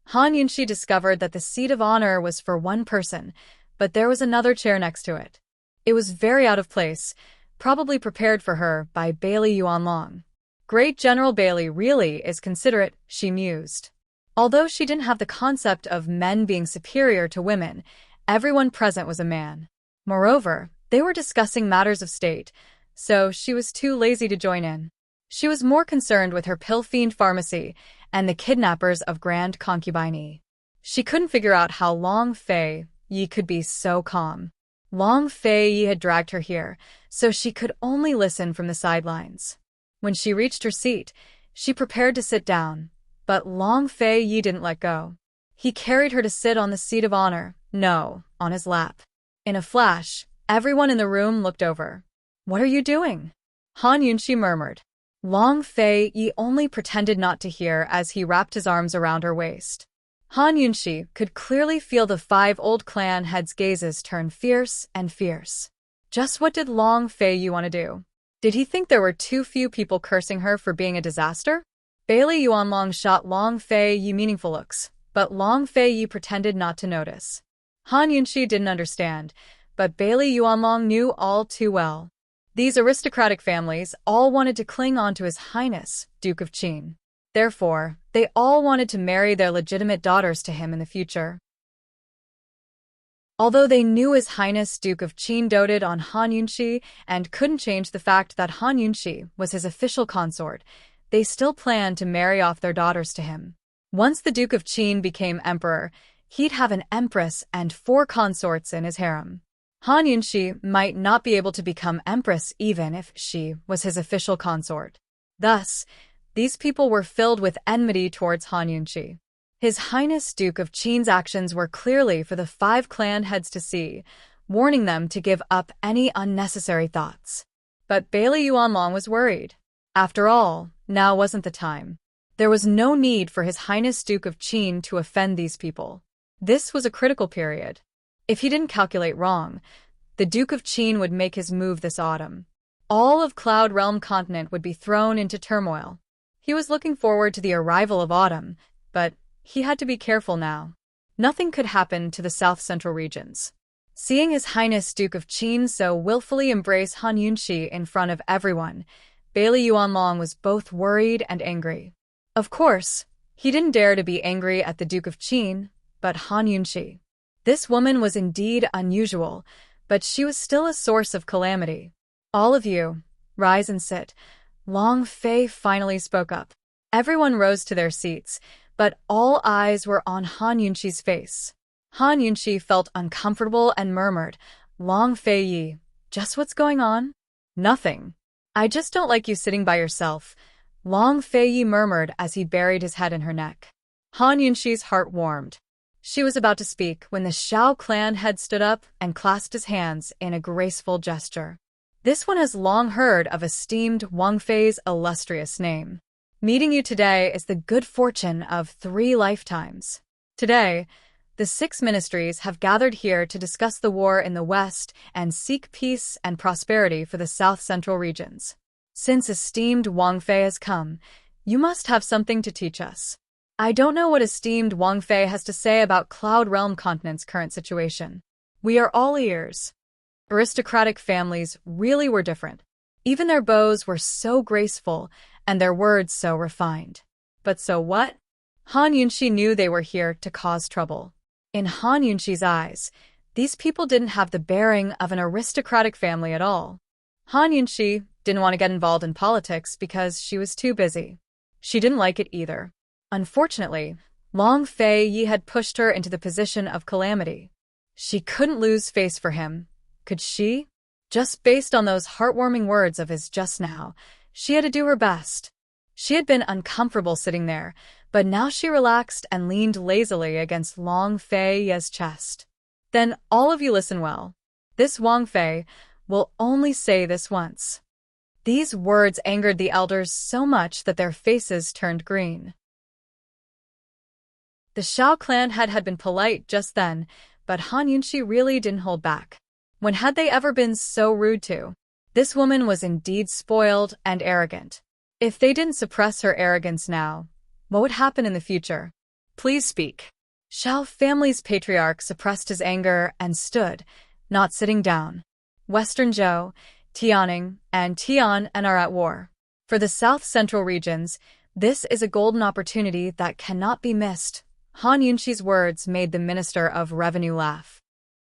Han Yunxi discovered that the seat of honor was for one person, but there was another chair next to it. It was very out of place, probably prepared for her by Bailey Yuanlong. Great General Bailey really is considerate, she mused. Although she didn't have the concept of men being superior to women, everyone present was a man. Moreover, they were discussing matters of state, so she was too lazy to join in. She was more concerned with her pill-fiend pharmacy and the kidnappers of Grand Concubine Yi. She couldn't figure out how Long Fei Yi could be so calm. Long Fei Yi had dragged her here, so she could only listen from the sidelines. When she reached her seat, she prepared to sit down, but Long Fei Yi didn't let go. He carried her to sit on the seat of honor, no, on his lap. In a flash, everyone in the room looked over. "What are you doing?" Han Yunxi murmured. Long Fei Yi only pretended not to hear as he wrapped his arms around her waist. Han Yunxi could clearly feel the 5 old clan heads' gazes turn fierce and fierce. Just what did Long Fei Yi want to do? Did he think there were too few people cursing her for being a disaster? Bailey Yuanlong shot Long Fei Yi meaningful looks, but Long Fei Yi pretended not to notice. Han Yunxi didn't understand, but Bailey Yuanlong knew all too well. These aristocratic families all wanted to cling on to His Highness, Duke of Qin. Therefore, they all wanted to marry their legitimate daughters to him in the future. Although they knew His Highness Duke of Qin doted on Han Yunxi and couldn't change the fact that Han Yunxi was his official consort, they still planned to marry off their daughters to him. Once the Duke of Qin became emperor, he'd have an empress and 4 consorts in his harem. Han Yunxi might not be able to become empress even if she was his official consort. Thus, these people were filled with enmity towards Han Yunxi. His Highness Duke of Qin's actions were clearly for the 5 clan heads to see, warning them to give up any unnecessary thoughts. But Bailey Yuanlong was worried. After all, now wasn't the time. There was no need for His Highness Duke of Qin to offend these people. This was a critical period. If he didn't calculate wrong, the Duke of Qin would make his move this autumn. All of Cloud Realm continent would be thrown into turmoil. He was looking forward to the arrival of autumn, but he had to be careful now. Nothing could happen to the south-central regions. Seeing His Highness Duke of Qin so willfully embrace Han Yunxi in front of everyone, Bailey Yuanlong was both worried and angry. Of course, he didn't dare to be angry at the Duke of Qin, but Han Yunxi. This woman was indeed unusual, but she was still a source of calamity. "All of you, rise and sit." Long Fei finally spoke up. Everyone rose to their seats, but all eyes were on Han Yunxi's face. Han Yunxi felt uncomfortable and murmured, "Long Fei Yi, just what's going on?" "Nothing. I just don't like you sitting by yourself," Long Fei Yi murmured as he buried his head in her neck. Han Yunxi's heart warmed. She was about to speak when the Shao clan head stood up and clasped his hands in a graceful gesture. This one has long heard of esteemed Wang Fei's illustrious name. "Meeting you today is the good fortune of 3 lifetimes. Today, the 6 ministries have gathered here to discuss the war in the West and seek peace and prosperity for the South-Central regions. Since esteemed Wang Fei has come, you must have something to teach us. I don't know what esteemed Wang Fei has to say about Cloud Realm Continent's current situation. We are all ears." Aristocratic families really were different. Even their bows were so graceful and their words so refined. But so what? Han Yunxi knew they were here to cause trouble. In Han Yunxi's eyes, these people didn't have the bearing of an aristocratic family at all. Han Yunxi didn't want to get involved in politics because she was too busy. She didn't like it either. Unfortunately, Long Fei Yi had pushed her into the position of calamity. She couldn't lose face for him, could she? Just based on those heartwarming words of his just now, she had to do her best. She had been uncomfortable sitting there, but now she relaxed and leaned lazily against Long Fei Yi's chest. "Then all of you listen well. This Wang Fei will only say this once." These words angered the elders so much that their faces turned green. The Shao clan head had been polite just then, but Han Yunxi really didn't hold back. When had they ever been so rude to? This woman was indeed spoiled and arrogant. If they didn't suppress her arrogance now, what would happen in the future? Please speak. Shao family's patriarch suppressed his anger and stood, not sitting down. Western Zhou, Tianning, and Tianan are at war. For the south-central regions, this is a golden opportunity that cannot be missed. Han Yunxi's words made the Minister of Revenue laugh.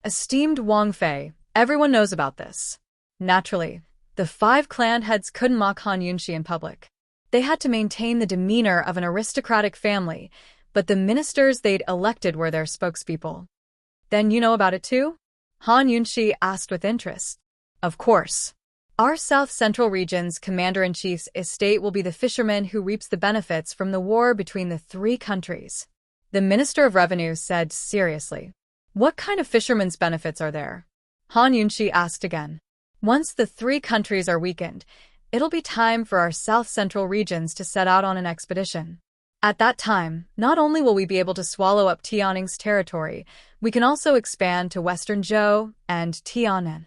Esteemed Wang Fei, everyone knows about this. Naturally, the 5 clan heads couldn't mock Han Yunxi in public. They had to maintain the demeanor of an aristocratic family, but the ministers they'd elected were their spokespeople. Then you know about it too? Han Yunxi asked with interest. Of course. Our south-central region's commander-in-chief's estate will be the fisherman who reaps the benefits from the war between the 3 countries. The Minister of Revenue said seriously. What kind of fishermen's benefits are there? Han Yunxi asked again. Once the 3 countries are weakened, it'll be time for our south-central regions to set out on an expedition. At that time, not only will we be able to swallow up Tianning's territory, we can also expand to Western Zhou and Tianan.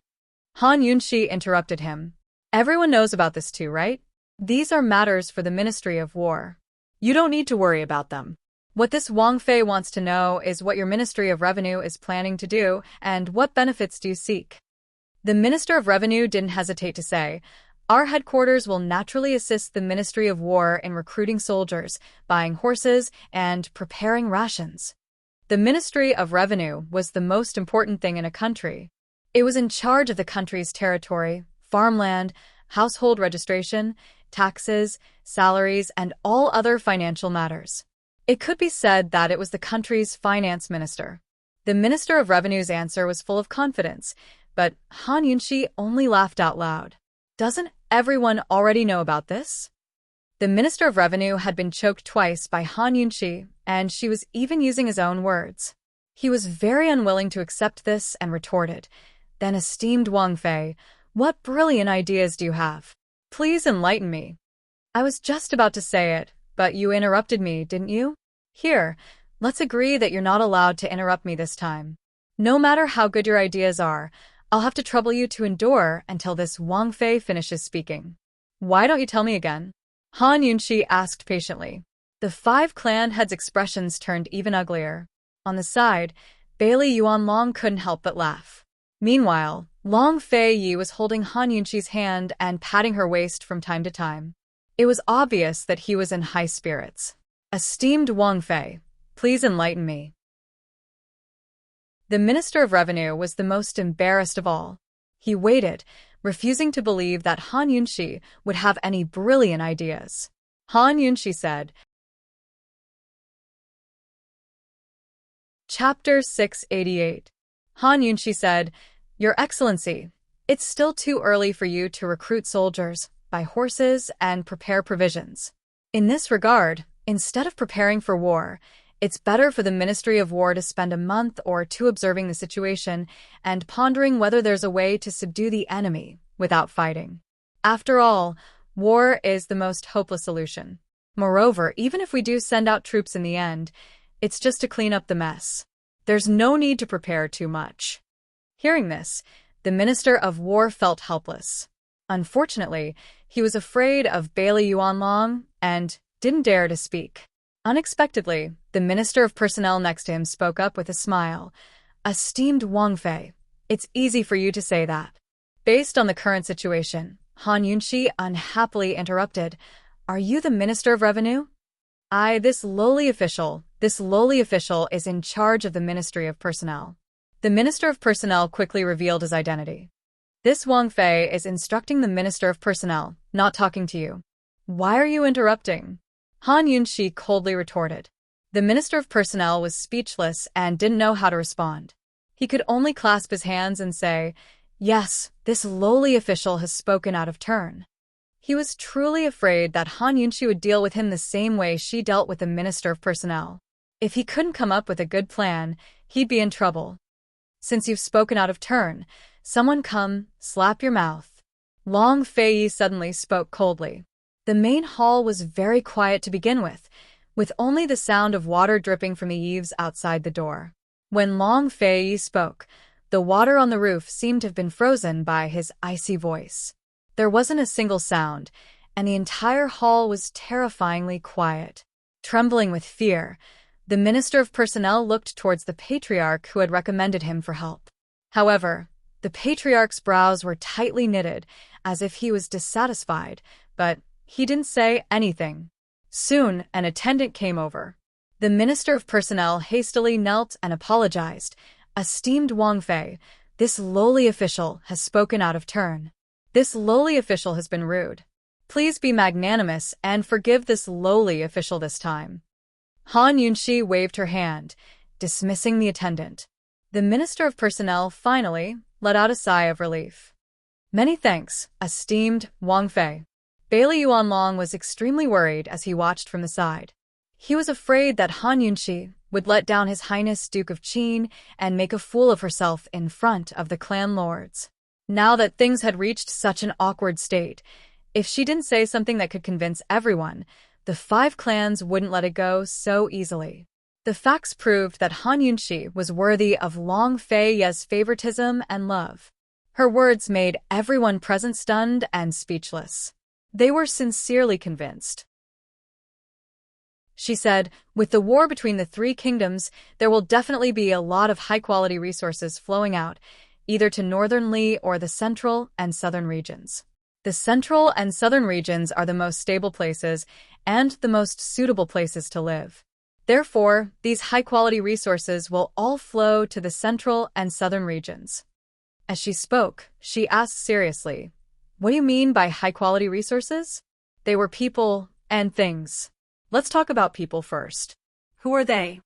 Han Yunxi interrupted him. Everyone knows about this too, right? These are matters for the Ministry of War. You don't need to worry about them. What this Wang Fei wants to know is what your Ministry of Revenue is planning to do and what benefits do you seek. The Minister of Revenue didn't hesitate to say, our headquarters will naturally assist the Ministry of War in recruiting soldiers, buying horses, and preparing rations. The Ministry of Revenue was the most important thing in a country. It was in charge of the country's territory, farmland, household registration, taxes, salaries, and all other financial matters. It could be said that it was the country's finance minister. The Minister of Revenue's answer was full of confidence, but Han Yunxi only laughed out loud. Doesn't everyone already know about this? The Minister of Revenue had been choked twice by Han Yunxi, and she was even using his own words. He was very unwilling to accept this and retorted, Then, esteemed Wang Fei, what brilliant ideas do you have? Please enlighten me. I was just about to say it, but you interrupted me, didn't you? Here, let's agree that you're not allowed to interrupt me this time. No matter how good your ideas are, I'll have to trouble you to endure until this Wang Fei finishes speaking. Why don't you tell me again? Han Yunxi asked patiently. The 5 clan heads' expressions turned even uglier. On the side, Bailey Yuanlong couldn't help but laugh. Meanwhile, Long Fei Yi was holding Han Yunxi's hand and patting her waist from time to time. It was obvious that he was in high spirits. Esteemed Wang Fei, please enlighten me. The Minister of Revenue was the most embarrassed of all. He waited, refusing to believe that Han Yunxi would have any brilliant ideas. Han Yunxi said, Chapter 688. Han Yunxi said, Your Excellency, it's still too early for you to recruit soldiers, buy horses, and prepare provisions. In this regard, instead of preparing for war, it's better for the Ministry of War to spend a month or 2 observing the situation and pondering whether there's a way to subdue the enemy without fighting. After all, war is the most hopeless solution. Moreover, even if we do send out troops in the end, it's just to clean up the mess. There's no need to prepare too much. Hearing this, the Minister of War felt helpless. Unfortunately, he was afraid of Bailey Yuanlong and didn't dare to speak. Unexpectedly, the Minister of Personnel next to him spoke up with a smile. Esteemed Wang Fei, it's easy for you to say that. Based on the current situation, Han Yunxi unhappily interrupted, Are you the Minister of Revenue? This lowly official is in charge of the Ministry of Personnel. The Minister of Personnel quickly revealed his identity. This Wang Fei is instructing the Minister of Personnel, not talking to you. Why are you interrupting? Han Yunxi coldly retorted. The Minister of Personnel was speechless and didn't know how to respond. He could only clasp his hands and say, Yes, this lowly official has spoken out of turn. He was truly afraid that Han Yunxi would deal with him the same way she dealt with the Minister of Personnel. If he couldn't come up with a good plan, he'd be in trouble. Since you've spoken out of turn, someone come, slap your mouth. Long Fei Yi suddenly spoke coldly. The main hall was very quiet to begin with only the sound of water dripping from the eaves outside the door. When Long Fei Yi spoke, the water on the roof seemed to have been frozen by his icy voice. There wasn't a single sound, and the entire hall was terrifyingly quiet. Trembling with fear, The Minister of Personnel looked towards the Patriarch who had recommended him for help. However, the Patriarch's brows were tightly knitted, as if he was dissatisfied, but he didn't say anything. Soon, an attendant came over. The Minister of Personnel hastily knelt and apologized. "Esteemed Wang Fei, this lowly official has spoken out of turn. This lowly official has been rude. Please be magnanimous and forgive this lowly official this time." Han Yunxi waved her hand, dismissing the attendant. The Minister of Personnel finally let out a sigh of relief. "Many thanks, esteemed Wang Fei." Bailey Yuanlong was extremely worried as he watched from the side. He was afraid that Han Yunxi would let down His Highness Duke of Qin and make a fool of herself in front of the clan lords. Now that things had reached such an awkward state, if she didn't say something that could convince everyone, the 5 clans wouldn't let it go so easily. The facts proved that Han Yunxi was worthy of Long Fei's favoritism and love. Her words made everyone present stunned and speechless. They were sincerely convinced. She said, "With the war between the 3 kingdoms, there will definitely be a lot of high-quality resources flowing out, either to Northern Li or the central and southern regions. The central and southern regions are the most stable places and the most suitable places to live. Therefore, these high-quality resources will all flow to the central and southern regions." As she spoke, she asked seriously, "What do you mean by high-quality resources?" They were people and things. Let's talk about people first. Who are they?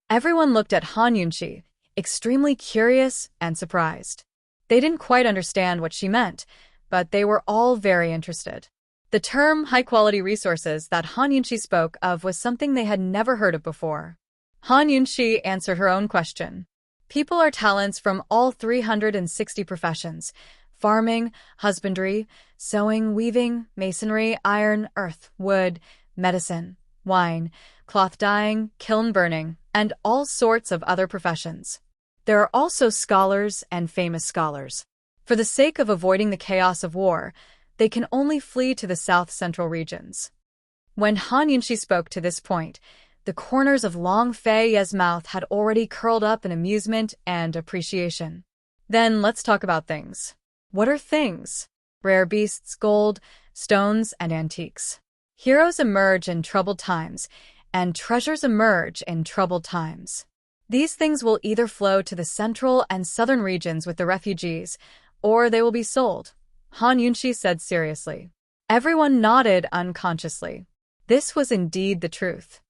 Everyone looked at Han Yunxi, extremely curious and surprised. They didn't quite understand what she meant, but they were all very interested. The term high-quality resources that Han Yunxi spoke of was something they had never heard of before. Han Yunxi answered her own question. People are talents from all 360 professions: farming, husbandry, sewing, weaving, masonry, iron, earth, wood, medicine, wine, cloth dyeing, kiln burning, and all sorts of other professions. There are also scholars and famous scholars. For the sake of avoiding the chaos of war, they can only flee to the south-central regions. When Han Yunxi spoke to this point, the corners of Long Fei's mouth had already curled up in amusement and appreciation. Then let's talk about things. What are things? Rare beasts, gold, stones, and antiques. Heroes emerge in troubled times, and treasures emerge in troubled times. These things will either flow to the central and southern regions with the refugees, or they will be sold, Han Yunxi said seriously. Everyone nodded unconsciously. This was indeed the truth.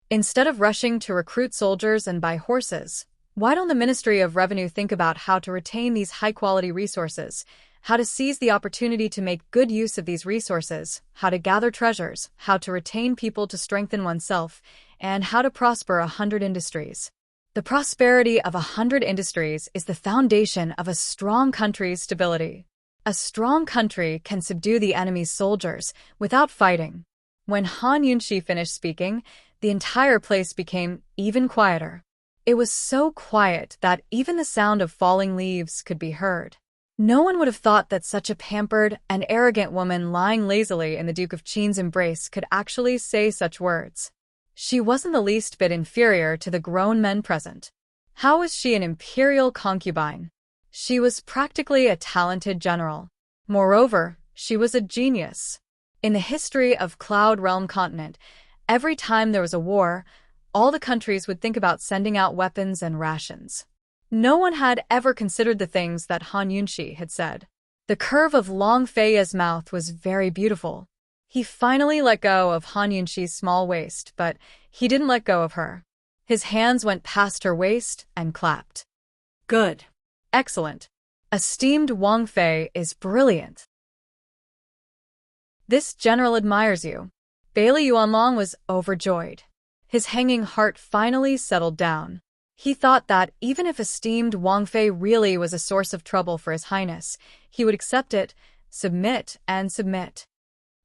Instead of rushing to recruit soldiers and buy horses, why don't the Ministry of Revenue think about how to retain these high-quality resources, how to seize the opportunity to make good use of these resources, how to gather treasures, how to retain people to strengthen oneself, and how to prosper 100 industries. The prosperity of 100 industries is the foundation of a strong country's stability. A strong country can subdue the enemy's soldiers without fighting. When Han Yunxi finished speaking, the entire place became even quieter. It was so quiet that even the sound of falling leaves could be heard. No one would have thought that such a pampered and arrogant woman lying lazily in the Duke of Qin's embrace could actually say such words. She wasn't the least bit inferior to the grown men present. How was she an imperial concubine? She was practically a talented general. Moreover, she was a genius. In the history of Cloud Realm Continent, every time there was a war, all the countries would think about sending out weapons and rations. No one had ever considered the things that Han Yunxi had said. The curve of Long Fei's mouth was very beautiful. He finally let go of Han Yunxi's small waist, but he didn't let go of her. His hands went past her waist and clapped. Good. Excellent. Esteemed Wang Fei is brilliant. This general admires you. Bailey Yuanlong was overjoyed. His hanging heart finally settled down. He thought that even if esteemed Wang Fei really was a source of trouble for His Highness, he would accept it, submit, and submit.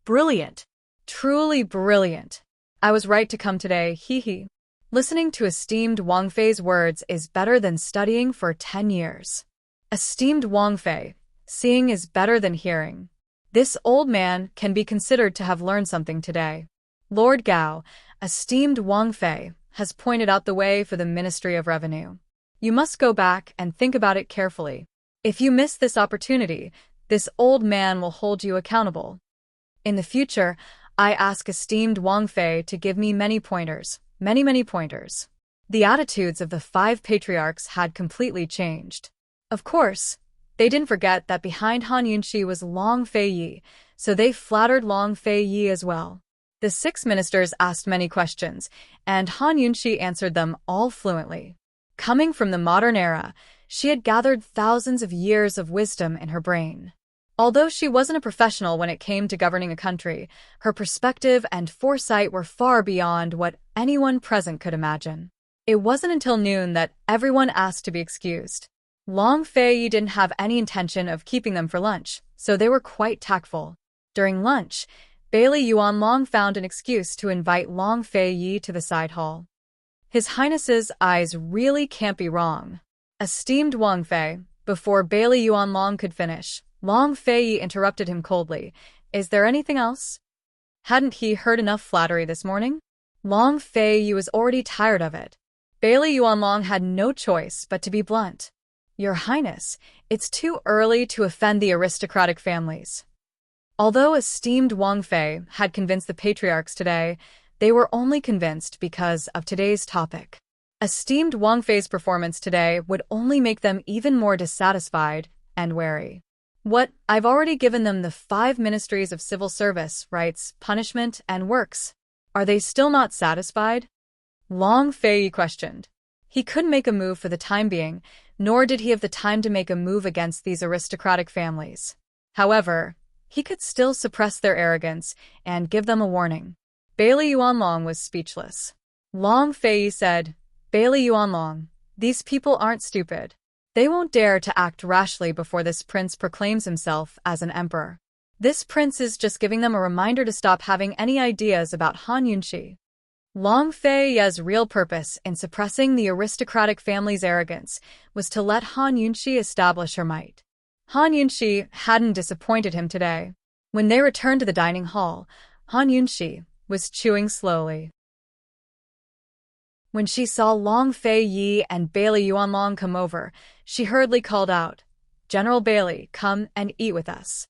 Brilliant. Truly brilliant. I was right to come today, hee. Listening to esteemed Wang Fei's words is better than studying for 10 years. Esteemed Wang Fei, seeing is better than hearing. This old man can be considered to have learned something today. Lord Gao, esteemed Wang Fei, has pointed out the way for the Ministry of Revenue. You must go back and think about it carefully. If you miss this opportunity, this old man will hold you accountable. In the future, I ask esteemed Wang Fei to give me many pointers, many pointers. The attitudes of the 5 patriarchs had completely changed. Of course, they didn't forget that behind Han Yunxi was Long Fei Yi, so they flattered Long Fei Yi as well. The 6 ministers asked many questions, and Han Yunxi answered them all fluently. Coming from the modern era, she had gathered thousands of years of wisdom in her brain. Although she wasn't a professional when it came to governing a country, her perspective and foresight were far beyond what anyone present could imagine. It wasn't until noon that everyone asked to be excused. Long Fei Yi didn't have any intention of keeping them for lunch, so they were quite tactful. During lunch, Bailey Yuanlong found an excuse to invite Long Fei Yi to the side hall. His Highness's eyes really can't be wrong. Esteemed Wang Fei, before Bailey Yuanlong could finish, Long Fei Yi interrupted him coldly. Is there anything else? Hadn't he heard enough flattery this morning? Long Fei Yi was already tired of it. Bailey Yuanlong had no choice but to be blunt. Your Highness, it's too early to offend the aristocratic families. Although esteemed Wang Fei had convinced the patriarchs today, they were only convinced because of today's topic. Esteemed Wang Fei's performance today would only make them even more dissatisfied and wary. What? I've already given them the 5 ministries of civil service, rights, punishment, and works. Are they still not satisfied? Long Fei questioned. He couldn't make a move for the time being, nor did he have the time to make a move against these aristocratic families. However, he could still suppress their arrogance and give them a warning. Bailey Yuanlong was speechless. Long Fei said, Bailey Yuanlong, these people aren't stupid. They won't dare to act rashly before this prince proclaims himself as an emperor. This prince is just giving them a reminder to stop having any ideas about Han Yunxi. Long Fei Yi's real purpose in suppressing the aristocratic family's arrogance was to let Han Yunxi establish her might. Han Yunxi hadn't disappointed him today. When they returned to the dining hall, Han Yunxi was chewing slowly. When she saw Long Fei Yi and Bailey Yuanlong come over, she hurriedly called out, General Bailey, come and eat with us.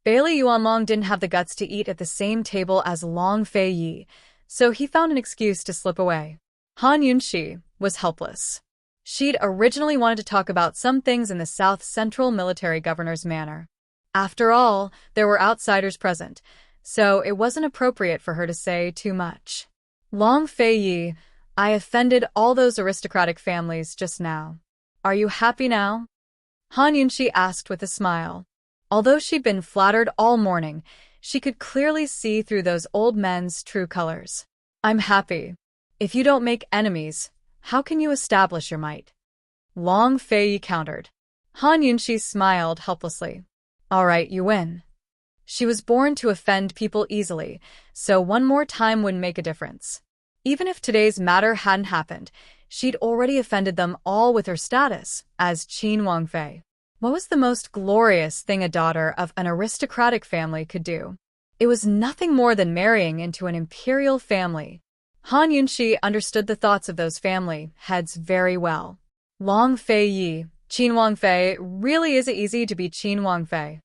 Bailey Yuanlong didn't have the guts to eat at the same table as Long Fei Yi, so he found an excuse to slip away. Han Yunxi was helpless. She'd originally wanted to talk about some things in the South Central Military Governor's manor. After all, there were outsiders present, so it wasn't appropriate for her to say too much. Long Fei Yi, I offended all those aristocratic families just now. Are you happy now? Han Yunxi asked with a smile. Although she'd been flattered all morning, she could clearly see through those old men's true colors. I'm happy. If you don't make enemies, how can you establish your might? Long Fei Yi countered. Han Yunxi smiled helplessly. All right, you win. She was born to offend people easily, so one more time wouldn't make a difference. Even if today's matter hadn't happened, she'd already offended them all with her status as Qin Wang Fei. What was the most glorious thing a daughter of an aristocratic family could do? It was nothing more than marrying into an imperial family. Han Yunxi understood the thoughts of those family heads very well. Long Fei Yi, Qin Wang Fei, really is it easy to be Qin Wang Fei?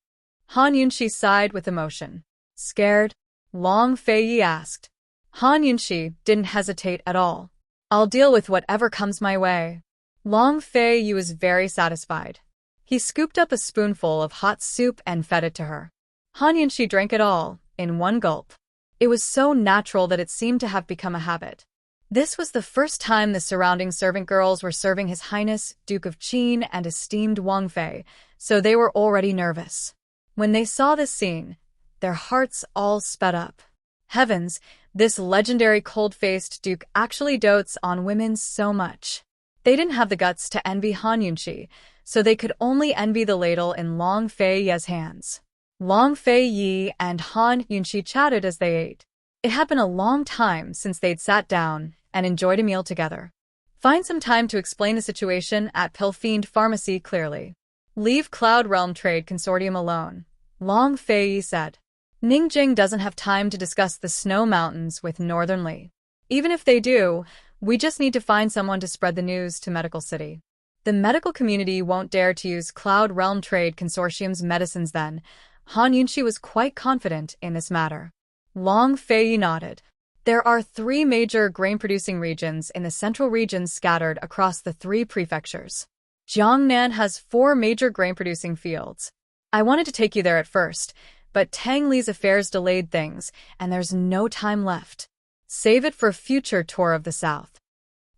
Han Yunxi sighed with emotion. Scared? Long Fei Yi asked. Han Yunxi didn't hesitate at all. I'll deal with whatever comes my way. Long Fei Yi was very satisfied. He scooped up a spoonful of hot soup and fed it to her. Han Yunxi drank it all, in one gulp. It was so natural that it seemed to have become a habit. This was the first time the surrounding servant girls were serving His Highness, Duke of Qin and esteemed Wang Fei, so they were already nervous. When they saw this scene, their hearts all sped up. Heavens, this legendary cold-faced duke actually dotes on women so much. They didn't have the guts to envy Han Yunxi, so they could only envy the ladle in Long Fei Yi's hands. Long Fei Yi and Han Yunxi chatted as they ate. It had been a long time since they'd sat down and enjoyed a meal together. Find some time to explain the situation at Pilfiend Pharmacy clearly. Leave Cloud Realm Trade Consortium alone, Long Fei Yi said. Ningjing doesn't have time to discuss the snow mountains with Northern Li. Even if they do, We just need to find someone to spread the news to Medical City. The medical community won't dare to use Cloud Realm Trade Consortium's medicines then. Han Yunxi was quite confident in this matter. Long Fei nodded. There are 3 major grain-producing regions in the central region scattered across the 3 prefectures. Jiangnan has 4 major grain-producing fields. I wanted to take you there at first, but Tang Li's affairs delayed things, and there's no time left. Save it for a future tour of the south.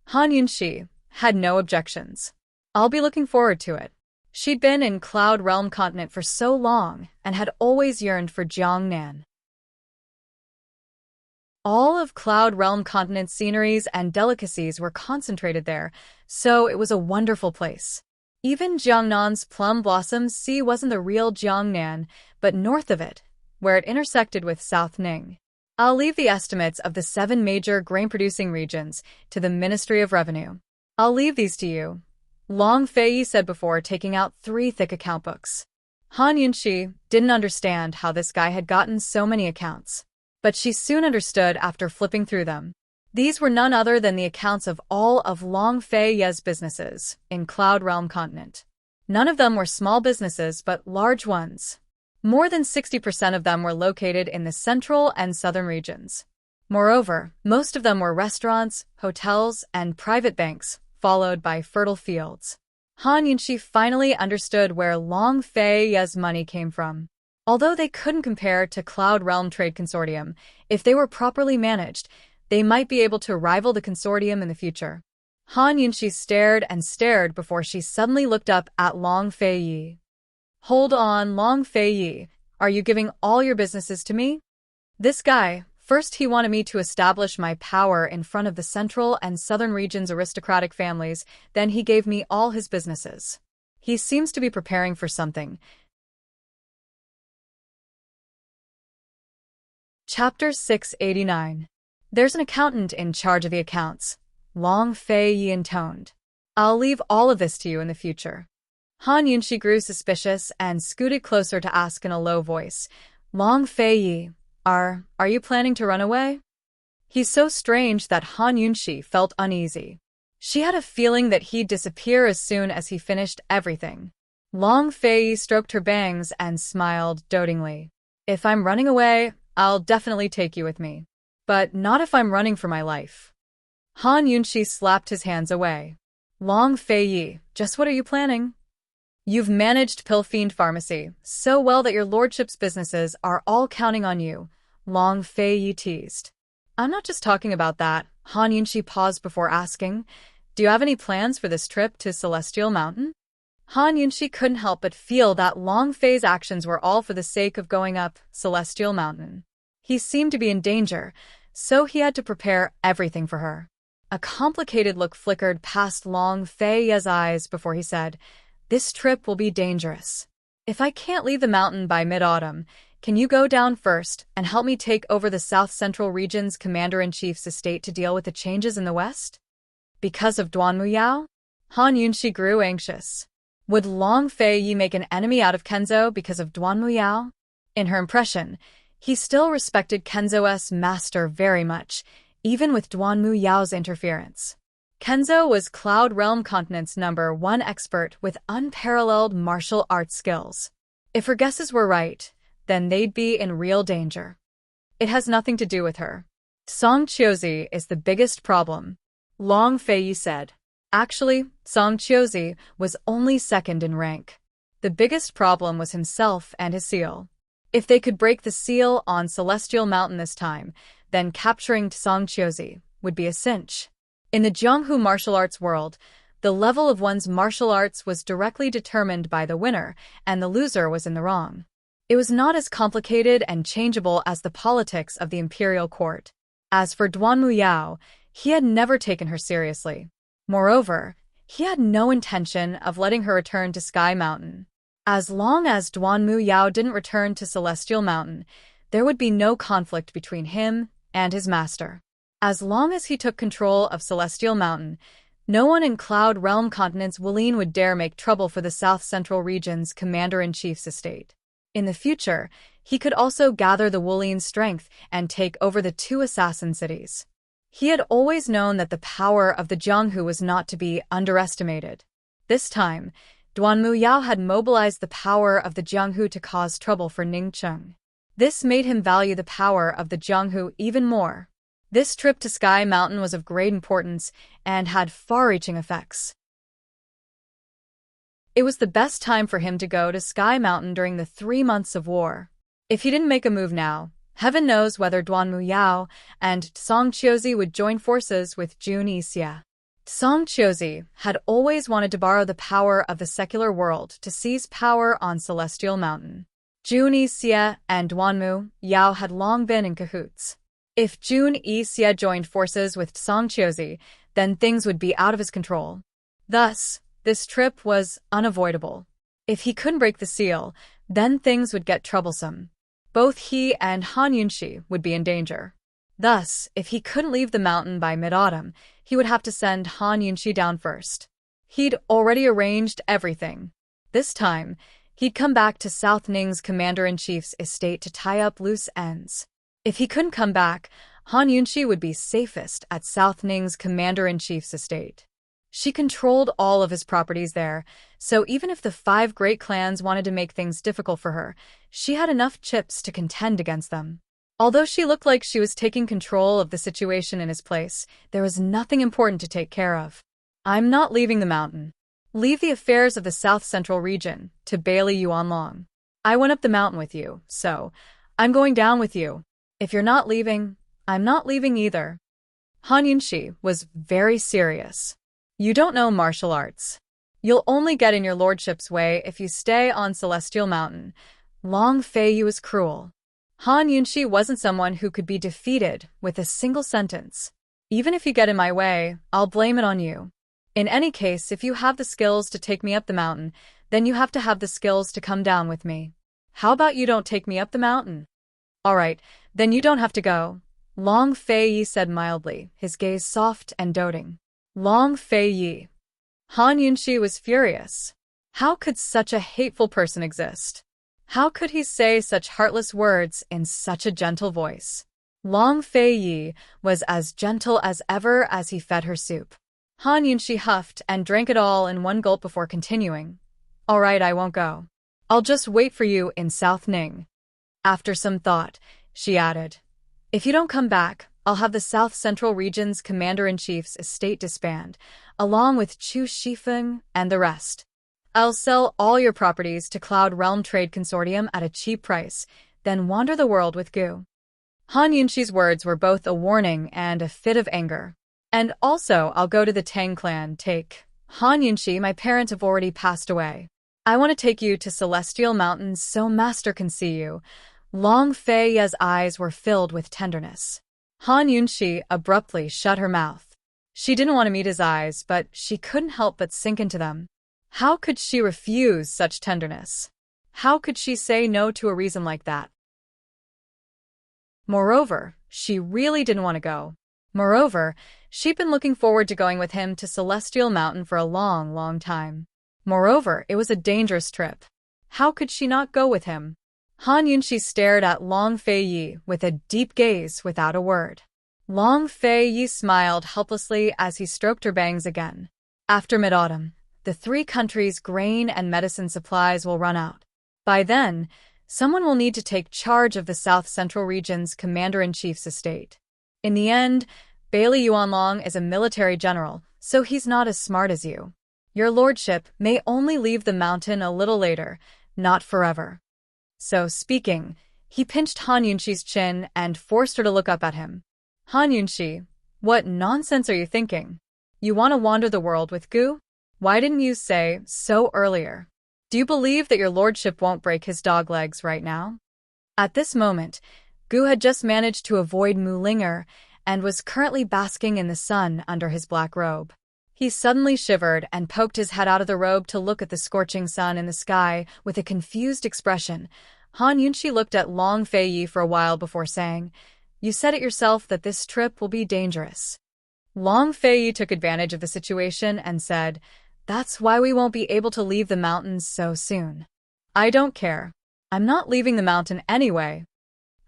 Han Yunxi had no objections. I'll be looking forward to it. She'd been in Cloud Realm Continent for so long and had always yearned for Jiangnan. All of Cloud Realm Continent's sceneries and delicacies were concentrated there, so it was a wonderful place. Even Jiangnan's Plum Blossom Sea wasn't the real Jiangnan, but north of it, where it intersected with South Ning. I'll leave the estimates of the 7 major grain-producing regions to the Ministry of Revenue. I'll leave these to you, Long Fei said before taking out 3 thick account books. Han Yunxi didn't understand how this guy had gotten so many accounts, but she soon understood after flipping through them. These were none other than the accounts of all of Long Fei's businesses in Cloud Realm Continent. None of them were small businesses but large ones. More than 60% of them were located in the central and southern regions. Moreover, most of them were restaurants, hotels, and private banks, followed by fertile fields. Han Yunxi finally understood where Long Fei's money came from. Although they couldn't compare to Cloud Realm Trade Consortium, if they were properly managed, they might be able to rival the consortium in the future. Han Yunxi stared and stared before she suddenly looked up at Long Fei. Hold on, Long Fei, are you giving all your businesses to me? This guy, first he wanted me to establish my power in front of the central and southern region's aristocratic families, then he gave me all his businesses. He seems to be preparing for something. Chapter 689. There's an accountant in charge of the accounts, Long Fei intoned. I'll leave all of this to you in the future. Han Yunxi grew suspicious and scooted closer to ask in a low voice, Long Fei, are you planning to run away? He's so strange that Han Yunxi felt uneasy. She had a feeling that he'd disappear as soon as he finished everything. Long Fei stroked her bangs and smiled dotingly. If I'm running away, I'll definitely take you with me. But not if I'm running for my life. Han Yunxi slapped his hands away. Long Fei, just what are you planning? You've managed Pill Fiend Pharmacy so well that your lordship's businesses are all counting on you, Long Fei teased. I'm not just talking about that. Han Yunxi paused before asking, do you have any plans for this trip to Celestial Mountain? Han Yunxi couldn't help but feel that Long Fei's actions were all for the sake of going up Celestial Mountain. He seemed to be in danger, so he had to prepare everything for her. A complicated look flickered past Long Fei's eyes before he said, this trip will be dangerous. If I can't leave the mountain by mid-autumn, can you go down first and help me take over the South Central Region's Commander-in-Chief's estate to deal with the changes in the West? Because of Duan Muyao? Han Yunxi grew anxious. Would Long Fei make an enemy out of Kenzo because of Duan Muyao? In her impression, he still respected Kenzo's master very much, even with Duan Muyao's interference. Kenzo was Cloud Realm Continent's #1 expert with unparalleled martial arts skills. If her guesses were right, then they'd be in real danger. It has nothing to do with her. Song Qiuzi is the biggest problem, Long Fei said. Actually, Song Qiuzi was only second in rank. The biggest problem was himself and his seal. If they could break the seal on Celestial Mountain this time, then capturing Song Qiuzi would be a cinch. In the Jianghu martial arts world, the level of one's martial arts was directly determined by the winner, and the loser was in the wrong. It was not as complicated and changeable as the politics of the imperial court. As for Duan Muyao, he had never taken her seriously. Moreover, he had no intention of letting her return to Sky Mountain. As long as Duan Muyao didn't return to Celestial Mountain, there would be no conflict between him and his master. As long as he took control of Celestial Mountain, no one in Cloud Realm Continent's Wulin would dare make trouble for the South Central Region's Commander-in-Chief's estate. In the future, he could also gather the Wulin's strength and take over the 2 assassin cities. He had always known that the power of the Jianghu was not to be underestimated. This time, Duanmu Yao had mobilized the power of the Jianghu to cause trouble for Ningcheng. This made him value the power of the Jianghu even more. This trip to Sky Mountain was of great importance and had far-reaching effects. It was the best time for him to go to Sky Mountain during the 3 months of war. If he didn't make a move now, heaven knows whether Duanmu Yao and Song Qiuzi would join forces with Jun Yixia. Song Qiuzi had always wanted to borrow the power of the secular world to seize power on Celestial Mountain. Jun Yixia and Duanmu Yao had long been in cahoots. If Jun Yixia joined forces with Song Qiuzi, then things would be out of his control. Thus, this trip was unavoidable. If he couldn't break the seal, then things would get troublesome. Both he and Han Yunxi would be in danger. Thus, if he couldn't leave the mountain by mid-autumn, he would have to send Han Yunxi down first. He'd already arranged everything. This time, he'd come back to South Ning's commander-in-chief's estate to tie up loose ends. If he couldn't come back, Han Yunxi would be safest at South Ning's commander-in-chief's estate. She controlled all of his properties there, so even if the 5 great clans wanted to make things difficult for her, she had enough chips to contend against them. Although she looked like she was taking control of the situation in his place, there was nothing important to take care of. I'm not leaving the mountain. Leave the affairs of the South Central region to Bailey Yuanlong. I went up the mountain with you, so I'm going down with you. If you're not leaving, I'm not leaving either. Han Yunxi was very serious. You don't know martial arts. You'll only get in your lordship's way if you stay on Celestial Mountain. Long Fei Yu was cruel. Han Yunxi wasn't someone who could be defeated with a single sentence. Even if you get in my way, I'll blame it on you. In any case, if you have the skills to take me up the mountain, then you have to have the skills to come down with me. How about you don't take me up the mountain? All right, then you don't have to go. Long Fei Yi said mildly, his gaze soft and doting. Long Fei Yi. Han Yunxi was furious. How could such a hateful person exist? How could he say such heartless words in such a gentle voice? Long Fei Yi was as gentle as ever as he fed her soup. Han Yunxi huffed and drank it all in one gulp before continuing. All right, I won't go. I'll just wait for you in South Ning. After some thought, she added, if you don't come back, I'll have the South Central Region's Commander-in-Chief's estate disband, along with Chu Shifeng and the rest. I'll sell all your properties to Cloud Realm Trade Consortium at a cheap price, then wander the world with Gu. Han Yunxi's words were both a warning and a fit of anger. And also, I'll go to the Tang clan, take. Han Yunxi, my parents have already passed away. I want to take you to Celestial Mountains so Master can see you. Long Fei Ye's eyes were filled with tenderness. Han Yunxi abruptly shut her mouth. She didn't want to meet his eyes, but she couldn't help but sink into them. How could she refuse such tenderness? How could she say no to a reason like that? Moreover, she really didn't want to go. Moreover, she'd been looking forward to going with him to Celestial Mountain for a long, long time. Moreover, it was a dangerous trip. How could she not go with him? Han Yunxi stared at Long Fei Yi with a deep gaze without a word. Long Fei Yi smiled helplessly as he stroked her bangs again. After mid-autumn, the 3 countries' grain and medicine supplies will run out. By then, someone will need to take charge of the South Central Region's Commander-in-Chief's estate. In the end, Bailey Yuanlong is a military general, so he's not as smart as you. Your lordship may only leave the mountain a little later, not forever. So speaking, he pinched Han Yunxi's chin and forced her to look up at him. Han Yunxi, what nonsense are you thinking? You want to wander the world with Gu? Why didn't you say so earlier? Do you believe that your lordship won't break his dog legs right now? At this moment, Gu had just managed to avoid Mu Linger and was currently basking in the sun under his black robe. He suddenly shivered and poked his head out of the robe to look at the scorching sun in the sky with a confused expression. Han Yunxi looked at Long Fei Yi for a while before saying, You said it yourself that this trip will be dangerous. Long Fei Yi took advantage of the situation and said, That's why we won't be able to leave the mountains so soon. I don't care. I'm not leaving the mountain anyway.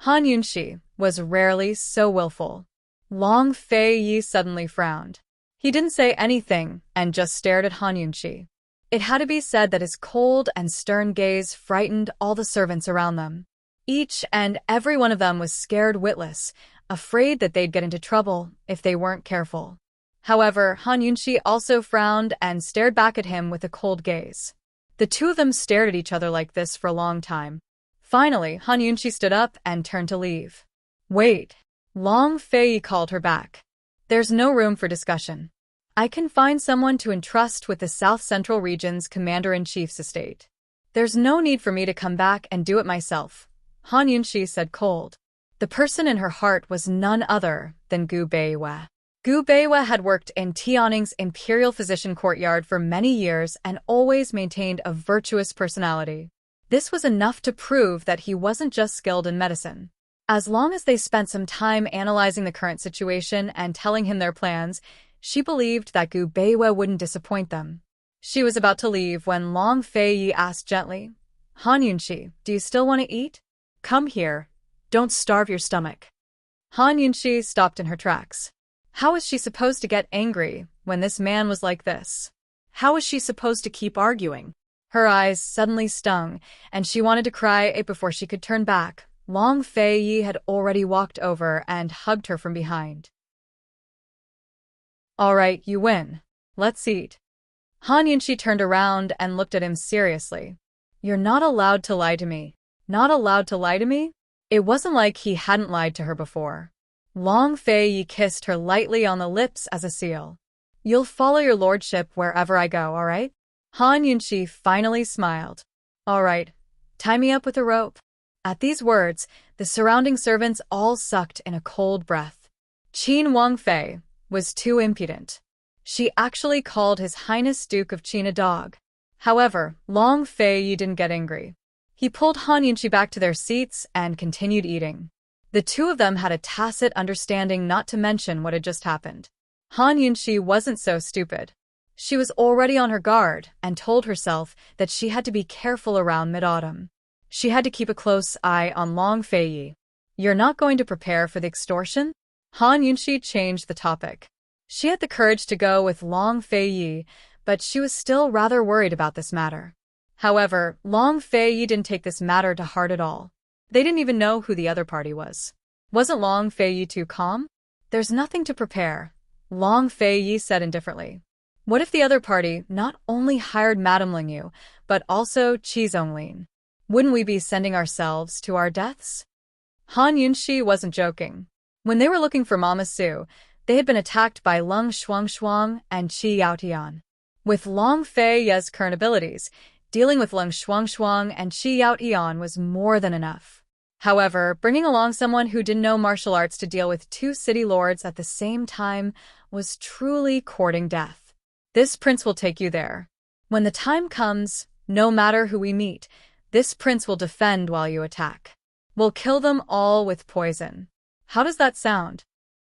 Han Yunxi was rarely so willful. Long Fei Yi suddenly frowned. He didn't say anything and just stared at Han Yunqi. It had to be said that his cold and stern gaze frightened all the servants around them. Each and every one of them was scared witless, afraid that they'd get into trouble if they weren't careful. However, Han Yunqi also frowned and stared back at him with a cold gaze. The two of them stared at each other like this for a long time. Finally, Han Yunqi stood up and turned to leave. Wait. Long Fei called her back. There's no room for discussion. I can find someone to entrust with the South Central Region's Commander-in-Chief's estate. There's no need for me to come back and do it myself, Han Yunqi said cold. The person in her heart was none other than Gu Beiwe. Gu Beiwe had worked in Tianning's Imperial Physician Courtyard for many years and always maintained a virtuous personality. This was enough to prove that he wasn't just skilled in medicine. As long as they spent some time analyzing the current situation and telling him their plans, she believed that Gu Beiwe wouldn't disappoint them. She was about to leave when Long Fei Yi asked gently, Han Yunqi, do you still want to eat? Come here. Don't starve your stomach. Han Yunqi stopped in her tracks. How was she supposed to get angry when this man was like this? How was she supposed to keep arguing? Her eyes suddenly stung, and she wanted to cry before she could turn back. Long Fei Yi had already walked over and hugged her from behind. All right, you win. Let's eat. Han Yunqi turned around and looked at him seriously. You're not allowed to lie to me. Not allowed to lie to me? It wasn't like he hadn't lied to her before. Long Fei Yi kissed her lightly on the lips as a seal. You'll follow your lordship wherever I go, all right? Han Yunqi finally smiled. All right, tie me up with a rope. At these words, the surrounding servants all sucked in a cold breath. Qin Wangfei was too impudent. She actually called His Highness Duke of Qin a dog. However, Long Fei Yi didn't get angry. He pulled Han Yunqi back to their seats and continued eating. The two of them had a tacit understanding not to mention what had just happened. Han Yunqi wasn't so stupid. She was already on her guard and told herself that she had to be careful around mid-autumn. She had to keep a close eye on Long Fei Yi. You're not going to prepare for the extortion? Han Yunqi changed the topic. She had the courage to go with Long Fei Yi, but she was still rather worried about this matter. However, Long Fei Yi didn't take this matter to heart at all. They didn't even know who the other party was. Wasn't Long Fei Yi too calm? There's nothing to prepare, Long Fei Yi said indifferently. What if the other party not only hired Madame Lingyu, but also Qi Zonglin? Wouldn't we be sending ourselves to our deaths? Han Yunqi wasn't joking. When they were looking for Mama Su, they had been attacked by Lung Shuangshuang and Qi Yaotian. With Long Fei Yi's current abilities, dealing with Lung Shuangshuang and Qi Yaotian was more than enough. However, bringing along someone who didn't know martial arts to deal with two city lords at the same time was truly courting death. This prince will take you there. When the time comes, no matter who we meet, this prince will defend while you attack. We'll kill them all with poison. How does that sound?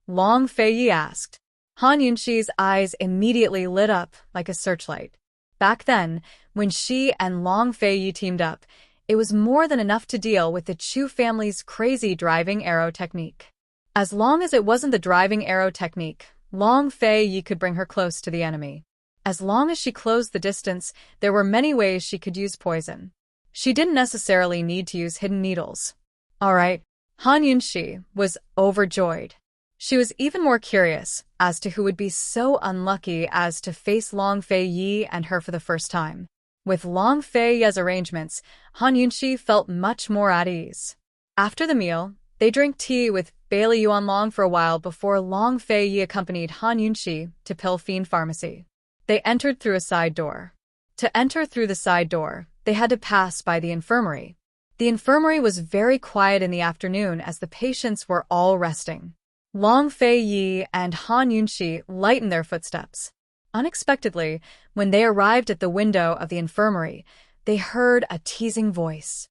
Long Fei Yi asked. Han Yunqi's eyes immediately lit up like a searchlight. Back then, when she and Long Fei Yi teamed up, it was more than enough to deal with the Chu family's crazy driving arrow technique. As long as it wasn't the driving arrow technique, Long Fei Yi could bring her close to the enemy. As long as she closed the distance, there were many ways she could use poison. She didn't necessarily need to use hidden needles. All right, Han Yunqi was overjoyed. She was even more curious as to who would be so unlucky as to face Long Fei Yi and her for the first time. With Long Fei Yi's arrangements, Han Yunqi felt much more at ease. After the meal, they drank tea with Bailey Yuanlong for a while before Long Fei Yi accompanied Han Yunqi to Pill Fiend Pharmacy. They entered through a side door. To enter through the side door, they had to pass by the infirmary. The infirmary was very quiet in the afternoon as the patients were all resting. Long Fei Yi and Han Yunqi lightened their footsteps. Unexpectedly, when they arrived at the window of the infirmary, they heard a teasing voice.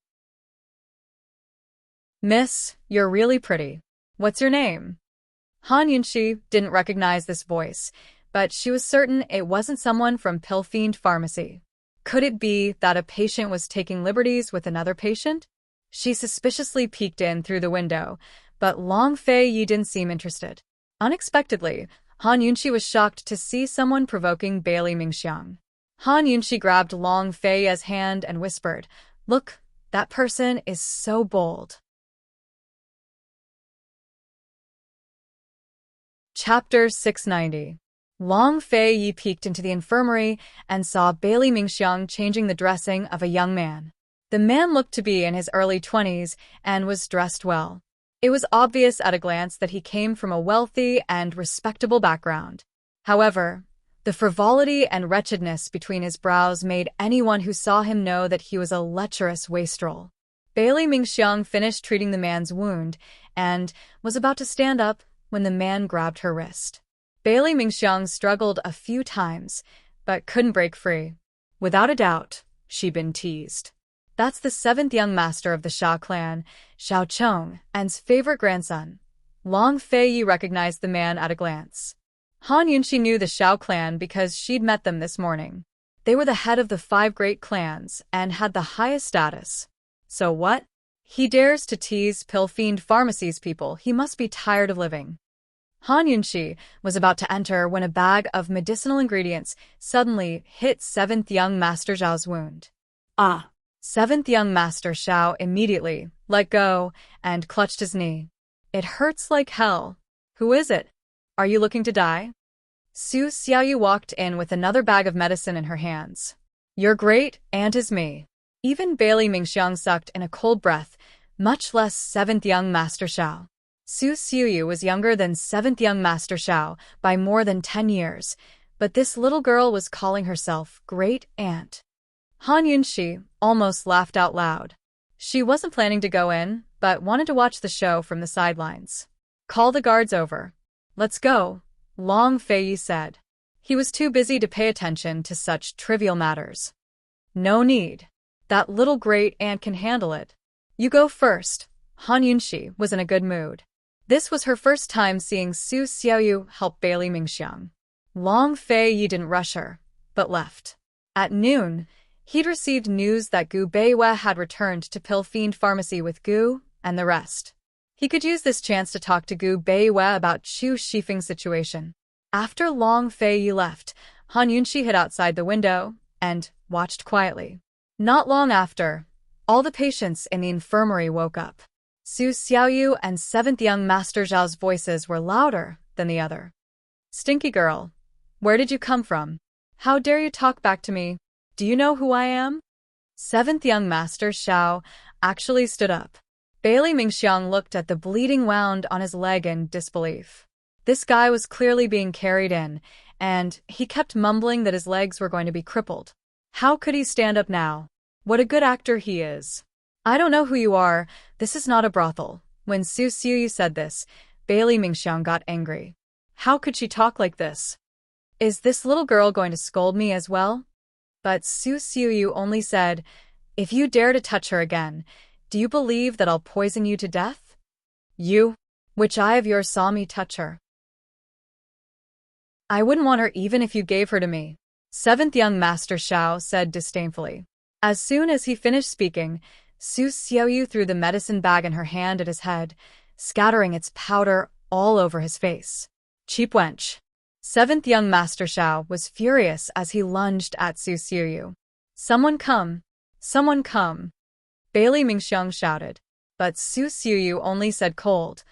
Miss, you're really pretty. What's your name? Han Yunqi didn't recognize this voice, but she was certain it wasn't someone from Pill Fiend Pharmacy. Could it be that a patient was taking liberties with another patient? She suspiciously peeked in through the window, but Long Fei Yi didn't seem interested. Unexpectedly, Han Yunxi was shocked to see someone provoking Bailey Mingxiang. Han Yunxi grabbed Long Fei's hand and whispered, "Look, that person is so bold." Chapter 690. Long Fei peeked into the infirmary and saw Bailey Mingxiang changing the dressing of a young man. The man looked to be in his early 20s and was dressed well. It was obvious at a glance that he came from a wealthy and respectable background. However, the frivolity and wretchedness between his brows made anyone who saw him know that he was a lecherous wastrel. Bailey Mingxiang finished treating the man's wound and was about to stand up when the man grabbed her wrist. Bailey Mingxiang struggled a few times, but couldn't break free. Without a doubt, she'd been teased. That's the 7th young master of the Shao clan, Shao Chong, and's favorite grandson. Long Fei recognized the man at a glance. Han Yunxi knew the Shao clan because she'd met them this morning. They were the head of the 5 great clans and had the highest status. So what? He dares to tease Pill Fiend Pharmacy's people. He must be tired of living. Han Yunxi was about to enter when a bag of medicinal ingredients suddenly hit 7th young Master Zhao's wound. Ah! 7th young Master Zhao immediately let go and clutched his knee. "It hurts like hell. Who is it? Are you looking to die?" Su Xiaoyu walked in with another bag of medicine in her hands. "Your great aunt is me." Even Bailey Mingxiang sucked in a cold breath, much less 7th young Master Zhao. Su Xiaoyu was younger than 7th young Master Zhao by more than 10 years, but this little girl was calling herself great aunt. Han Yunxi almost laughed out loud. She wasn't planning to go in, but wanted to watch the show from the sidelines. "Call the guards over. Let's go," Long Fei said. He was too busy to pay attention to such trivial matters. "No need. That little great aunt can handle it. You go first." Han Yunxi was in a good mood. This was her first time seeing Su Xiaoyu help Bailey Mingxiang. Long Fei didn't rush her, but left. At noon, he'd received news that Gu Beiwei had returned to Pill Fiend Pharmacy with Gu and the rest. He could use this chance to talk to Gu Beiwei about Chu Shifeng's situation. After Long Fei left, Han Yunxi hid outside the window and watched quietly. Not long after, all the patients in the infirmary woke up. Su Xiaoyu and 7th young Master Zhao's voices were louder than the other. "Stinky girl, where did you come from? How dare you talk back to me? Do you know who I am?" 7th young Master Zhao actually stood up. Bailey Mingxiang looked at the bleeding wound on his leg in disbelief. This guy was clearly being carried in, and he kept mumbling that his legs were going to be crippled. How could he stand up now? What a good actor he is. "I don't know who you are. This is not a brothel." When Su Xiaoyu said this, Bailey Mingxiang got angry. How could she talk like this? Is this little girl going to scold me as well? But Su Xiaoyu only said, "If you dare to touch her again, do you believe that I'll poison you to death? You, which eye of yours saw me touch her? I wouldn't want her even if you gave her to me," 7th young Master Zhao said disdainfully. As soon as he finished speaking, Su Xiaoyu threw the medicine bag in her hand at his head, scattering its powder all over his face. "Cheap wench." 7th young Master Zhao was furious as he lunged at Su Xiaoyu. "Someone come! Someone come!" Bailey Mingxiang shouted. But Su Xiaoyu only said cold,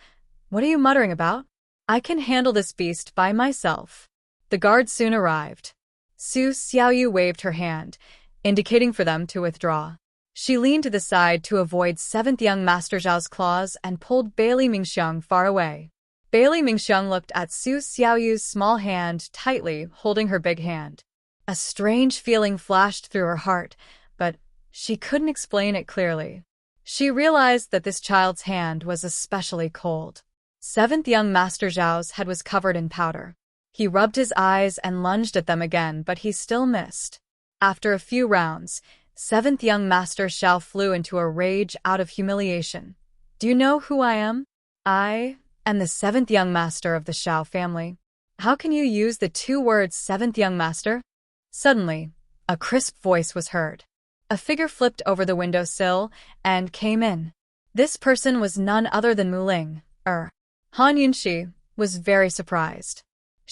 "What are you muttering about? I can handle this beast by myself." The guards soon arrived. Su Xiaoyu waved her hand, indicating for them to withdraw. She leaned to the side to avoid 7th young Master Zhao's claws and pulled Bailey Mingxiang far away. Bailey Mingxiang looked at Su Xiaoyu's small hand tightly holding her big hand. A strange feeling flashed through her heart, but she couldn't explain it clearly. She realized that this child's hand was especially cold. 7th young Master Zhao's head was covered in powder. He rubbed his eyes and lunged at them again, but he still missed. After a few rounds, 7th young Master Zhao flew into a rage out of humiliation. "Do you know who I am? I am the 7th young master of the Zhao family. How can you use the 2 words 7th young master?" Suddenly, a crisp voice was heard. A figure flipped over the windowsill and came in. This person was none other than Mu Ling. Han Yunxi was very surprised.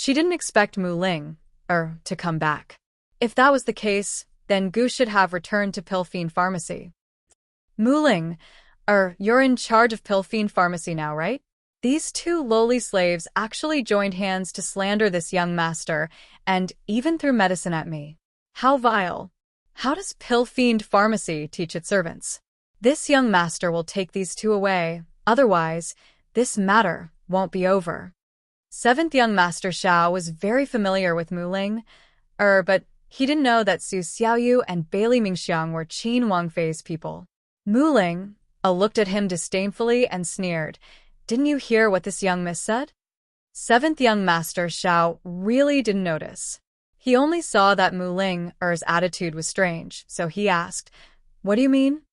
She didn't expect Mu Ling, to come back. If that was the case, then Gu should have returned to Pilfiend Pharmacy. Mu Ling, you're in charge of Pilfiend Pharmacy now, right? These two lowly slaves actually joined hands to slander this young master and even threw medicine at me. How vile. How does Pilfiend Pharmacy teach its servants? This young master will take these two away, otherwise, this matter won't be over. Seventh young master Xiao was very familiar with Mu Ling, but he didn't know that Su Xiaoyu and Bailey Mingxiang were Qin Wangfei's people. Mu Ling looked at him disdainfully and sneered. Didn't you hear what this young miss said? Seventh young master Xiao really didn't notice. He only saw that Mu Ling's attitude was strange, so he asked, "What do you mean?"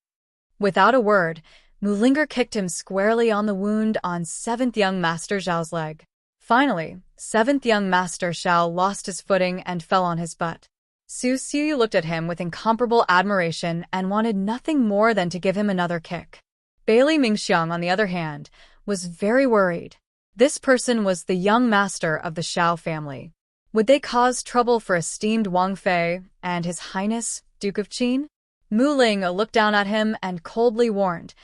Without a word, Mu Linger kicked him squarely on the wound on seventh young master Xiao's leg. Finally, seventh young master Xiao lost his footing and fell on his butt. Su Xiu looked at him with incomparable admiration and wanted nothing more than to give him another kick. Bailey Mingxiang, on the other hand, was very worried. This person was the young master of the Xiao family. Would they cause trouble for esteemed Wang Fei and His Highness, Duke of Qin? Mu Ling looked down at him and coldly warned,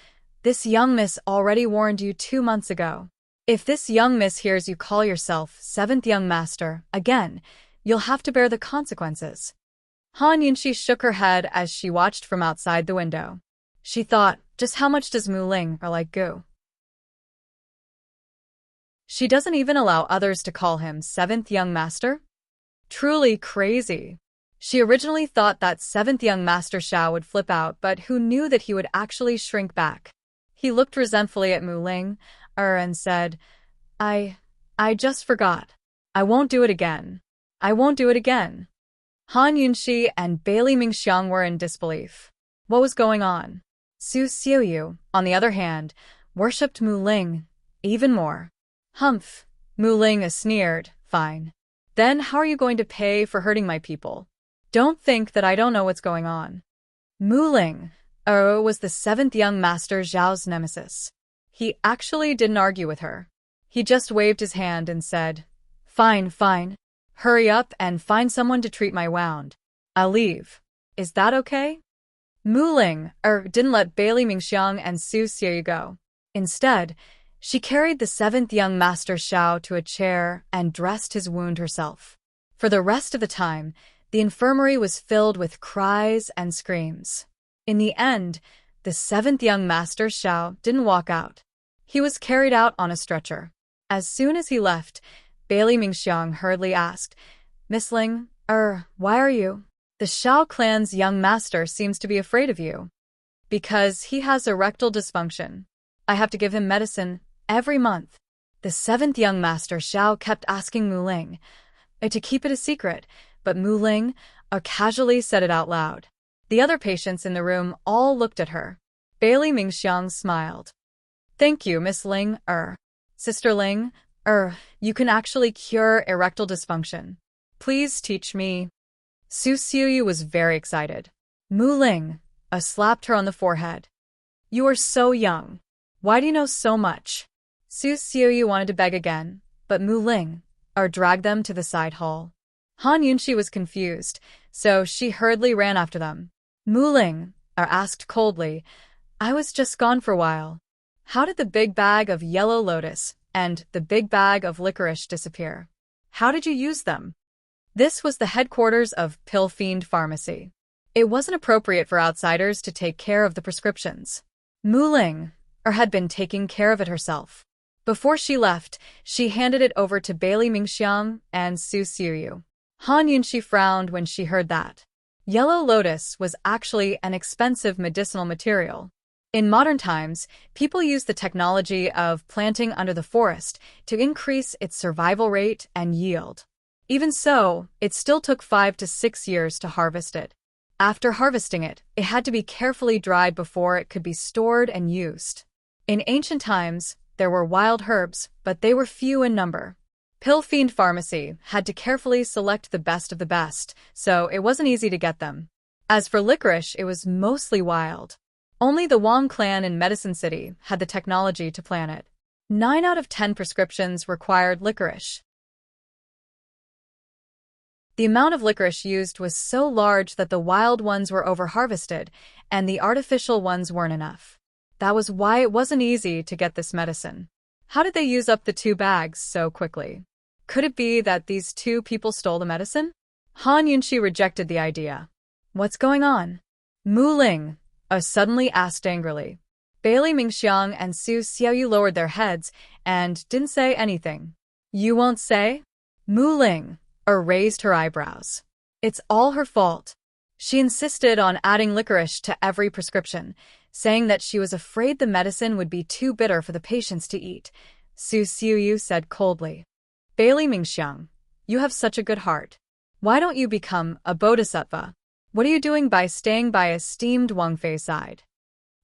"This young miss already warned you 2 months ago. If this young miss hears you call yourself seventh young master again, you'll have to bear the consequences." Han Yunxi shook her head as she watched from outside the window. She thought, just how much does Mu Ling like Gu? She doesn't even allow others to call him seventh young master? Truly crazy. She originally thought that seventh young master Xiao would flip out, but who knew that he would actually shrink back? He looked resentfully at Mu Ling, and said, I just forgot. I won't do it again. I won't do it again. Han Yunxi and Bailey Mingxiang were in disbelief. What was going on? Su Xiuyu, on the other hand, worshipped Mu Ling even more. Humph, Mu Ling sneered, "Fine. Then how are you going to pay for hurting my people? Don't think that I don't know what's going on." Mu Ling was the seventh young master Zhao's nemesis. He actually didn't argue with her. He just waved his hand and said, Fine, fine. Hurry up and find someone to treat my wound. I'll leave. Is that okay?" Mu Ling didn't let Bailey Mingxiang and Su Xiu go. Instead, she carried the seventh young master Xiao to a chair and dressed his wound herself. For the rest of the time, the infirmary was filled with cries and screams. In the end, the seventh young master Xiao didn't walk out. He was carried out on a stretcher. As soon as he left, Bailey Mingxiang hurriedly asked, "Miss Ling, why are you? The Xiao clan's young master seems to be afraid of you." "Because he has erectile dysfunction. I have to give him medicine every month." The seventh young master Xiao kept asking Mu Ling to keep it a secret, but Mu Ling casually said it out loud. The other patients in the room all looked at her. Bailey Mingxiang smiled. "Thank you, Miss Ling, Sister Ling, you can actually cure erectile dysfunction. Please teach me." Su Xiuyu was very excited. Mu Ling slapped her on the forehead. "You are so young. Why do you know so much?" Su Xiuyu wanted to beg again, but Mu Ling dragged them to the side hall. Han Yunxi was confused, so she hurriedly ran after them. Mu Ling asked coldly, "I was just gone for a while. How did the big bag of yellow lotus and the big bag of licorice disappear? How did you use them?" This was the headquarters of Pilfiend Pharmacy. It wasn't appropriate for outsiders to take care of the prescriptions. Mu Ling had been taking care of it herself. Before she left, she handed it over to Bailey Mingxiang and Su Xiuyu. Han Yunxi frowned when she heard that. Yellow lotus was actually an expensive medicinal material. In modern times, people use the technology of planting under the forest to increase its survival rate and yield. Even so, it still took 5 to 6 years to harvest it. After harvesting it, it had to be carefully dried before it could be stored and used. In ancient times, there were wild herbs, but they were few in number. Pilfiend Pharmacy had to carefully select the best of the best, so it wasn't easy to get them. As for licorice, it was mostly wild. Only the Wang clan in Medicine City had the technology to plant it. 9 out of 10 prescriptions required licorice. The amount of licorice used was so large that the wild ones were over-harvested, and the artificial ones weren't enough. That was why it wasn't easy to get this medicine. How did they use up the 2 bags so quickly? Could it be that these 2 people stole the medicine? Han Yunxi rejected the idea. What's going on? Mu Ling suddenly asked angrily. Bailey Mingxiang and Su Xiaoyu lowered their heads and didn't say anything. You won't say? Mu Ling raised her eyebrows. It's all her fault. She insisted on adding licorice to every prescription, saying that she was afraid the medicine would be too bitter for the patients to eat. Su Xiaoyu said coldly. Bailey Mingxiang, you have such a good heart. Why don't you become a bodhisattva? What are you doing by staying by esteemed Wang Fei's side?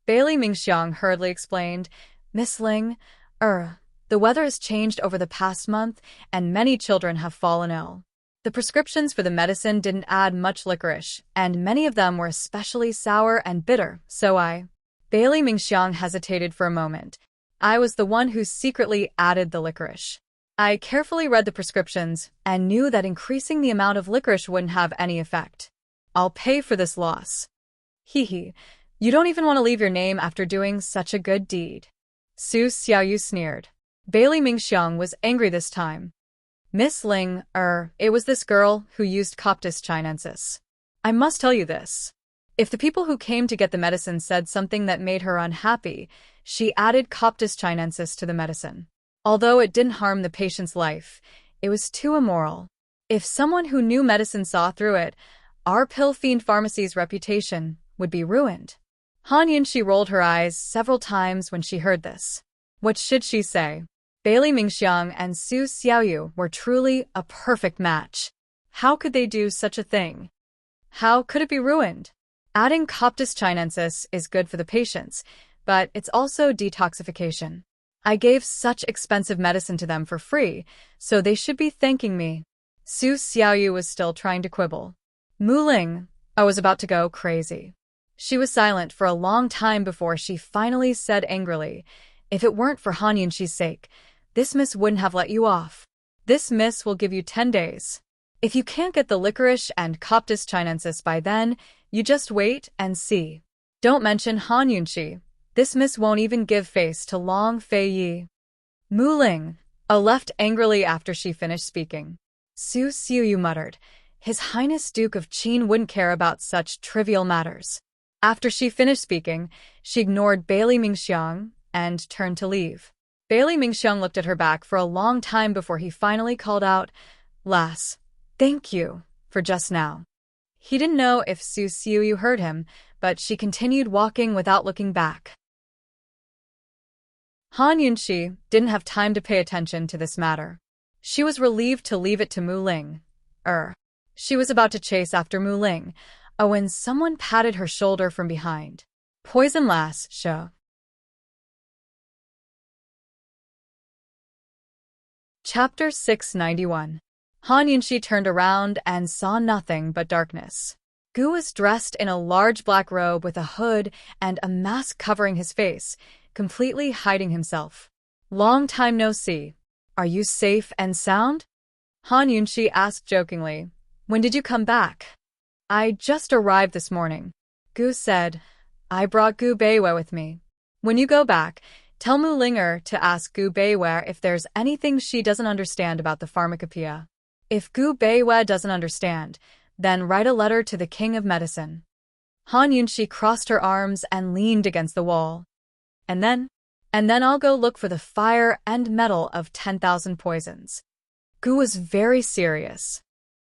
Bailey Mingxiang hurriedly explained, Miss Ling, the weather has changed over the past month, and many children have fallen ill. The prescriptions for the medicine didn't add much licorice, and many of them were especially sour and bitter, so Bailey Mingxiang hesitated for a moment. I was the one who secretly added the licorice. I carefully read the prescriptions and knew that increasing the amount of licorice wouldn't have any effect. I'll pay for this loss. Hee. You don't even want to leave your name after doing such a good deed. Su Xiaoyu sneered. Bailey Mingxiang was angry this time. Miss Ling, it was this girl who used Coptis chinensis. I must tell you this. If the people who came to get the medicine said something that made her unhappy, she added Coptis chinensis to the medicine. Although it didn't harm the patient's life, it was too immoral. If someone who knew medicine saw through it, our pill fiend pharmacy's reputation would be ruined. Han Yunxi rolled her eyes several times when she heard this. What should she say? Bailey Mingxiang and Su Xiaoyu were truly a perfect match. How could they do such a thing? How could it be ruined? Adding Coptis chinensis is good for the patients, but it's also detoxification. I gave such expensive medicine to them for free, so they should be thanking me. Su Xiaoyu was still trying to quibble. Mu Ling was about to go crazy. She was silent for a long time before she finally said angrily, If it weren't for Han Yunxi's sake, this miss wouldn't have let you off. This miss will give you 10 days. If you can't get the licorice and Coptis chinensis by then, you just wait and see. Don't mention Han Yunxi. This miss won't even give face to Long Fei Yi. Mu Ling left angrily after she finished speaking. Su Xiaoyu muttered, His Highness Duke of Qin wouldn't care about such trivial matters. After she finished speaking, she ignored Bailey Mingxiang and turned to leave. Bailey Mingxiang looked at her back for a long time before he finally called out, Lass, thank you for just now. He didn't know if Su Xiaoyu heard him, but she continued walking without looking back. Han Yunxi didn't have time to pay attention to this matter. She was relieved to leave it to Mu Ling. She was about to chase after Mu Ling, when someone patted her shoulder from behind. Poison Lass, show. Chapter 691. Han Yunxi turned around and saw nothing but darkness. Gu was dressed in a large black robe with a hood and a mask covering his face, completely hiding himself. Long time no see. Are you safe and sound? Han Yunxi asked jokingly. When did you come back? I just arrived this morning. Gu said. I brought Gu Beiwei with me. When you go back, tell Mu Linger to ask Gu Beiwei if there's anything she doesn't understand about the pharmacopoeia. If Gu Beiwei doesn't understand, then write a letter to the King of Medicine. Han Yunxi crossed her arms and leaned against the wall. And then I'll go look for the fire and metal of 10,000 poisons. Gu was very serious.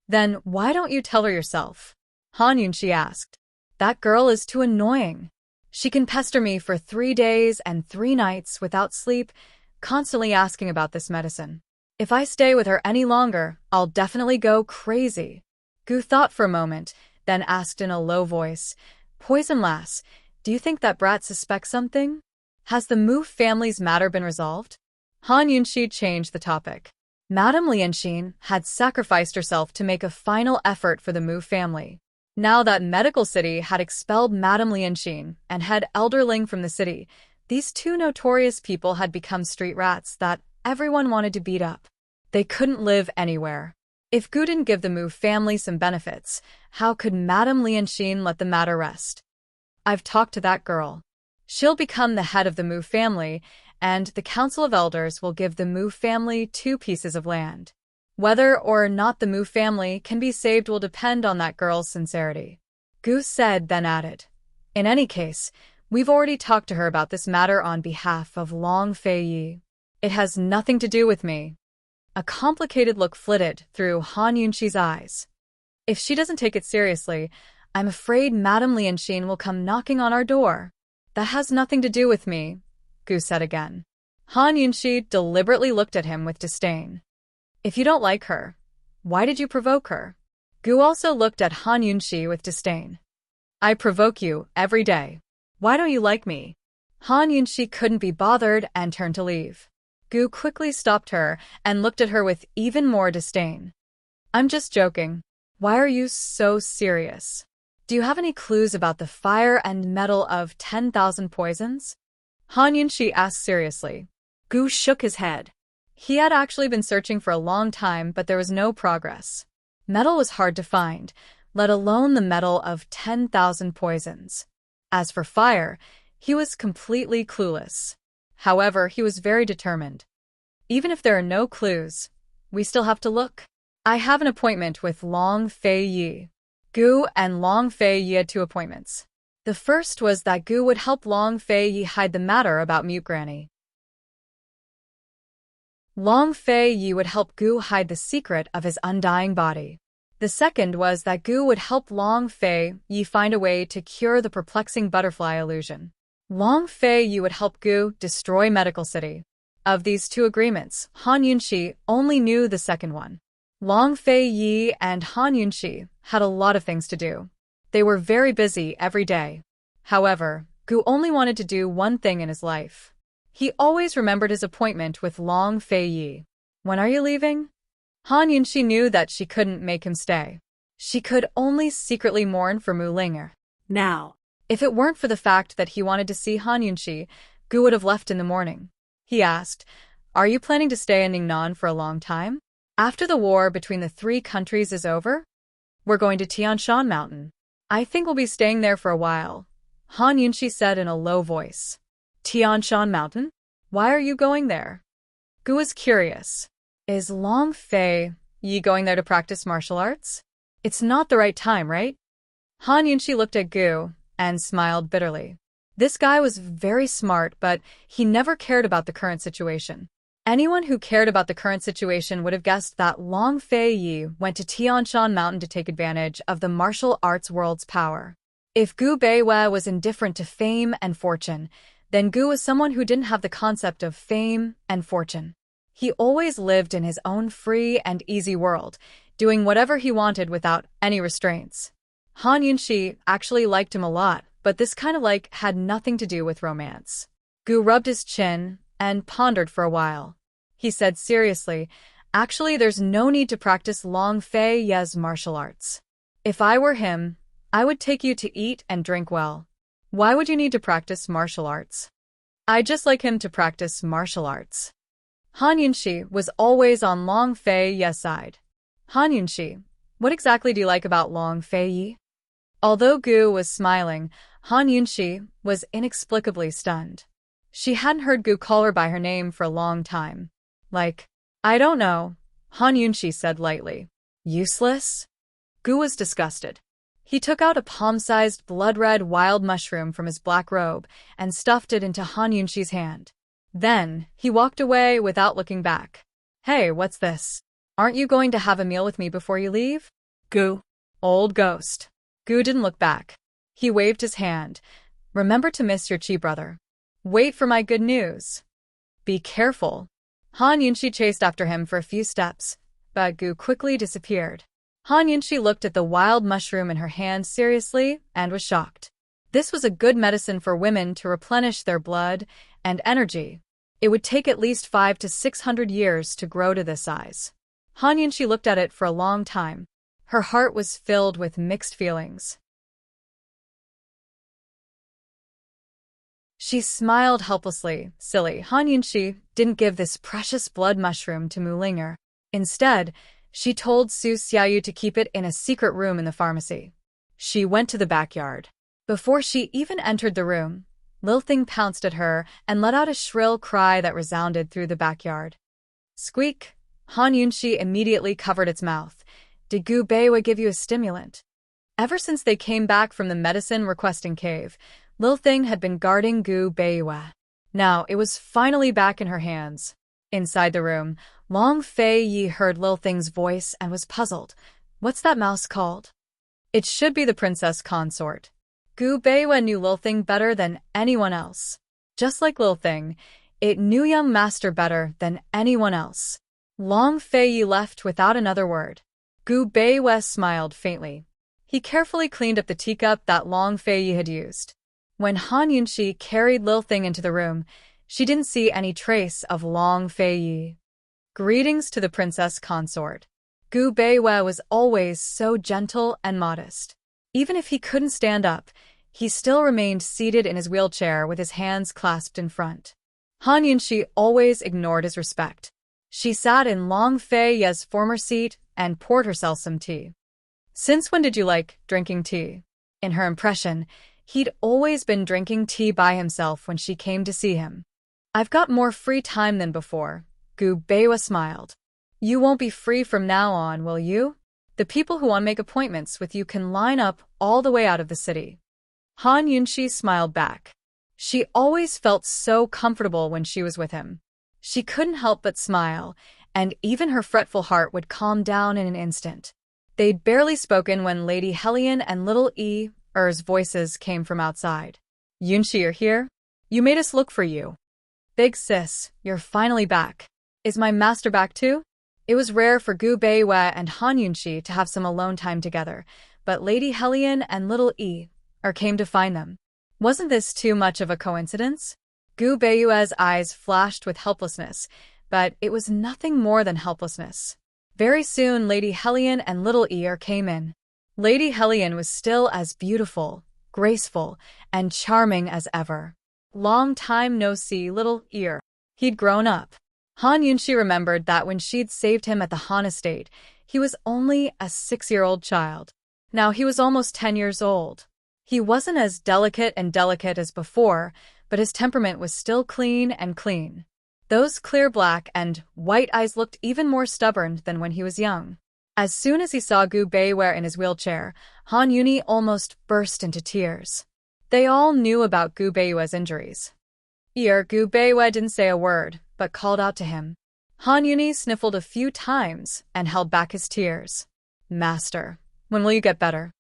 Then why don't you tell her yourself? Han Yunxi asked. That girl is too annoying. She can pester me for 3 days and 3 nights without sleep, constantly asking about this medicine. If I stay with her any longer, I'll definitely go crazy. Gu thought for a moment, then asked in a low voice, Poison Lass, do you think that brat suspects something? Has the Mu family's matter been resolved? Han Yunxi changed the topic. Madame Lianxin had sacrificed herself to make a final effort for the Mu family. Now that Medical City had expelled Madame Lianxin and had Elder Ling from the city, These two notorious people had become street rats that everyone wanted to beat up. They couldn't live anywhere. If Gu didn't give the Mu family some benefits, how could Madame Lianxin let the matter rest? I've talked to that girl. She'll become the head of the Mu family, and the Council of Elders will give the Mu family 2 pieces of land. Whether or not the Mu family can be saved will depend on that girl's sincerity. Gu said, then added, in any case, we've already talked to her about this matter on behalf of Long Fei Yi. It has nothing to do with me. A complicated look flitted through Han Yunxi's eyes. If she doesn't take it seriously, I'm afraid Madame Lianxin will come knocking on our door. That has nothing to do with me, Gu said again. Han Yunxi deliberately looked at him with disdain. If you don't like her, why did you provoke her? Gu also looked at Han Yunxi with disdain. I provoke you every day. Why don't you like me? Han Yunxi couldn't be bothered and turned to leave. Gu quickly stopped her and looked at her with even more disdain. I'm just joking. Why are you so serious? Do you have any clues about the fire and metal of 10,000 poisons? Han Yunxi asked seriously. Gu shook his head. He had actually been searching for a long time, but there was no progress. Metal was hard to find, let alone the metal of 10,000 poisons. As for fire, he was completely clueless. However, he was very determined. Even if there are no clues, we still have to look. I have an appointment with Long Fei Yi. Gu and Long Fei Yi had 2 appointments. The first was that Gu would help Long Fei Yi hide the matter about Mute Granny. Long Fei Yi would help Gu hide the secret of his undying body. The second was that Gu would help Long Fei Yi find a way to cure the perplexing butterfly illusion. Long Fei Yi would help Gu destroy Medical City. Of these 2 agreements, Han Yunxi only knew the second one. Long Fei Yi and Han Yunxi had a lot of things to do. They were very busy every day. However, Gu only wanted to do one thing in his life. He always remembered his appointment with Long Fei Yi. When are you leaving? Han Yunxi knew that she couldn't make him stay. She could only secretly mourn for Mu Linger. Now. If it weren't for the fact that he wanted to see Han Yunxi, Gu would have left in the morning. He asked, are you planning to stay in Ningnan for a long time? After the war between the 3 countries is over? We're going to Tianshan Mountain. I think we'll be staying there for a while, Han Yunxi said in a low voice. Tianshan Mountain? Why are you going there? Gu was curious. Is Long Fei Yi going there to practice martial arts? It's not the right time, right? Han Yunxi looked at Gu and smiled bitterly. This guy was very smart, but he never cared about the current situation. Anyone who cared about the current situation would have guessed that Long Fei Yi went to Tianshan Mountain to take advantage of the martial arts world's power. If Gu Beiwei was indifferent to fame and fortune, then Gu was someone who didn't have the concept of fame and fortune. He always lived in his own free and easy world, doing whatever he wanted without any restraints. Han Yunxi actually liked him a lot, but this kind of like had nothing to do with romance. Gu rubbed his chin and pondered for a while. He said seriously, actually there's no need to practice Long Fei Yi's martial arts. If I were him, I would take you to eat and drink well. Why would you need to practice martial arts? I'd just like him to practice martial arts. Han Yunxi was always on Long Fei Yi's side. Han Yunxi, what exactly do you like about Long Fei Yi? Although Gu was smiling, Han Yunxi was inexplicably stunned. She hadn't heard Gu call her by her name for a long time. Like, I don't know, Han Yunxi said lightly. Useless? Gu was disgusted. He took out a palm-sized blood-red wild mushroom from his black robe and stuffed it into Han Yunxi's hand. Then, he walked away without looking back. Hey, what's this? Aren't you going to have a meal with me before you leave? Gu. Old ghost. Gu didn't look back. He waved his hand. Remember to miss your chi brother. Wait for my good news. Be careful. Han Yunxi chased after him for a few steps, but Gu quickly disappeared. Han Yunxi looked at the wild mushroom in her hand seriously and was shocked. This was a good medicine for women to replenish their blood and energy. It would take at least 500 to 600 years to grow to this size. Han Yunxi looked at it for a long time. Her heart was filled with mixed feelings. She smiled helplessly. Silly Han Yunxi didn't give this precious blood mushroom to Mu Linger. Instead, she told Su Xiaoyu to keep it in a secret room in the pharmacy. She went to the backyard. Before she even entered the room, Lil Thing pounced at her and let out a shrill cry that resounded through the backyard. Squeak! Han Yunxi immediately covered its mouth. Did Gu Beiwa give you a stimulant? Ever since they came back from the medicine-requesting cave, Lil Thing had been guarding Gu Beiwa. Now it was finally back in her hands. Inside the room, Long Fei Yi heard Lil Thing's voice and was puzzled. What's that mouse called? It should be the Princess Consort. Gu Beiwa knew Lil Thing better than anyone else. Just like Lil Thing, it knew young master better than anyone else. Long Fei Yi left without another word. Gu Beiwa smiled faintly. He carefully cleaned up the teacup that Long Fei Yi had used. When Han Yunxi carried Lil Thing into the room, she didn't see any trace of Long Fei Yi. Greetings to the Princess Consort. Gu Beiwa was always so gentle and modest. Even if he couldn't stand up, he still remained seated in his wheelchair with his hands clasped in front. Han Yunxi always ignored his respect. She sat in Long Fei Yi's former seat and poured herself some tea. Since when did you like drinking tea? In her impression, he'd always been drinking tea by himself when she came to see him. I've got more free time than before, Gu Beiwa smiled. You won't be free from now on, will you? The people who want to make appointments with you can line up all the way out of the city. Han Yunxi smiled back. She always felt so comfortable when she was with him. She couldn't help but smile, and even her fretful heart would calm down in an instant. They'd barely spoken when Lady Hellion and little Er's voices came from outside. Yunxi, you're here? You made us look for you. Big sis, you're finally back. Is my master back too? It was rare for Gu Beiwa and Han Yunxi to have some alone time together, but Lady Hellion and little came to find them. Wasn't this too much of a coincidence? Gu Beiwa's eyes flashed with helplessness, but it was nothing more than helplessness. Very soon Lady Hellion and little came in. Lady Hellion was still as beautiful, graceful, and charming as ever. Long time no see, little He'd grown up. Han Yunxi remembered that when she'd saved him at the Han estate, he was only a 6-year-old child. Now he was almost 10 years old. He wasn't as delicate as before, but his temperament was still clean and clean. Those clear black and white eyes looked even more stubborn than when he was young. As soon as he saw Gu Beiwa in his wheelchair, Han Yuni almost burst into tears. They all knew about Gu Beiwa's injuries. Gu Beiwa didn't say a word, but called out to him. Han Yuni sniffled a few times and held back his tears. Master, when will you get better?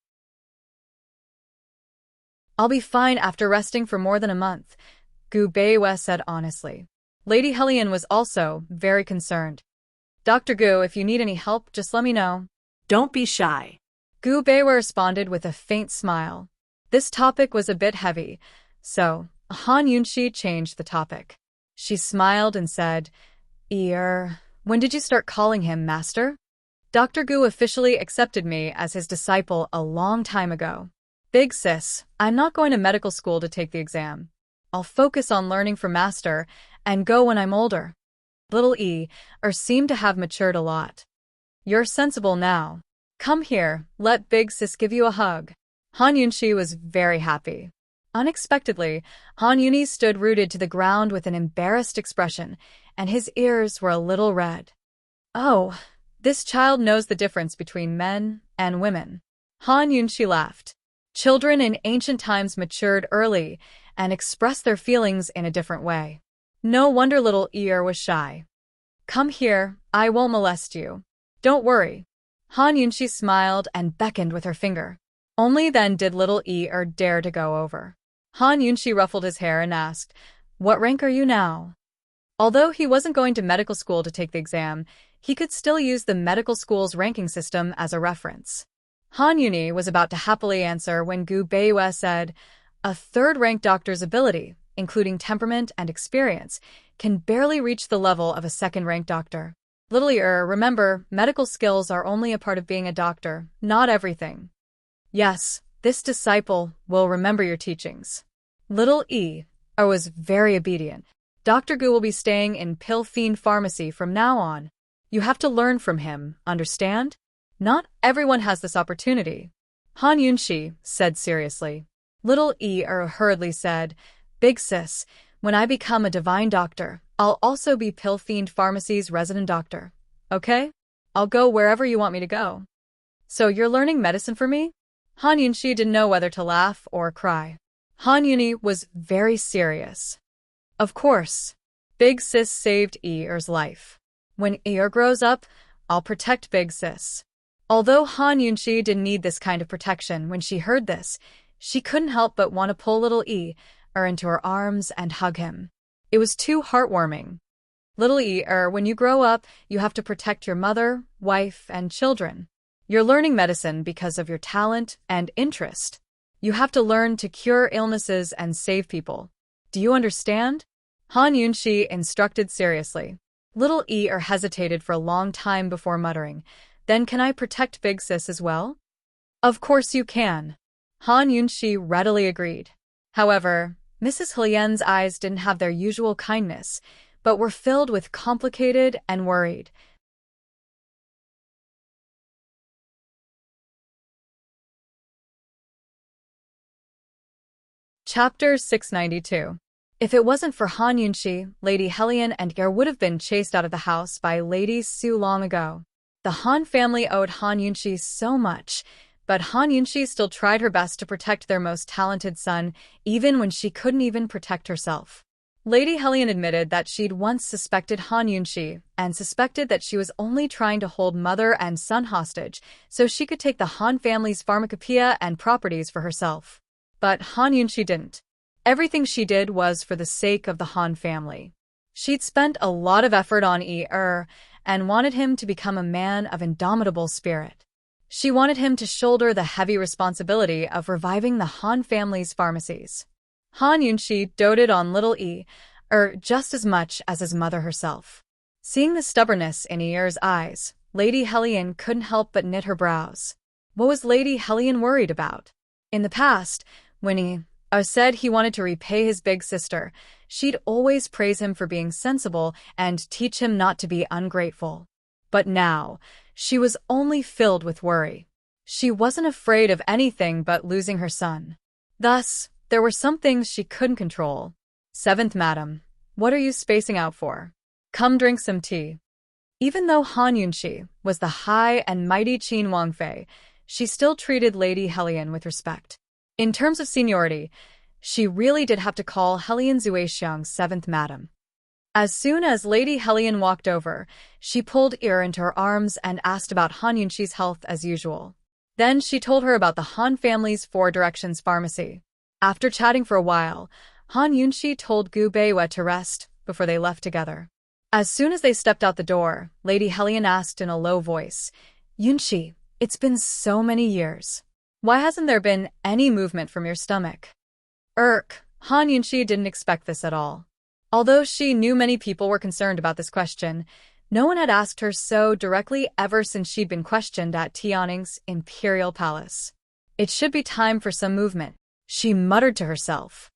I'll be fine after resting for more than a month, Gu Beiwa said honestly. Lady Hellion was also very concerned. Dr. Gu, if you need any help, just let me know. Don't be shy. Gu Beiwa responded with a faint smile. This topic was a bit heavy, so Han Yunxi changed the topic. She smiled and said, when did you start calling him master? Dr. Gu officially accepted me as his disciple a long time ago. Big sis, I'm not going to medical school to take the exam. I'll focus on learning from master and go when I'm older. Little seemed to have matured a lot. You're sensible now. Come here, let Big Sis give you a hug. Han Yunxi was very happy. Unexpectedly, Han Yuni stood rooted to the ground with an embarrassed expression, and his ears were a little red. Oh, this child knows the difference between men and women. Han Yunxi laughed. Children in ancient times matured early and expressed their feelings in a different way. No wonder little was shy. Come here, I won't molest you. Don't worry. Han Yunxi smiled and beckoned with her finger. Only then did little dare to go over. Han Yunxi ruffled his hair and asked, What rank are you now? Although he wasn't going to medical school to take the exam, he could still use the medical school's ranking system as a reference. Han Yuni was about to happily answer when Gu Beiwa said, A third-rank doctor's ability, including temperament and experience, can barely reach the level of a second-rank doctor. Little remember, medical skills are only a part of being a doctor, not everything. Yes, this disciple will remember your teachings. Little I was very obedient. Dr. Gu will be staying in Pill Fiend Pharmacy from now on. You have to learn from him, understand? Not everyone has this opportunity. Han Yunshi said seriously. Little hurriedly said, Big sis, when I become a divine doctor, I'll also be Pill Fiend Pharmacy's resident doctor. Okay? I'll go wherever you want me to go. So you're learning medicine for me? Han Yunshi didn't know whether to laugh or cry. Han Yuni was very serious. Of course. Big sis saved Er's life. When Er grows up, I'll protect Big sis. Although Han Yunshi didn't need this kind of protection when she heard this, she couldn't help but want to pull little Er into her arms and hug him. It was too heartwarming. Little when you grow up, you have to protect your mother, wife, and children. You're learning medicine because of your talent and interest. You have to learn to cure illnesses and save people. Do you understand? Han Yunshi instructed seriously. Little hesitated for a long time before muttering, Then can I protect Big Sis as well? Of course you can. Han Yunshi readily agreed. However, Mrs. Helien's eyes didn't have their usual kindness, but were filled with complicated and worried. Chapter 692. If it wasn't for Han Yunshi, Lady Helien and Er would have been chased out of the house by Lady Su long ago. The Han family owed Han Yunshi so much, but Han Yunshi still tried her best to protect their most talented son, even when she couldn't even protect herself. Lady Helien admitted that she'd once suspected Han Yunshi, and suspected that she was only trying to hold mother and son hostage so she could take the Han family's pharmacopoeia and properties for herself. But Han Yunshi didn't. Everything she did was for the sake of the Han family. She'd spent a lot of effort on and wanted him to become a man of indomitable spirit. She wanted him to shoulder the heavy responsibility of reviving the Han family's pharmacies. Han Yunshi doted on little just as much as his mother herself. Seeing the stubbornness in Er's eyes, Lady Helien couldn't help but knit her brows. What was Lady Helien worried about? In the past, when said he wanted to repay his big sister, she'd always praise him for being sensible and teach him not to be ungrateful. But now, she was only filled with worry. She wasn't afraid of anything but losing her son. Thus, there were some things she couldn't control. Seventh Madam, what are you spacing out for? Come drink some tea. Even though Han Yunshi was the high and mighty Qin Wangfei, she still treated Lady Helien with respect. In terms of seniority, she really did have to call Helien Zuexiang Seventh Madam. As soon as Lady Helien walked over, she pulled into her arms and asked about Han Yunshi's health as usual. Then she told her about the Han family's Four Directions pharmacy. After chatting for a while, Han Yunshi told Gu Beiwa to rest before they left together. As soon as they stepped out the door, Lady Helien asked in a low voice, Yunshi, it's been so many years. Why hasn't there been any movement from your stomach? Han Yunshi didn't expect this at all. Although she knew many people were concerned about this question, no one had asked her so directly ever since she'd been questioned at Tianning's imperial palace. It should be time for some movement, she muttered to herself.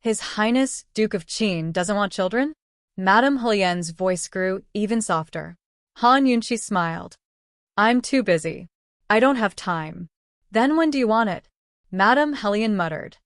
His Highness, Duke of Qin, doesn't want children? Madame Helien's voice grew even softer. Han Yunshi smiled. I'm too busy. I don't have time. Then when do you want it? Madame Helien muttered.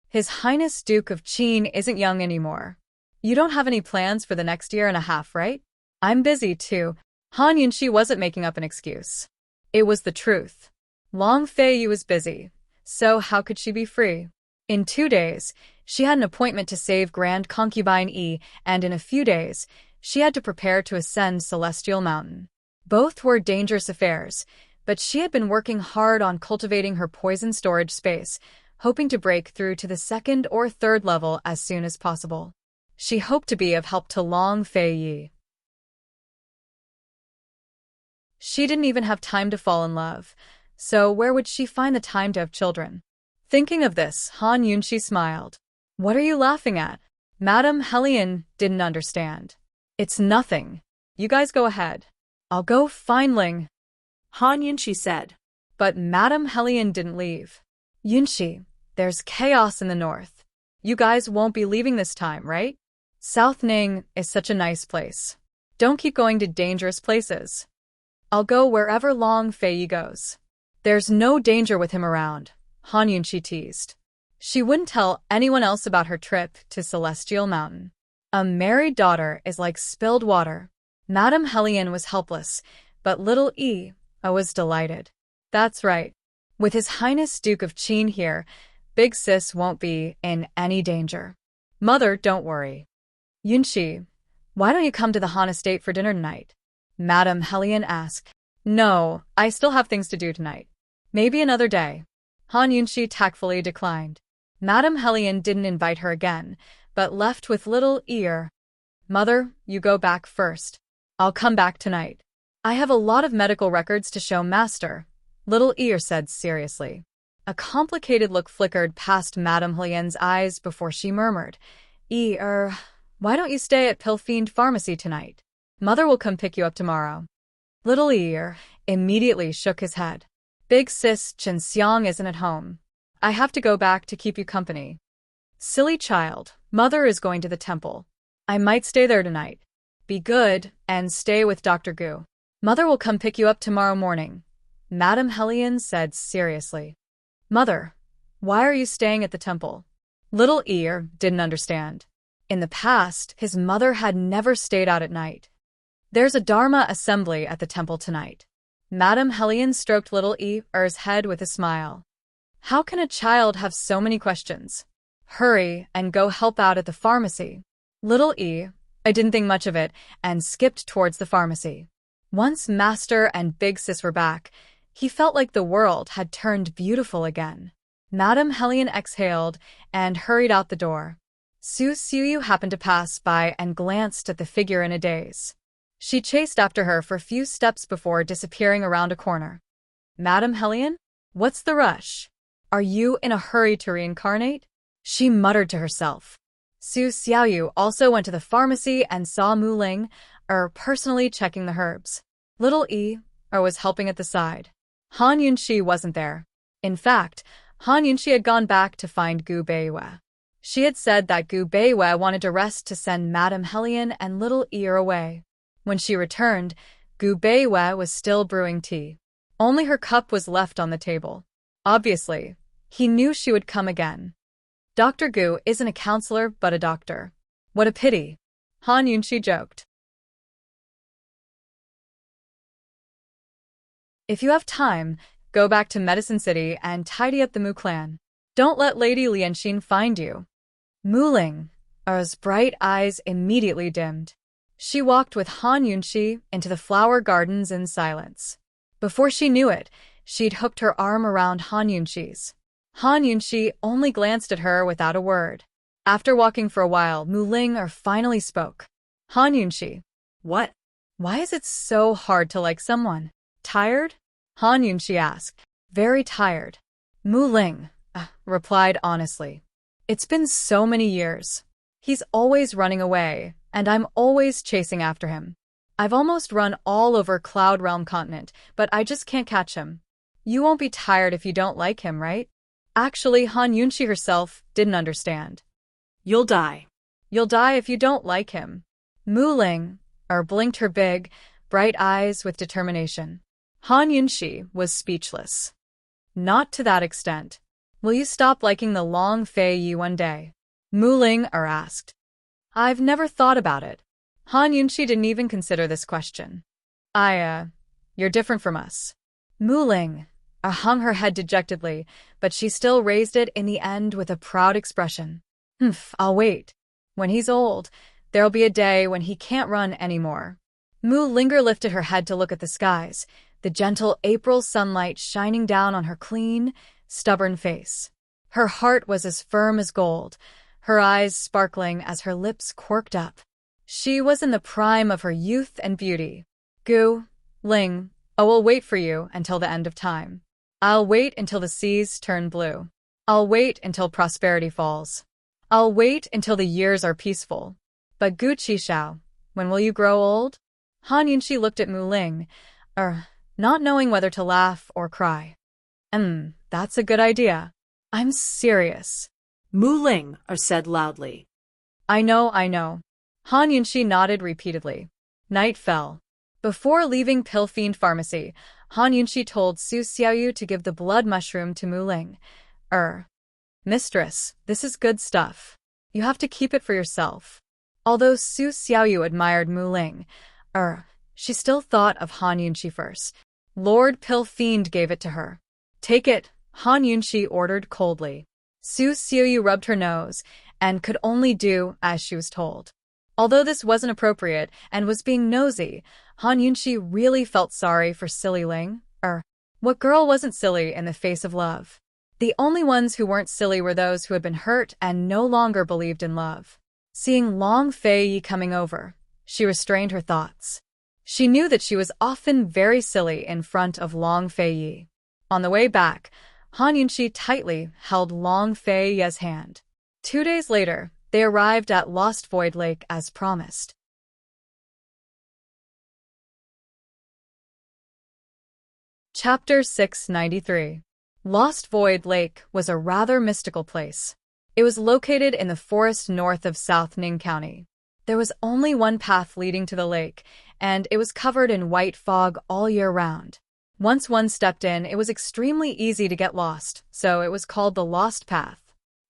His Highness Duke of Qin isn't young anymore. You don't have any plans for the next year and a half, right? I'm busy too. Han Yunshi wasn't making up an excuse. It was the truth. Long Fei Yu was busy, so how could she be free? In 2 days, she had an appointment to save Grand Concubine and in a few days, she had to prepare to ascend Celestial Mountain. Both were dangerous affairs, but she had been working hard on cultivating her poison storage space, hoping to break through to the 2nd or 3rd level as soon as possible. She hoped to be of help to Long Fei Yi. She didn't even have time to fall in love, so where would she find the time to have children? Thinking of this, Han Yunshi smiled. What are you laughing at? Madame Helien didn't understand. It's nothing. You guys go ahead. I'll go find Ling. Han Yunshi said. But Madame Helien didn't leave. Yunshi, there's chaos in the north. You guys won't be leaving this time, right? South Ning is such a nice place. Don't keep going to dangerous places. I'll go wherever Long Fei goes. There's no danger with him around, Han Yunqi teased. She wouldn't tell anyone else about her trip to Celestial Mountain. A married daughter is like spilled water. Madame Helian was helpless, but little Yi was delighted. That's right. With His Highness Duke of Qin here, Big Sis won't be in any danger. Mother, don't worry. Yunqi, why don't you come to the Han estate for dinner tonight? Madame Helian asked. No, I still have things to do tonight. Maybe another day. Han Yunqi tactfully declined. Madame Helian didn't invite her again, but left with little ear. Mother, you go back first. I'll come back tonight. I have a lot of medical records to show Master, little ear said seriously. A complicated look flickered past Madame Helian's eyes before she murmured, why don't you stay at Pilfiend Pharmacy tonight? Mother will come pick you up tomorrow. Little ear immediately shook his head. Big Sis Chen Xiang isn't at home. I have to go back to keep you company. Silly child, Mother is going to the temple. I might stay there tonight. Be good and stay with Dr. Gu. Mother will come pick you up tomorrow morning, Madame Helian said seriously. Mother, why are you staying at the temple? Little ear didn't understand. In the past, his mother had never stayed out at night. There's a Dharma assembly at the temple tonight. Madame Helian stroked little Ear's head with a smile. How can a child have so many questions? Hurry and go help out at the pharmacy. Little I didn't think much of it and skipped towards the pharmacy. Once Master and Big Sis were back, he felt like the world had turned beautiful again. Madame Helian exhaled and hurried out the door. Su Xiuyu happened to pass by and glanced at the figure in a daze. She chased after her for a few steps before disappearing around a corner. Madame Helian? What's the rush? Are you in a hurry to reincarnate? She muttered to herself. Su Xiaoyu also went to the pharmacy and saw Mu Ling, personally checking the herbs. Little was helping at the side. Han Yunqi wasn't there. In fact, Han Yunqi had gone back to find Gu Beiwei. She had said that Gu Beiwei wanted to rest to send Madame Helian and little away. When she returned, Gu Beiwei was still brewing tea. Only her cup was left on the table. Obviously, he knew she would come again. Dr. Gu isn't a counselor but a doctor. What a pity. Han Yunqi joked. If you have time, go back to Medicine City and tidy up the Mu clan. Don't let Lady Lianxin find you. Mu Ling's bright eyes immediately dimmed. She walked with Han Yunqi into the flower gardens in silence. Before she knew it, she'd hooked her arm around Han Yunqi's. Han Yunqi only glanced at her without a word. After walking for a while, Mu Ling finally spoke. Han Yunqi. What? Why is it so hard to like someone? Tired? Han Yunqi asked. Very tired. Mu Ling replied honestly. It's been so many years. He's always running away, and I'm always chasing after him. I've almost run all over Cloud Realm continent, but I just can't catch him. You won't be tired if you don't like him, right? Actually, Han Yunqi herself didn't understand. You'll die. You'll die if you don't like him. Mu Ling blinked her big, bright eyes with determination. Han Yunqi was speechless. Not to that extent. Will you stop liking the Long Fei Yi one day? Mu Ling asked. I've never thought about it. Han Yunqi didn't even consider this question. You're different from us. Mu Ling hung her head dejectedly, but she still raised it in the end with a proud expression. I'll wait. When he's old, there'll be a day when he can't run anymore. Mu Linger lifted her head to look at the skies, the gentle April sunlight shining down on her clean, stubborn face. Her heart was as firm as gold, her eyes sparkling as her lips quirked up. She was in the prime of her youth and beauty. Gu, Ling, I will wait for you until the end of time. I'll wait until the seas turn blue. I'll wait until prosperity falls. I'll wait until the years are peaceful. But Gu Qishao, when will you grow old? Han Yunqi looked at Mu Ling, not knowing whether to laugh or cry. That's a good idea. I'm serious. Mu Ling said loudly. I know. Han Yunxi nodded repeatedly. Night fell. Before leaving Pill Fiend Pharmacy, Han Yunxi told Su Xiaoyu to give the blood mushroom to Mu Ling. Mistress, this is good stuff. You have to keep it for yourself. Although Su Xiaoyu admired Mu Ling, she still thought of Han Yunxi first. Lord Pill Fiend gave it to her. Take it, Han Yunxi ordered coldly. Su Xiaoyu rubbed her nose and could only do as she was told. Although this wasn't appropriate and was being nosy, Han Yunxi really felt sorry for silly Ling. What girl wasn't silly in the face of love? The only ones who weren't silly were those who had been hurt and no longer believed in love. Seeing Long Fei Yi coming over, she restrained her thoughts. She knew that she was often very silly in front of Long Fei Yi. On the way back, Han Yunxi tightly held Long Fei Yi's hand. 2 days later, they arrived at Lost Void Lake as promised. Chapter 693. Lost Void Lake was a rather mystical place. It was located in the forest north of South Ning County. There was only one path leading to the lake, and it was covered in white fog all year round. Once one stepped in, it was extremely easy to get lost, so it was called the Lost Path.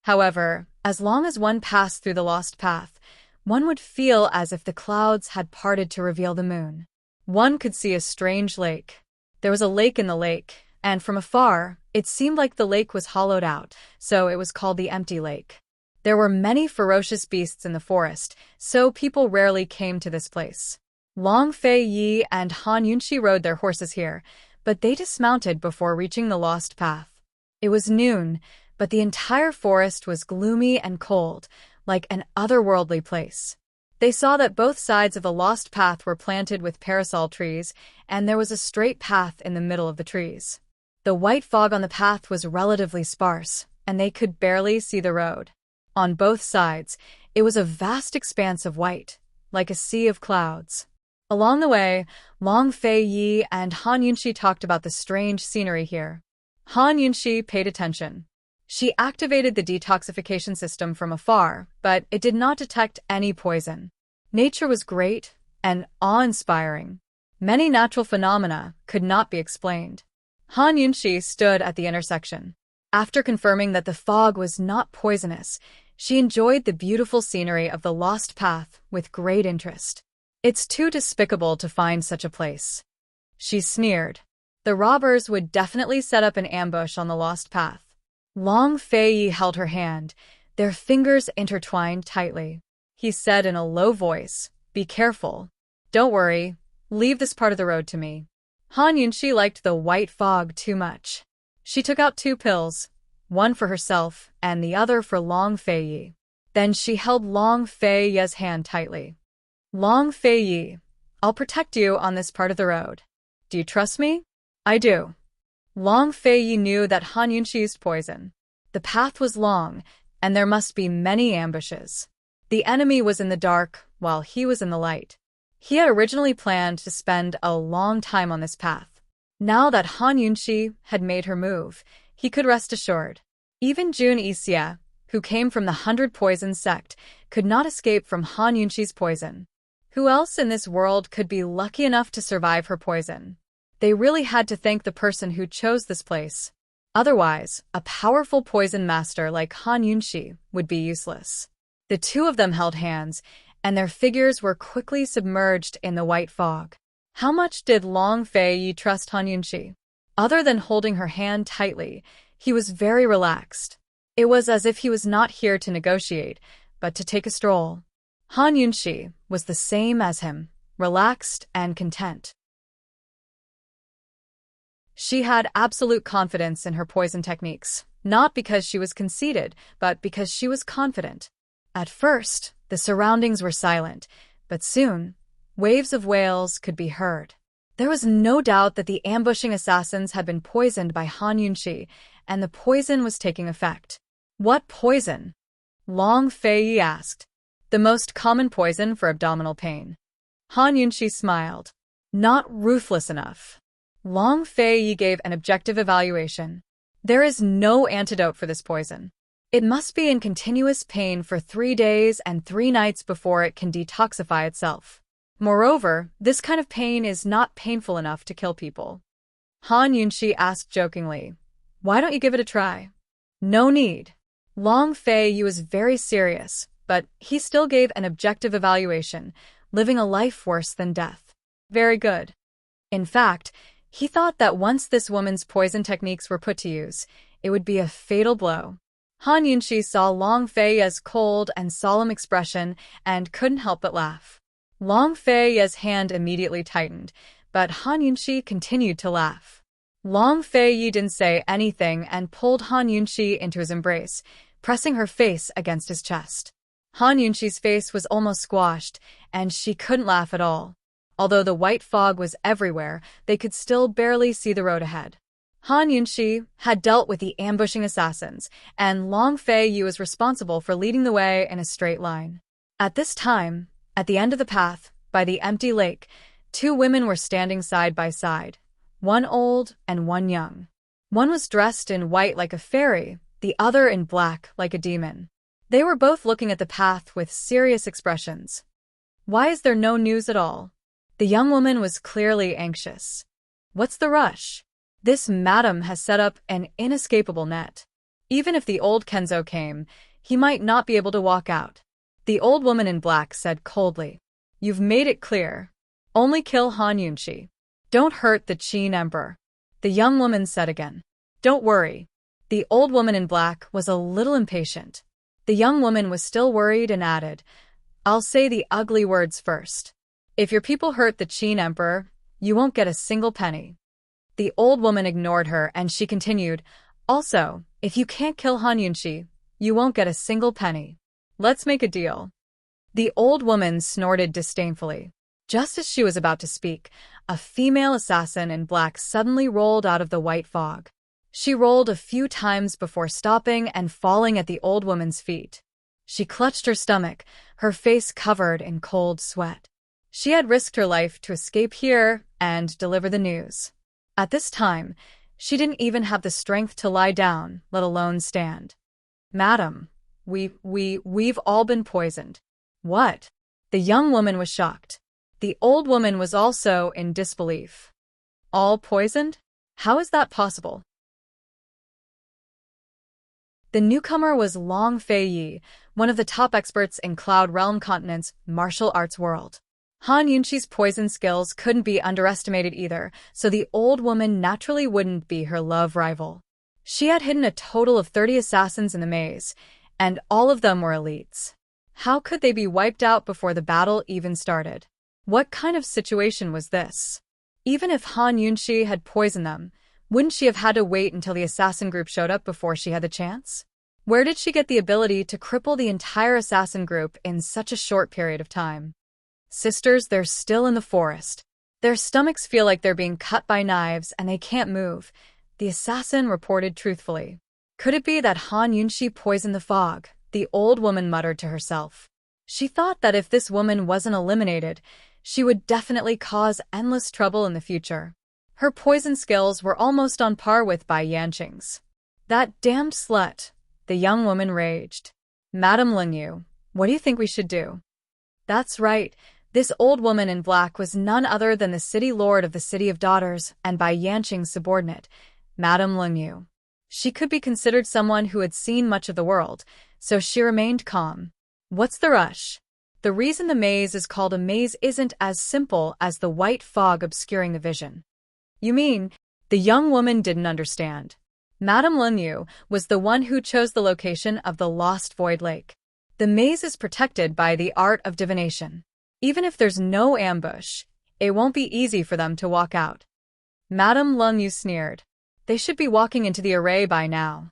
However, as long as one passed through the Lost Path, one would feel as if the clouds had parted to reveal the moon. One could see a strange lake. There was a lake in the lake, and from afar, it seemed like the lake was hollowed out, so it was called the Empty Lake. There were many ferocious beasts in the forest, so people rarely came to this place. Long Fei Yi and Han Yunxi rode their horses here, but they dismounted before reaching the Lost Path. It was noon, but the entire forest was gloomy and cold, like an otherworldly place. They saw that both sides of the Lost Path were planted with parasol trees, and there was a straight path in the middle of the trees. The white fog on the path was relatively sparse, and they could barely see the road. On both sides, it was a vast expanse of white, like a sea of clouds. Along the way, Long Fei Yi and Han Yunxi talked about the strange scenery here. Han Yunxi paid attention. She activated the detoxification system from afar, but it did not detect any poison. Nature was great and awe-inspiring. Many natural phenomena could not be explained. Han Yunxi stood at the intersection. After confirming that the fog was not poisonous, she enjoyed the beautiful scenery of the Lost Path with great interest. It's too despicable to find such a place. She sneered. The robbers would definitely set up an ambush on the Lost Path. Long Fei Yi held her hand, their fingers intertwined tightly. He said in a low voice, "Be careful. Don't worry, leave this part of the road to me." Han Yunxi liked the white fog too much. She took out 2 pills, one for herself and the other for Long Fei Yi. Then she held Long Fei Yi's hand tightly. Long Fei Yi, I'll protect you on this part of the road. Do you trust me? I do. Long Fei Yi knew that Han Yunxi used poison. The path was long, and there must be many ambushes. The enemy was in the dark, while he was in the light. He had originally planned to spend a long time on this path. Now that Han Yunxi had made her move, he could rest assured. Even Jun Yixia, who came from the 100 Poison sect, could not escape from Han Yunxi's poison. Who else in this world could be lucky enough to survive her poison? They really had to thank the person who chose this place. Otherwise, a powerful poison master like Han Yunxi would be useless. The two of them held hands, and their figures were quickly submerged in the white fog. How much did Long Fei Yi trust Han Yunxi? Other than holding her hand tightly, he was very relaxed. It was as if he was not here to negotiate, but to take a stroll. Han Yunxi was the same as him, relaxed and content. She had absolute confidence in her poison techniques, not because she was conceited, but because she was confident. At first, the surroundings were silent, but soon, waves of wails could be heard. There was no doubt that the ambushing assassins had been poisoned by Han Yunxi, and the poison was taking effect. What poison? Long Fei Yi asked. The most common poison for abdominal pain. Han Yunxi smiled. Not ruthless enough. Long Fei Yi gave an objective evaluation. There is no antidote for this poison. It must be in continuous pain for 3 days and 3 nights before it can detoxify itself. Moreover, this kind of pain is not painful enough to kill people. Han Yunxi asked jokingly, "Why don't you give it a try?" "No need." Long Fei Yu was very serious, but he still gave an objective evaluation, living a life worse than death. Very good. In fact, he thought that once this woman's poison techniques were put to use, it would be a fatal blow. Han Yunxi saw Long Fei Yu's cold and solemn expression and couldn't help but laugh. Long Fei Yu's hand immediately tightened, but Han Yunxi continued to laugh. Long Fei Yu didn't say anything and pulled Han Yunxi into his embrace, pressing her face against his chest. Han Yunxi's face was almost squashed, and she couldn't laugh at all. Although the white fog was everywhere, they could still barely see the road ahead. Han Yunxi had dealt with the ambushing assassins, and Long Fei Yu was responsible for leading the way in a straight line. At this time, at the end of the path, by the empty lake, 2 women were standing side by side, one old and one young. One was dressed in white like a fairy, the other in black like a demon. They were both looking at the path with serious expressions. "Why is there no news at all?" The young woman was clearly anxious. "What's the rush? This madam has set up an inescapable net. Even if the old Kenzo came, he might not be able to walk out." The old woman in black said coldly, "You've made it clear. Only kill Han Yunxi. Don't hurt the Qin Emperor." The young woman said again, "Don't worry." The old woman in black was a little impatient. The young woman was still worried and added, "I'll say the ugly words first. If your people hurt the Qin Emperor, you won't get a single penny." The old woman ignored her and she continued, "Also, if you can't kill Han Yunxi, you won't get a single penny. Let's make a deal." The old woman snorted disdainfully. Just as she was about to speak, a female assassin in black suddenly rolled out of the white fog. She rolled a few times before stopping and falling at the old woman's feet. She clutched her stomach, her face covered in cold sweat. She had risked her life to escape here and deliver the news. At this time, she didn't even have the strength to lie down, let alone stand. "Madam, we've all been poisoned." "What?" The young woman was shocked. The old woman was also in disbelief. "All poisoned? How is that possible?" The newcomer was Long Fei Yu, one of the top experts in Cloud Realm Continent's martial arts world. Han Yunxi's poison skills couldn't be underestimated either, so the old woman naturally wouldn't be her love rival. She had hidden a total of 30 assassins in the maze, and all of them were elites. How could they be wiped out before the battle even started? What kind of situation was this? Even if Han Yunxi had poisoned them, wouldn't she have had to wait until the assassin group showed up before she had the chance? Where did she get the ability to cripple the entire assassin group in such a short period of time? Sisters, they're still in the forest. Their stomachs feel like they're being cut by knives and they can't move, the assassin reported truthfully. Could it be that Han Yunxi poisoned the fog? The old woman muttered to herself. She thought that if this woman wasn't eliminated, she would definitely cause endless trouble in the future. Her poison skills were almost on par with Bai Yanqing's. "That damned slut," the young woman raged. "Madam Lingyu, what do you think we should do?" That's right. This old woman in black was none other than the city lord of the City of Daughters and Bai Yanqing's subordinate, Madame Lingyu. She could be considered someone who had seen much of the world, so she remained calm. "What's the rush? The reason the maze is called a maze isn't as simple as the white fog obscuring the vision." "You mean?" The young woman didn't understand. Madame Lingyu was the one who chose the location of the Lost Void Lake. The maze is protected by the art of divination. Even if there's no ambush, it won't be easy for them to walk out. Madame Lingyu sneered. They should be walking into the array by now.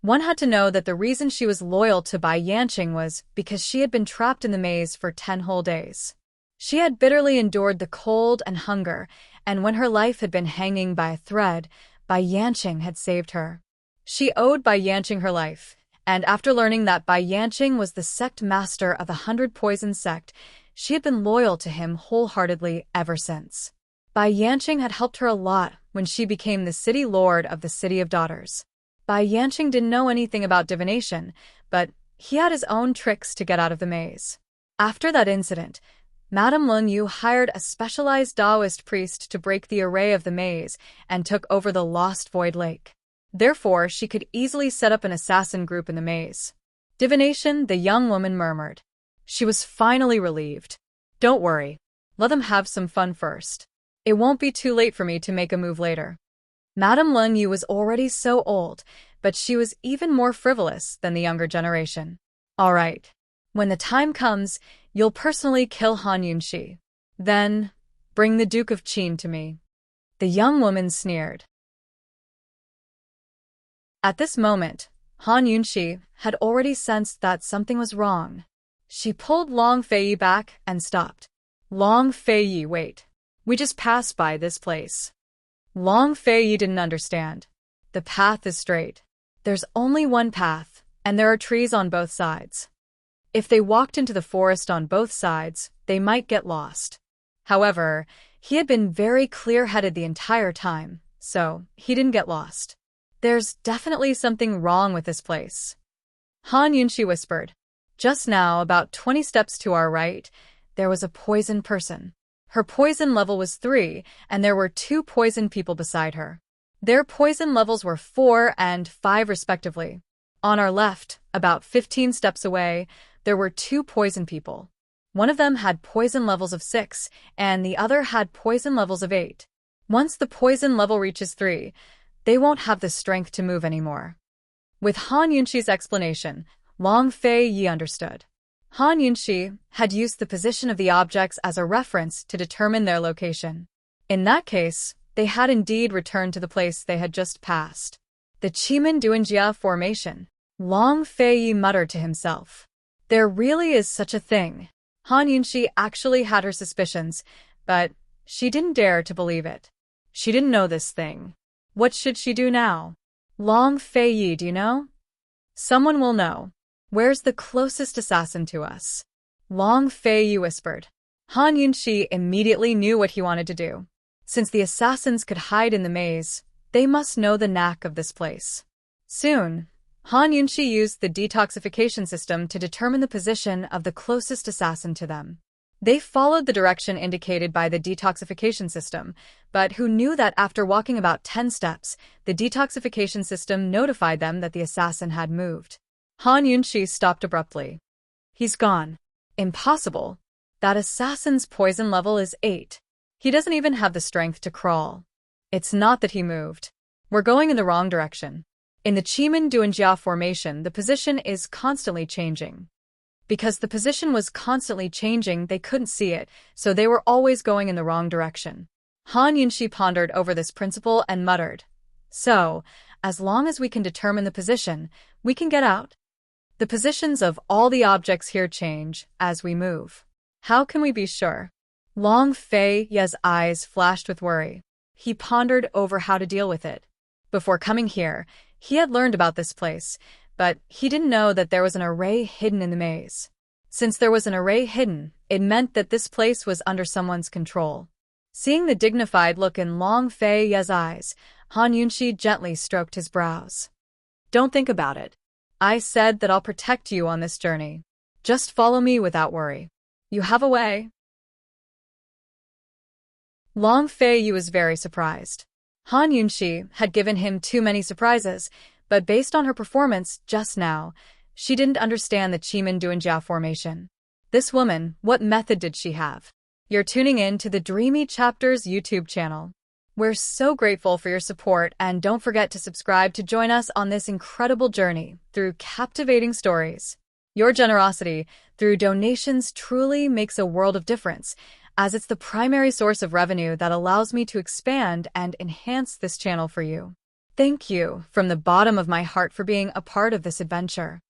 One had to know that the reason she was loyal to Bai Yanqing was because she had been trapped in the maze for 10 whole days. She had bitterly endured the cold and hunger, and when her life had been hanging by a thread, Bai Yanqing had saved her. She owed Bai Yanqing her life, and after learning that Bai Yanqing was the sect master of the 100 Poison sect, she had been loyal to him wholeheartedly ever since. Bai Yanqing had helped her a lot when she became the city lord of the City of Daughters. Bai Yanqing didn't know anything about divination, but he had his own tricks to get out of the maze. After that incident, Madame Lun Yu hired a specialized Taoist priest to break the array of the maze and took over the Lost Void Lake. Therefore, she could easily set up an assassin group in the maze. Divination, the young woman murmured. She was finally relieved. Don't worry. Let them have some fun first. It won't be too late for me to make a move later. Madame Lun Yu was already so old, but she was even more frivolous than the younger generation. All right. When the time comes, you'll personally kill Han Yunxi. Then, bring the Duke of Qin to me. The young woman sneered. At this moment, Han Yunxi had already sensed that something was wrong. She pulled Long Feiyi back and stopped. Long Feiyi, wait. We just passed by this place. Long Feiyi didn't understand. The path is straight. There's only one path, and there are trees on both sides. If they walked into the forest on both sides, they might get lost. However, he had been very clear-headed the entire time, so he didn't get lost. There's definitely something wrong with this place. Han Yunxi whispered. Just now, about 20 steps to our right, there was a poisoned person. Her poison level was 3, and there were 2 poisoned people beside her. Their poison levels were 4 and 5 respectively. On our left, about 15 steps away, there were 2 poison people. One of them had poison levels of 6, and the other had poison levels of 8. Once the poison level reaches 3, they won't have the strength to move anymore. With Han Yunxi's explanation, Long Feiyi understood. Han Yunxi had used the position of the objects as a reference to determine their location. In that case, they had indeed returned to the place they had just passed. The Qimen Duanjia formation. Long Feiyi muttered to himself. There really is such a thing. Han Yunxi actually had her suspicions, but she didn't dare to believe it. She didn't know this thing. What should she do now? Long Feiyi, do you know? Someone will know. Where's the closest assassin to us? Long Feiyi whispered. Han Yunxi immediately knew what he wanted to do. Since the assassins could hide in the maze, they must know the knack of this place. Soon, Han Yunxi used the detoxification system to determine the position of the closest assassin to them. They followed the direction indicated by the detoxification system, but who knew that after walking about 10 steps, the detoxification system notified them that the assassin had moved. Han Yunxi stopped abruptly. He's gone. Impossible. That assassin's poison level is 8. He doesn't even have the strength to crawl. It's not that he moved. We're going in the wrong direction. In the Qimen Duanjia formation, the position is constantly changing. Because the position was constantly changing, they couldn't see it, so they were always going in the wrong direction. Han Yunxi pondered over this principle and muttered, So, as long as we can determine the position, we can get out. The positions of all the objects here change as we move. How can we be sure? Long Feiyi's eyes flashed with worry. He pondered over how to deal with it. Before coming here, he had learned about this place, but he didn't know that there was an array hidden in the maze. Since there was an array hidden, it meant that this place was under someone's control. Seeing the dignified look in Long Feiyi's eyes, Han Yunxi gently stroked his brows. Don't think about it. I said that I'll protect you on this journey. Just follow me without worry. You have a way. Long Feiyi was very surprised. Han Yunxi had given him too many surprises, but based on her performance just now, she didn't understand the Qimen Duanjia formation. This woman, what method did she have? You're tuning in to the Dreamy Chapters YouTube channel. We're so grateful for your support, and don't forget to subscribe to join us on this incredible journey through captivating stories. Your generosity through donations truly makes a world of difference, as it's the primary source of revenue that allows me to expand and enhance this channel for you. Thank you from the bottom of my heart for being a part of this adventure.